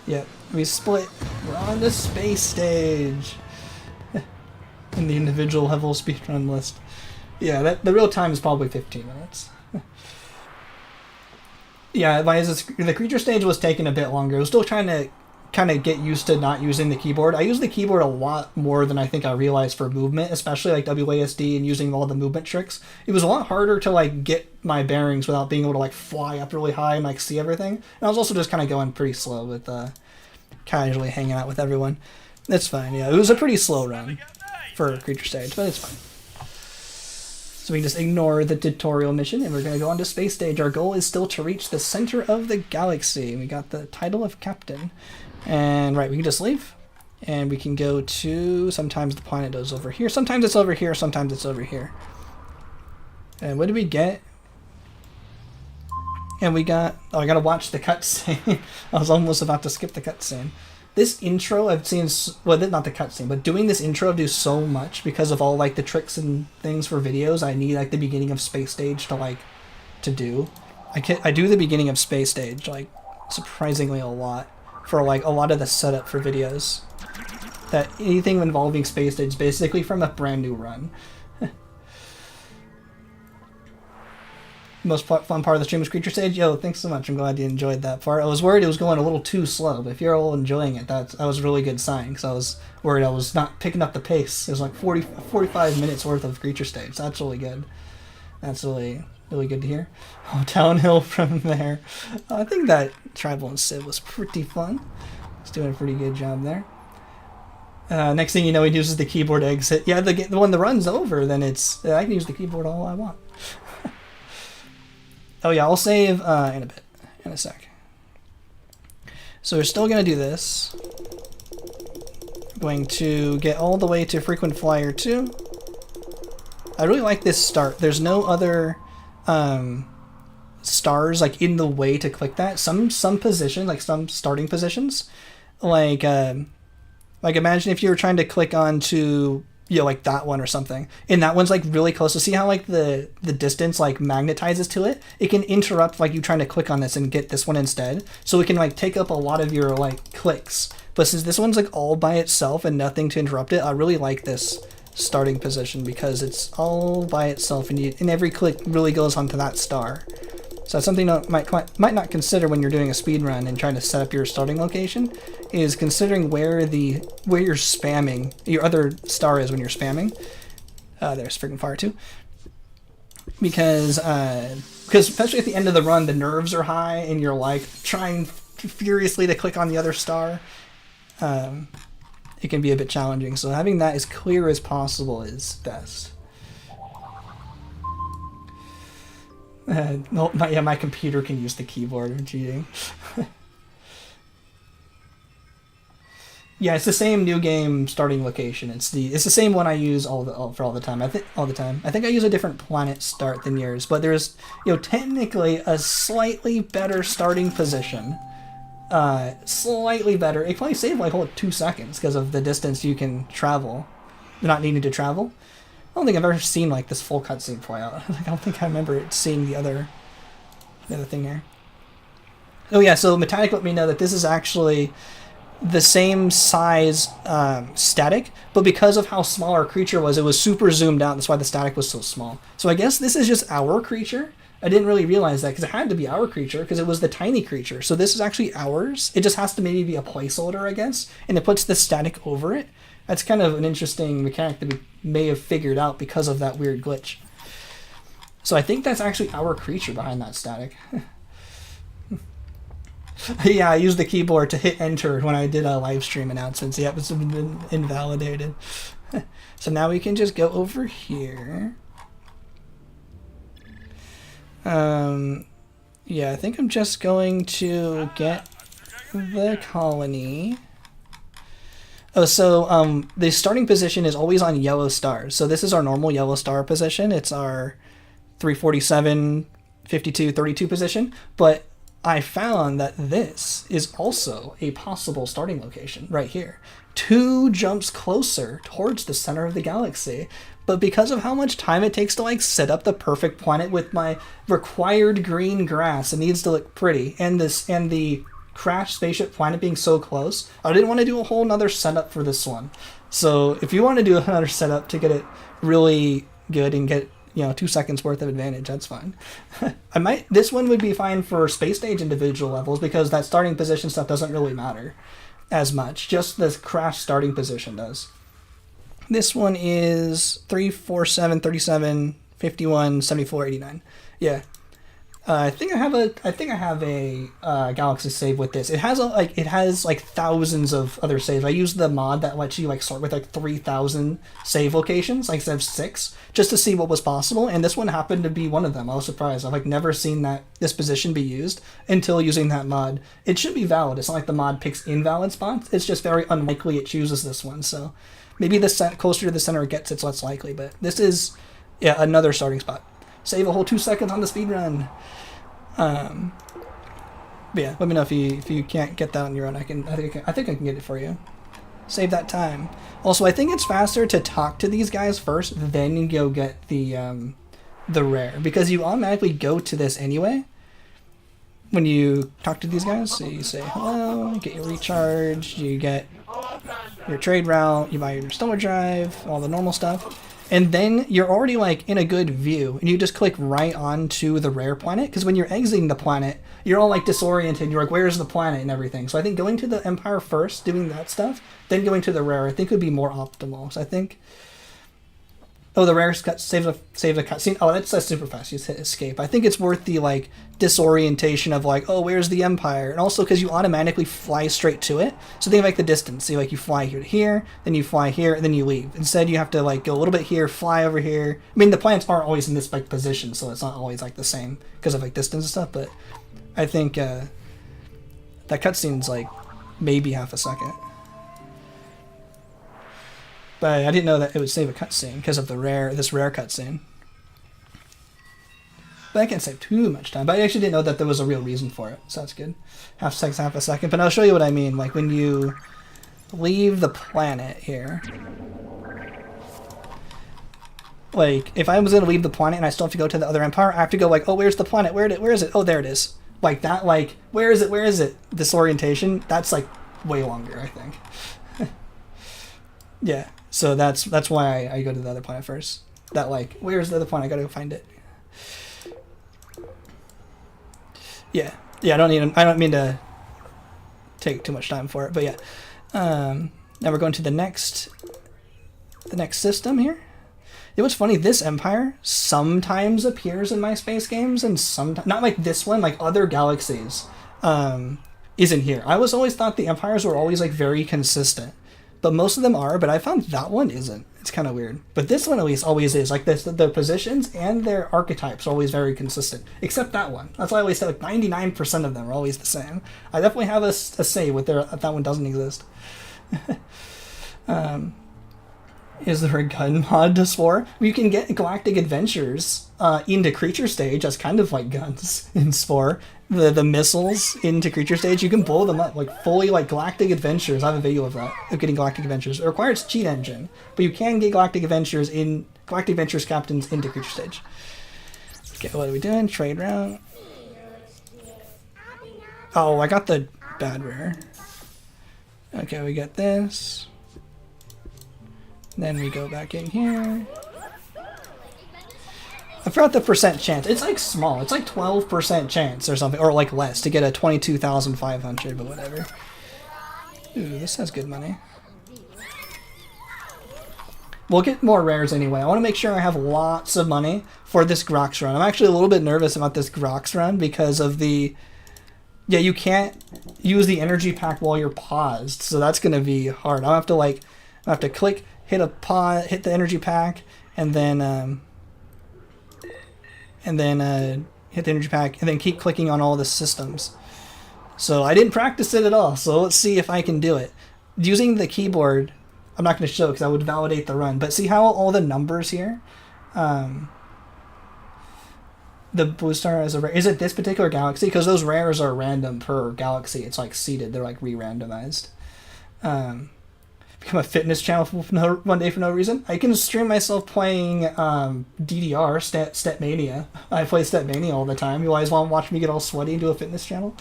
Yeah. We split. We're on the space stage. In the individual level speedrun list. Yeah, the real time is probably 15 minutes. Yeah, the creature stage was taking a bit longer. I was still trying to kind of get used to not using the keyboard. I use the keyboard a lot more than I think I realized for movement, especially like WASD and using all the movement tricks. It was a lot harder to get my bearings without being able to fly up really high and see everything. And I was also just kind of going pretty slow with casually hanging out with everyone. That's fine, yeah. It was a pretty slow run for a creature stage, but it's fine. So we can just ignore the tutorial mission, and we're going to go on to space stage. Our goal is still to reach the center of the galaxy. We got the title of captain. And right, we can just leave. And we can go to... Sometimes the planet is over here. Sometimes it's over here. Sometimes it's over here. And what did we get? And we got... Oh, I got to watch the cutscene. I was almost about to skip the cutscene. This intro I've seen, well, not the cutscene, but doing this intro do so much because of all the tricks and things for videos. I need the beginning of space stage to do. I do the beginning of space stage surprisingly a lot for a lot of the setup for videos. That anything involving space stage is basically from a brand new run. Most fun part of the stream is creature stage. Yo, thanks so much. I'm glad you enjoyed that part. I was worried it was going a little too slow, but if you're all enjoying it, that was a really good sign, because I was worried I was not picking up the pace. It was 45 minutes worth of creature stage. That's really good. That's really good to hear. Oh, downhill from there. I think that Tribal and Civ was pretty fun. It's doing a pretty good job there. Next thing you know, he uses the keyboard exit. Yeah, when the run's over, then I can use the keyboard all I want. Oh yeah, I'll save in a bit, in a sec. So we're still gonna do this. Going to get all the way to frequent flyer 2. I really like this start. There's no other stars like in the way to click that. Some position, like some starting positions, like imagine if you were trying to click onto, you know, like that one or something, and that one's like really close. To see how like the distance like magnetizes to it, it can interrupt like you trying to click on this and get this one instead. So it can like take up a lot of your like clicks. But since this one's like all by itself and nothing to interrupt it, I really like this starting position because it's all by itself and every click really goes onto that star. So that's something that might not consider when you're doing a speed run and trying to set up your starting location, is considering where you're spamming your other star is when you're spamming. There's freaking fire too. Because especially at the end of the run, the nerves are high and you're like trying furiously to click on the other star. It can be a bit challenging. So having that as clear as possible is best. No, my computer can use the keyboard. I'm cheating. Yeah, it's the same new game starting location. It's the same one I use all the time. I think I use a different planet start than yours, but there's, you know, technically a slightly better starting position. Slightly better. It probably saved like whole 2 seconds because of the distance you can travel, not needing to travel. I don't think I've ever seen like this full cutscene play out. I don't think I remember seeing the other thing there. Oh yeah, so Metallic let me know that this is actually the same size static, but because of how small our creature was, it was super zoomed out. That's why the static was so small. So I guess this is just our creature. I didn't really realize that because it had to be our creature because it was the tiny creature. So this is actually ours. It just has to maybe be a placeholder, I guess, and it puts the static over it. That's kind of an interesting mechanic that we may have figured out because of that weird glitch. So I think that's actually our creature behind that static. Yeah, I used the keyboard to hit enter when I did a live stream announcement. Yeah, it's been invalidated. So now we can just go over here. Yeah, I think I'm just going to get the colony. Oh, so the starting position is always on yellow stars. So this is our normal yellow star position. It's our 347, 52, 32 position. But I found that this is also a possible starting location right here. 2 jumps closer towards the center of the galaxy. But because of how much time it takes to like set up the perfect planet with my required green grass, it needs to look pretty. And the crashed spaceship planet being so close, I didn't want to do a whole nother setup for this one. So if you want to do another setup to get it really good and get, you know, 2 seconds worth of advantage, that's fine. This one would be fine for space stage individual levels because that starting position stuff doesn't really matter as much. Just the crash starting position does. This one is 347, 37, 51, 74, 89. Yeah. I think I have a Galaxy save with this. It has like thousands of other saves. I used the mod that lets you like start with like 3,000 save locations, like instead of 6, just to see what was possible. And this one happened to be one of them. I was surprised. I've like never seen this position be used until using that mod. It should be valid. It's not like the mod picks invalid spots. It's just very unlikely it chooses this one. So maybe the closer to the center it gets, it's less likely. But this is, yeah, another starting spot. Save a whole 2 seconds on the speed run. But yeah, let me know if you can't get that on your own. I think I can get it for you. Save that time. Also, I think it's faster to talk to these guys first, then you go get the rare, because you automatically go to this anyway when you talk to these guys. So you say hello, get your recharge, you get your trade route, you buy your storage drive, all the normal stuff. And then you're already like in a good view and you just click right onto the rare planet, because when you're exiting the planet, you're all like disoriented. You're like, where's the planet and everything. So I think going to the Empire first, doing that stuff, then going to the rare, I think would be more optimal. So I think, oh, the rare saves a cutscene. Oh, that's super fast. You just hit escape. I think it's worth the like disorientation of like, oh, where's the Empire? And also because you automatically fly straight to it. So think of like the distance. So like you fly here to here, then you fly here, and then you leave. Instead, you have to like go a little bit here, fly over here. I mean, the planets aren't always in this like position, so it's not always like the same because of like distance and stuff. But I think that cutscene's like maybe half a second. But I didn't know that it would save a cutscene because of this rare cutscene. But I can't save too much time. But I actually didn't know that there was a real reason for it, so that's good. Half a second. But I'll show you what I mean. Like when you leave the planet here. Like if I was gonna leave the planet and I still have to go to the other empire, I have to go like, oh, where's the planet? Where is it? Oh, there it is. Like that. Like where is it? Disorientation. That's like way longer, I think. Yeah. So that's why I go to the other planet first. That like, where's the other planet? I gotta go find it. Yeah, I don't mean to take too much time for it, but yeah. Now we're going to the next system here. You know what's funny? This empire sometimes appears in my space games, and sometimes not like this one, like other galaxies, isn't here. I always thought the empires were always like very consistent, but most of them are. But I found that one isn't. It's kind of weird. But this one at least always is. Like this, their positions and their archetypes are always very consistent. Except that one. That's why I always say like 99% of them are always the same. I definitely have a say with that one doesn't exist. Is there a gun mod to Spore? You can get Galactic Adventures into Creature Stage as kind of like guns in Spore. The missiles into Creature Stage, you can blow them up like fully like Galactic Adventures. I have a video of that, of getting Galactic Adventures. It requires cheat engine, but you can get Galactic Adventures captains into Creature Stage. Okay, what are we doing? Trade route. Oh, I got the bad rare. Okay, we got this. Then we go back in here. I forgot the percent chance. It's like small. It's like 12% chance or something, or like less to get a 22,500, but whatever. Ooh, this has good money. We'll get more rares anyway. I want to make sure I have lots of money for this Grox run. I'm actually a little bit nervous about this Grox run because of the... Yeah, you can't use the energy pack while you're paused, so that's going to be hard. I'll have to click, hit the energy pack, and then hit the energy pack, and then keep clicking on all the systems. So I didn't practice it at all, so let's see if I can do it. Using the keyboard, I'm not going to show because I would validate the run, but see how all the numbers here? The blue star is a rare. Is it this particular galaxy? Because those rares are random per galaxy. It's like seeded. They're like re-randomized. Become a fitness channel for one day for no reason. I can stream myself playing DDR, Stepmania. I play Stepmania all the time. You always want to watch me get all sweaty and do a fitness channel?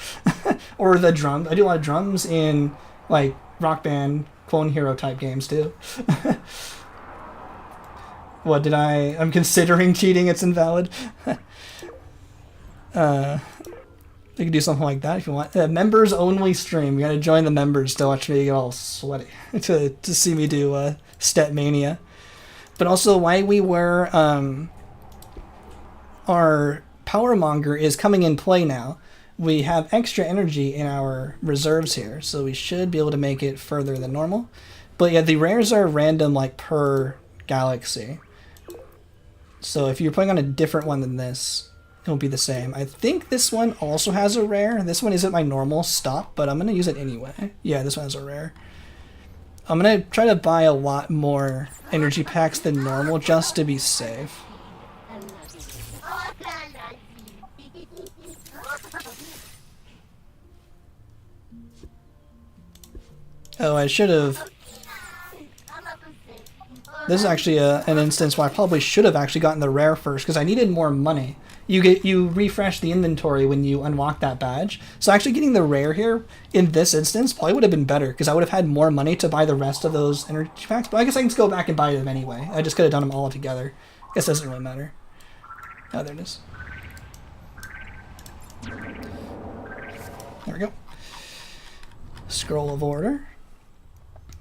Or the drums. I do a lot of drums in like Rock Band, Clone Hero type games too. What did I'm considering cheating. It's invalid. You can do something like that if you want. Members only stream. You gotta join the members to watch me get all sweaty to see me do Stepmania. But also, why we were our Power Monger is coming in play now. We have extra energy in our reserves here, so we should be able to make it further than normal. But yeah, the rares are random like per galaxy. So if you're playing on a different one than this, it'll be the same. I think this one also has a rare. This one isn't my normal stop, but I'm going to use it anyway. Yeah, this one has a rare. I'm going to try to buy a lot more energy packs than normal just to be safe. Oh, I should have... This is actually an instance where I probably should have actually gotten the rare first because I needed more money. You refresh the inventory when you unlock that badge. So actually getting the rare here in this instance probably would have been better because I would have had more money to buy the rest of those energy packs. But I guess I can just go back and buy them anyway. I just could have done them all together. I guess it doesn't really matter. Oh, there it is. There we go. Scroll of order.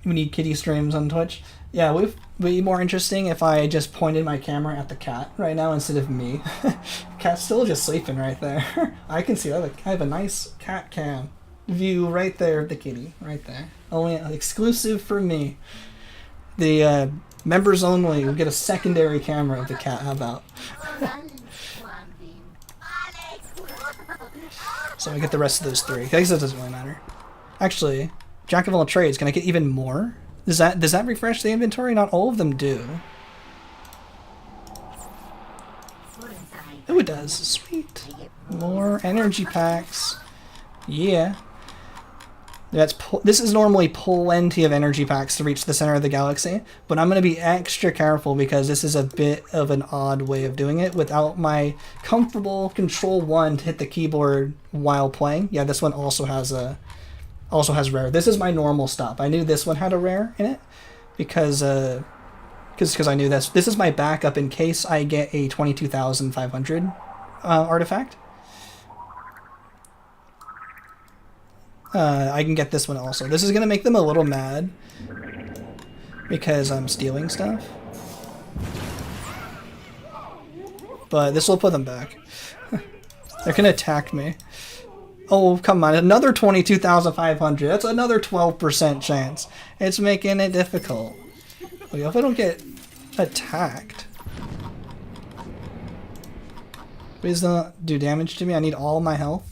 We need kitty streams on Twitch. Yeah, it would be more interesting if I just pointed my camera at the cat right now instead of me. Cat's still just sleeping right there. I can see that. I have a nice cat cam view right there of the kitty, right there. Only exclusive for me. The members only will get a secondary camera of the cat. How about? So I get the rest of those three. I guess that doesn't really matter. Actually, Jack of all trades. Can I get even more Does that refresh the inventory? Not all of them do. Oh, it does. Sweet. More energy packs. Yeah. This is normally plenty of energy packs to reach the center of the galaxy, but I'm going to be extra careful because this is a bit of an odd way of doing it without my comfortable Control 1 to hit the keyboard while playing. Yeah, this one also has rare. This is my normal stop. I knew this one had a rare in it because I knew this. This is my backup in case I get a 22,500 artifact. I can get this one also. This is going to make them a little mad because I'm stealing stuff. But this will put them back. They're going to attack me. Oh, come on. Another 22,500. That's another 12% chance. It's making it difficult. Okay, if I don't get attacked. Please don't do damage to me. I need all my health.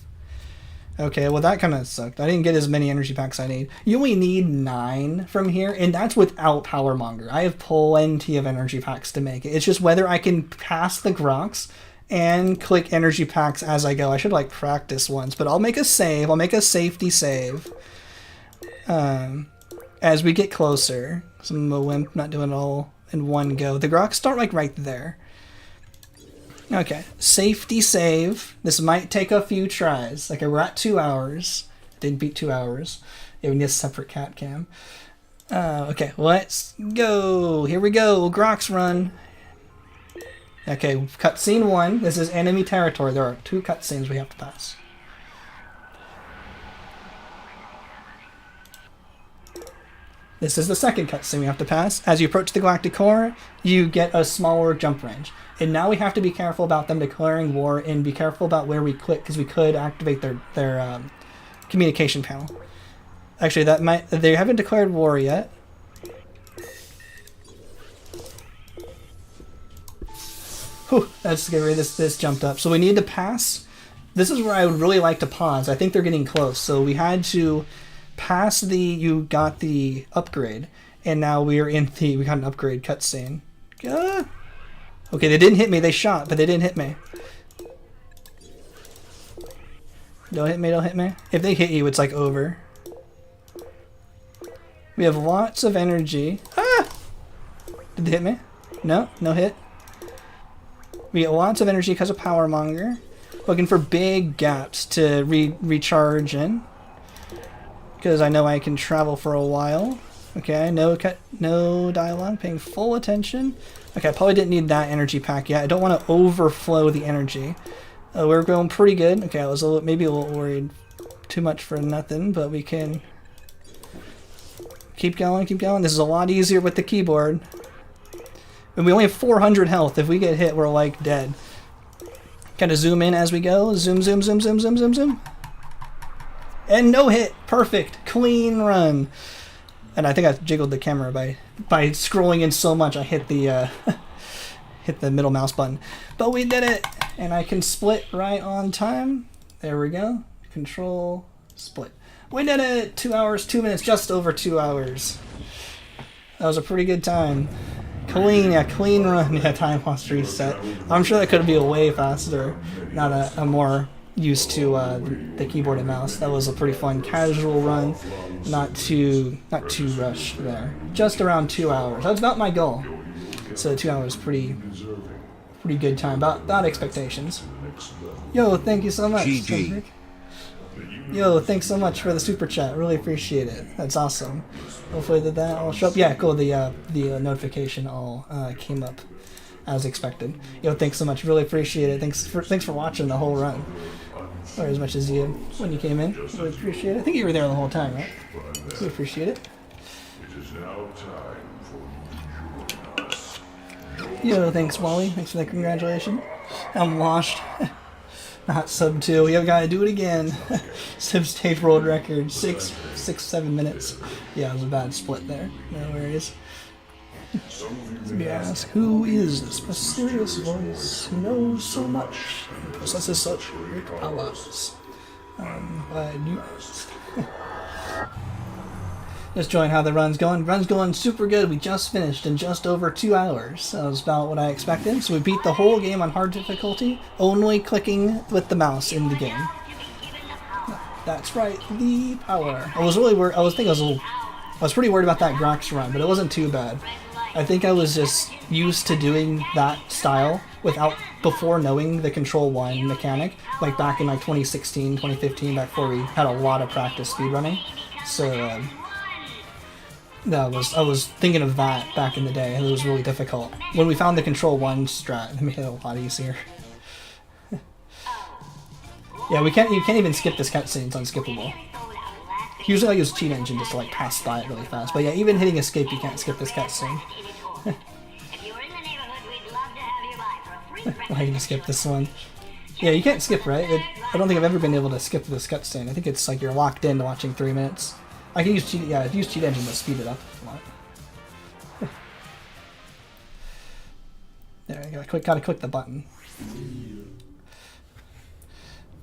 Okay, well that kind of sucked. I didn't get as many energy packs I need. You only need 9 from here, and that's without Power Monger. I have plenty of energy packs to make it. It's just whether I can pass the Grox and click energy packs as I go. I should like practice once, but I'll make a save. I'll make a safety save as we get closer. So I'm a wimp, not doing it all in one go. The Grox start like right there. Okay, safety save. This might take a few tries. Like we're at 2 hours. Didn't beat 2 hours. Yeah, we need a separate cat cam. Okay, let's go. Here we go. Grox run. Okay, cutscene 1. This is enemy territory. There are 2 cutscenes we have to pass. This is the second cutscene we have to pass. As you approach the Galactic Core, you get a smaller jump range. And now we have to be careful about them declaring war and be careful about where we click because we could activate their communication panel. Actually, they haven't declared war yet. Whew, let's get rid of this jumped up. So we need to pass. This is where I would really like to pause. I think they're getting close. So we had to pass you got the upgrade, and now we got an upgrade cutscene. Okay, they didn't hit me. They shot, but they didn't hit me. Don't hit me, don't hit me. If they hit you, it's like over. We have lots of energy. Ah! Did they hit me? No? No hit? We get lots of energy because of Power Monger. Looking for big gaps to recharge in. Because I know I can travel for a while. Okay, no dialogue, paying full attention. Okay, I probably didn't need that energy pack yet. I don't want to overflow the energy. We're going pretty good. Okay, I was maybe a little worried. Too much for nothing, but we can keep going, keep going. This is a lot easier with the keyboard. And we only have 400 health. If we get hit, we're like dead. Gotta zoom in as we go. Zoom, zoom, zoom, zoom, zoom, zoom, zoom. And no hit. Perfect. Clean run. And I think I jiggled the camera by scrolling in so much I hit the hit the middle mouse button. But we did it! And I can split right on time. There we go. Control, split. We did it! 2 hours, 2 minutes, just over 2 hours. That was a pretty good time. Clean run. Yeah, time lost reset. I'm sure that could be a way faster. Not a more used to the keyboard and mouse. That was a pretty fun casual run. Not too rushed there. Just around 2 hours. That's about my goal. So 2 hours, pretty good time. About expectations. Yo, thank you so much. GG. Yo, thanks so much for the super chat. Really appreciate it. That's awesome. Hopefully that all show up. Yeah, cool. The notification all came up as expected. Yo, thanks so much. Really appreciate it. Thanks for watching the whole run. Or as much as you when you came in. Really appreciate it. I think you were there the whole time, right? We appreciate it. Yo, thanks Wally. Thanks for the congratulations. I'm washed. Not sub 2. We have got to do it again. Sub stage world record. 7 minutes. Yeah, it was a bad split there. No worries. Let me ask, who is this mysterious voice who knows so much and possesses such great powers? Just showing how the run's going. Run's going super good. We just finished in just over 2 hours. That was about what I expected. So we beat the whole game on hard difficulty, only clicking with the mouse in the game. That's right, the power. I was really worried. I was pretty worried about that Grox run, but it wasn't too bad. I think I was just used to doing that style before knowing the Control 1 mechanic, like back in like 2016, 2015, back before we had a lot of practice speedrunning. So I was thinking of that back in the day, and it was really difficult. When we found the Control 1 strat, it made it a lot easier. Yeah, you can't even skip this cutscene, it's unskippable. Usually I use cheat engine just to like pass by it really fast, but yeah, even hitting escape you can't skip this cutscene. I can skip this one. Yeah, you can't skip, right? I don't think I've ever been able to skip this cutscene. I think it's like you're locked into watching 3 minutes. I can use cheat engine to speed it up a lot. There, I gotta click the button.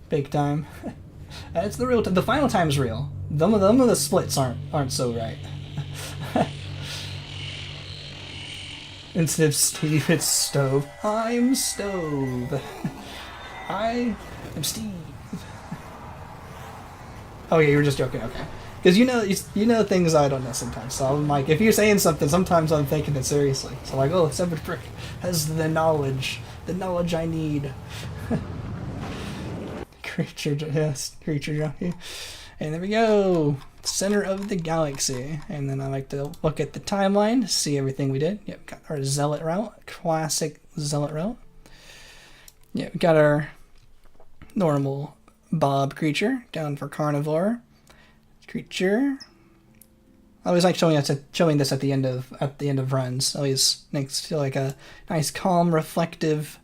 Big time. It's the real time. The final time's real. Some of the splits aren't so right. Instead of Steve, it's Stove. I'm Stove. I am Steve. Oh yeah, you were just joking. Okay, because you know things I don't know sometimes. So I'm like, if you're saying something, sometimes I'm thinking it seriously. So like, oh, Severed Brick has the knowledge I need. Creature junkie. And there we go. Center of the galaxy. And then I like to look at the timeline, see everything we did. Yep, got our Zealot route. Classic Zealot route. Yeah, we got our normal Bob creature down for carnivore. Creature. I always like showing this at the end of runs. Always makes feel like a nice, calm, reflective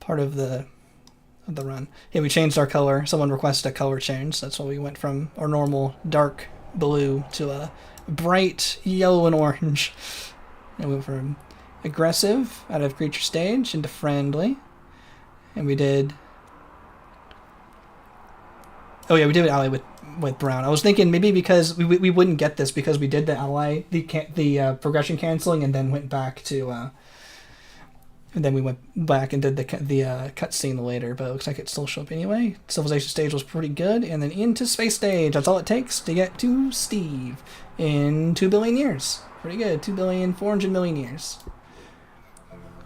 part of the run. Yeah, we changed our color. Someone requested a color change. That's why we went from our normal dark blue to a bright yellow and orange. And we went from aggressive out of creature stage into friendly. And we did... Oh yeah, we did ally with brown. I was thinking maybe because we wouldn't get this because we did the ally, the progression canceling, and then went back to... And then we went back and did the cutscene later, but it looks like it still showed up anyway. Civilization stage was pretty good, and then into space stage. That's all it takes to get to Steve in 2 billion years. Pretty good. 2,400,000,000 years.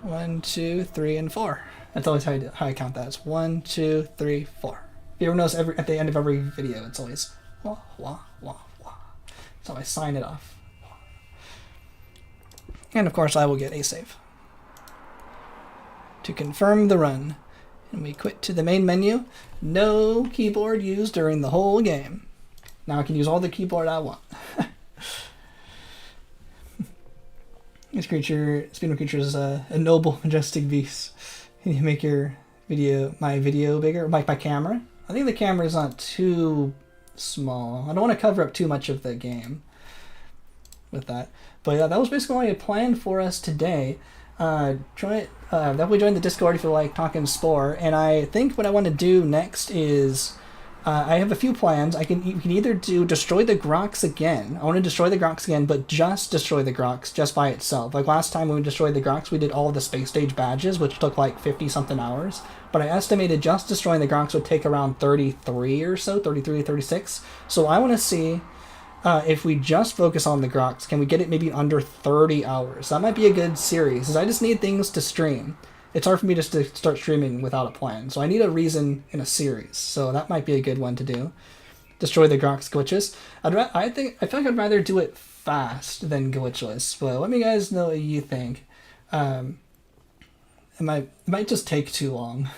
1, 2, 3, and 4. That's always how I count that. It's 1, 2, 3, 4. If you ever notice, at the end of every video, it's always wah, wah, wah, wah. So I sign it off. And of course, I will get a save to confirm the run. And we quit to the main menu. No keyboard used during the whole game. Now I can use all the keyboard I want. This speedrun creature is a noble, majestic beast. Can you make my video bigger? Like my camera? I think the camera is not too small. I don't want to cover up too much of the game with that. But yeah, that was basically all I had planned for us today. Definitely join the Discord if you like talking Spore. And I think what I want to do next is I have a few plans. You can either destroy the Grox again. I want to destroy the Grox again, but just destroy the Grox just by itself. Like last time when we destroyed the Grox, we did all of the space stage badges, which took like 50-something hours. But I estimated just destroying the Grox would take around 33 or so, 33, 36. So I want to see if we just focus on the Grox, can we get it maybe under 30 hours? That might be a good series, because I just need things to stream. It's hard for me just to start streaming without a plan, so I need a reason in a series. So that might be a good one to do. Destroy the Grox glitches. I feel like I'd rather do it fast than glitchless, but let me guys know what you think. It might just take too long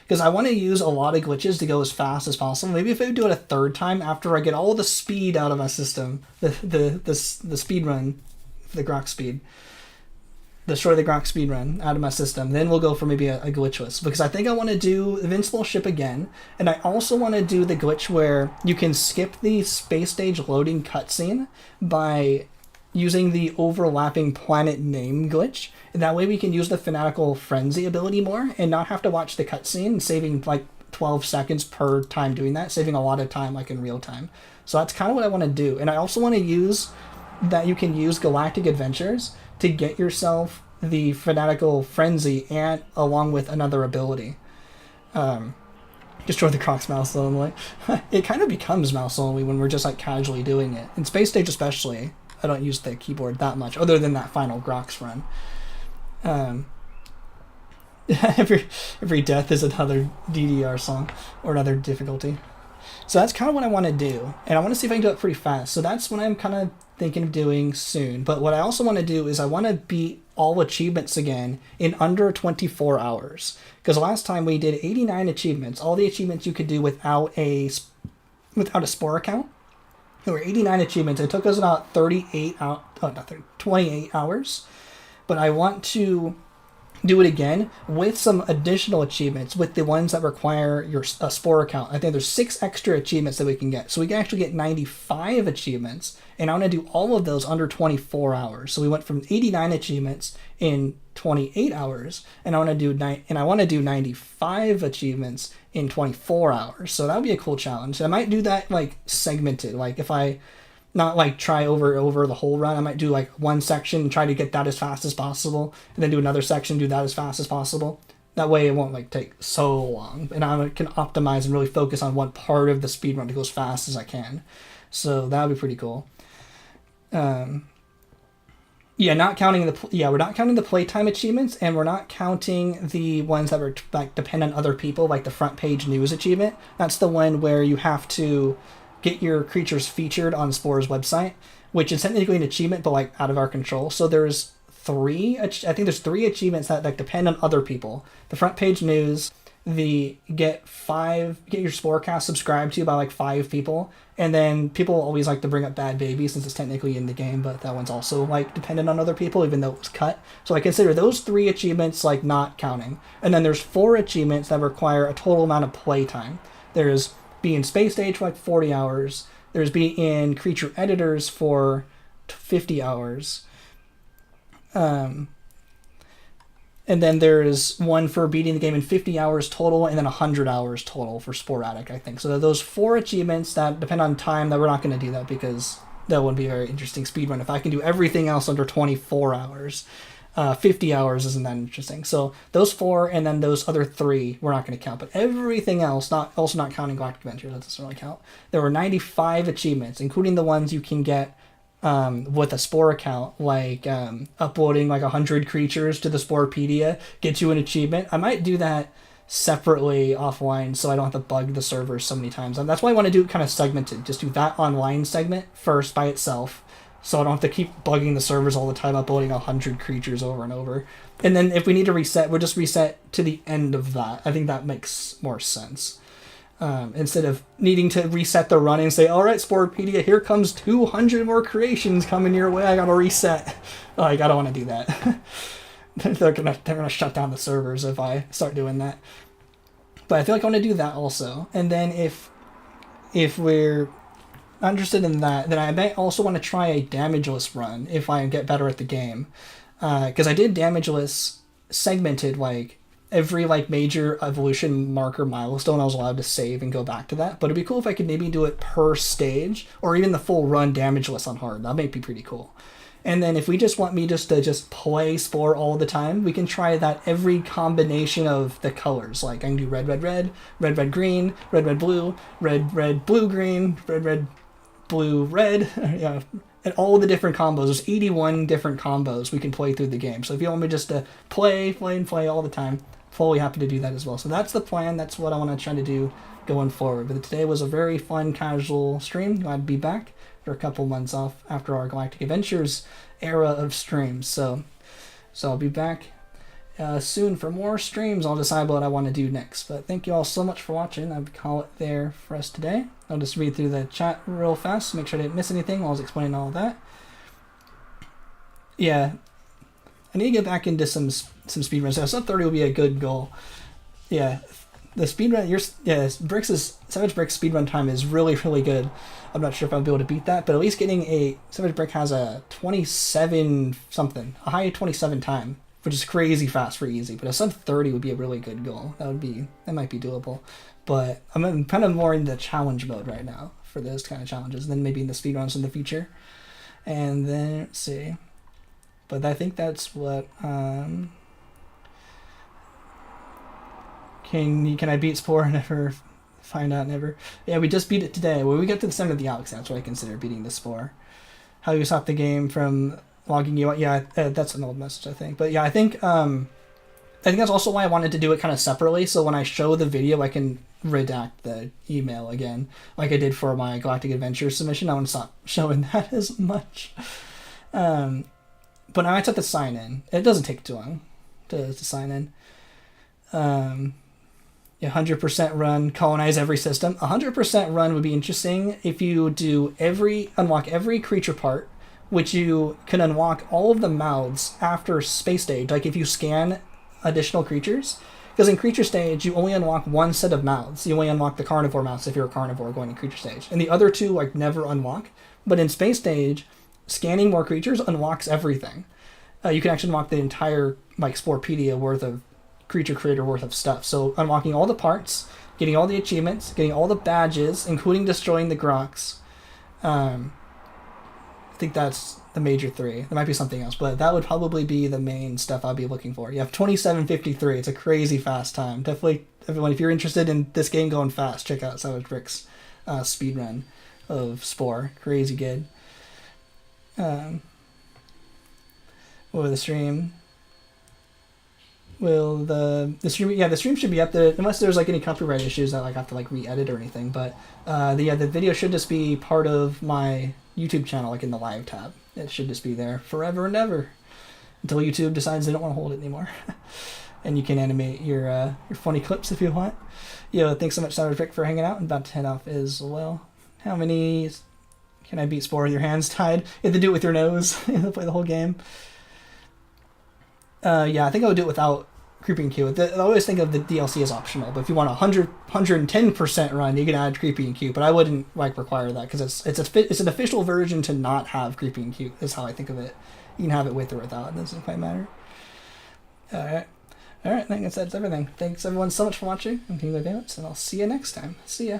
because I want to use a lot of glitches to go as fast as possible. Maybe if I do it a third time after I get all the speed out of my system, the speed run, the Grox speed, destroy the Grox speed run out of my system, then we'll go for maybe a glitchless, because I think I want to do Invincible Ship again, and I also want to do the glitch where you can skip the space stage loading cutscene by using the overlapping planet name glitch. And that way we can use the Fanatical Frenzy ability more and not have to watch the cutscene, saving like 12 seconds per time doing that, saving a lot of time like in real time. So that's kind of what I want to do. And I also want to use that you can use Galactic Adventures to get yourself the Fanatical Frenzy and along with another ability. Destroy the Crocs mouse only. It kind of becomes mouse only when we're just like casually doing it. In Space Stage especially, I don't use the keyboard that much, other than that final Grox run. Every death is another DDR song, or another difficulty. So that's kind of what I want to do, and I want to see if I can do it pretty fast. So that's what I'm kind of thinking of doing soon. But what I also want to do is I want to beat all achievements again in under 24 hours. Because last time we did 89 achievements, all the achievements you could do without a Spore account. There were 89 achievements. It took us about 28 hours. But I want to do it again with some additional achievements, with the ones that require your Spore account. I think there's 6 extra achievements that we can get. So we can actually get 95 achievements, and I want to do all of those under 24 hours. So we went from 89 achievements in 28 hours, and I want to do 95 achievements in 24 hours. So that would be a cool challenge. I might do that like segmented, like if I not like try over the whole run. I might do like one section and try to get that as fast as possible, and then do another section, do that as fast as possible. That way it won't like take so long, and I can optimize and really focus on one part of the speedrun to go as fast as I can. So that would be pretty cool. We're not counting the playtime achievements, and we're not counting the ones that were like depend on other people, like the front page news achievement. That's the one where you have to get your creatures featured on Spore's website, which is technically an achievement, but like out of our control. So there's 3 achievements that like depend on other people. The front page news, the get your Sporecast subscribed to by like 5 people, and then people always like to bring up Bad Baby since it's technically in the game, but that one's also like dependent on other people, even though it was cut. So I consider those 3 achievements like not counting. And then there's 4 achievements that require a total amount of playtime. There's be in Space Stage for like 40 hours. There's be in Creature Editors for 50 hours. And then there's one for beating the game in 50 hours total, and then 100 hours total for Sporadic, I think. So those 4 achievements that depend on time, that we're not going to do that because that would be a very interesting speedrun. If I can do everything else under 24 hours, 50 hours isn't that interesting. So those 4 and then those other 3 we're not going to count. But everything else, also not counting Galactic Adventures, that doesn't really count. There were 95 achievements, including the ones you can get with a Spore account, like uploading like 100 creatures to the Sporepedia gets you an achievement. I might do that separately offline so I don't have to bug the servers so many times. And that's why I want to do it kind of segmented. Just do that online segment first by itself, so I don't have to keep bugging the servers all the time, uploading 100 creatures over and over. And then if we need to reset, we'll just reset to the end of that. I think that makes more sense. Instead of needing to reset the run and say, all right, Sporepedia, here comes 200 more creations coming your way, I gotta reset. Like, I don't want to do that. they're gonna shut down the servers if I start doing that. But I feel like I want to do that also. And then if we're interested in that, then I might also want to try a damageless run if I get better at the game. Because I did damageless segmented, like, every like major evolution marker milestone I was allowed to save and go back to that. But it'd be cool if I could maybe do it per stage, or even the full run damageless on hard. That might be pretty cool. And then if we just want me to play Spore all the time, we can try that every combination of the colors. Like I can do red, red, red, red, red, green, red, red, blue, red, red, blue, green, red, red, blue, red, yeah, and all the different combos. There's 81 different combos we can play through the game. So if you want me just to play all the time, fully happy to do that as well. So that's the plan. That's what I want to try to do going forward. But today was a very fun, casual stream. Glad to be back after a couple months off after our Galactic Adventures era of streams. So I'll be back soon for more streams. I'll decide what I want to do next. But thank you all so much for watching. I'll call it there for us today. I'll just read through the chat real fast to make sure I didn't miss anything while I was explaining all of that. Yeah, I need to get back into some speedruns. So sub 30 will be a good goal. Yeah, the speedrun, Savage Brick's speedrun time is really, really good. I'm not sure if I'll be able to beat that, but at least getting Savage Brick has a 27 something, a high 27 time, which is crazy fast for easy. But a sub 30 would be a really good goal. That might be doable. But I'm kind of more in the challenge mode right now for those kind of challenges than maybe in the speedruns in the future. And then, let's see. But I think that's what, can I beat Spore? Never find out, never. Yeah, we just beat it today. When we get to the center of the galaxy, that's what I consider beating the Spore. How you stop the game from logging you out. Yeah, that's an old message, I think. But yeah, I think that's also why I wanted to do it kind of separately, so when I show the video, I can redact the email again, like I did for my Galactic Adventure submission. I want to stop showing that as much. But now I just have to sign in. It doesn't take too long to sign in. 100% run, colonize every system. 100% run would be interesting if you do unlock every creature part, which you can unlock all of the mouths after space stage. Like if you scan additional creatures, because in creature stage you only unlock one set of mouths. You only unlock the carnivore mouths if you're a carnivore going to creature stage, and the other two like never unlock. But in space stage, scanning more creatures unlocks everything. You can actually unlock the entire like Sporepedia worth of creature creator worth of stuff. So unlocking all the parts, getting all the achievements, getting all the badges, including destroying the Grox. I think that's the major three. There might be something else, but that would probably be the main stuff I'll be looking for. You have 27:53. It's a crazy fast time. Definitely, everyone, if you're interested in this game going fast, check out Savage Rick's speedrun of Spore. Crazy good. Or the stream. Will the stream? Yeah, the stream should be up there unless there's like any copyright issues that like I have to like re-edit or anything. But the video should just be part of my YouTube channel, like in the live tab. It should just be there forever and ever until YouTube decides they don't want to hold it anymore. And you can animate your funny clips if you want. Yo, thanks so much, Savage Rick, for hanging out. I'm about to head off as well. How many can I beat Spore with your hands tied? You have to do it with your nose. You have to play the whole game. Yeah, I think I would do it without Creeping Q. I always think of the DLC as optional, but if you want 110% run, you can add Creeping Q. But I wouldn't like require that because it's an official version to not have Creeping Q. Is how I think of it. You can have it with or without. It doesn't quite matter. All right. I think that's everything. Thanks everyone so much for watching. I'm King of Valence, and I'll see you next time. See ya.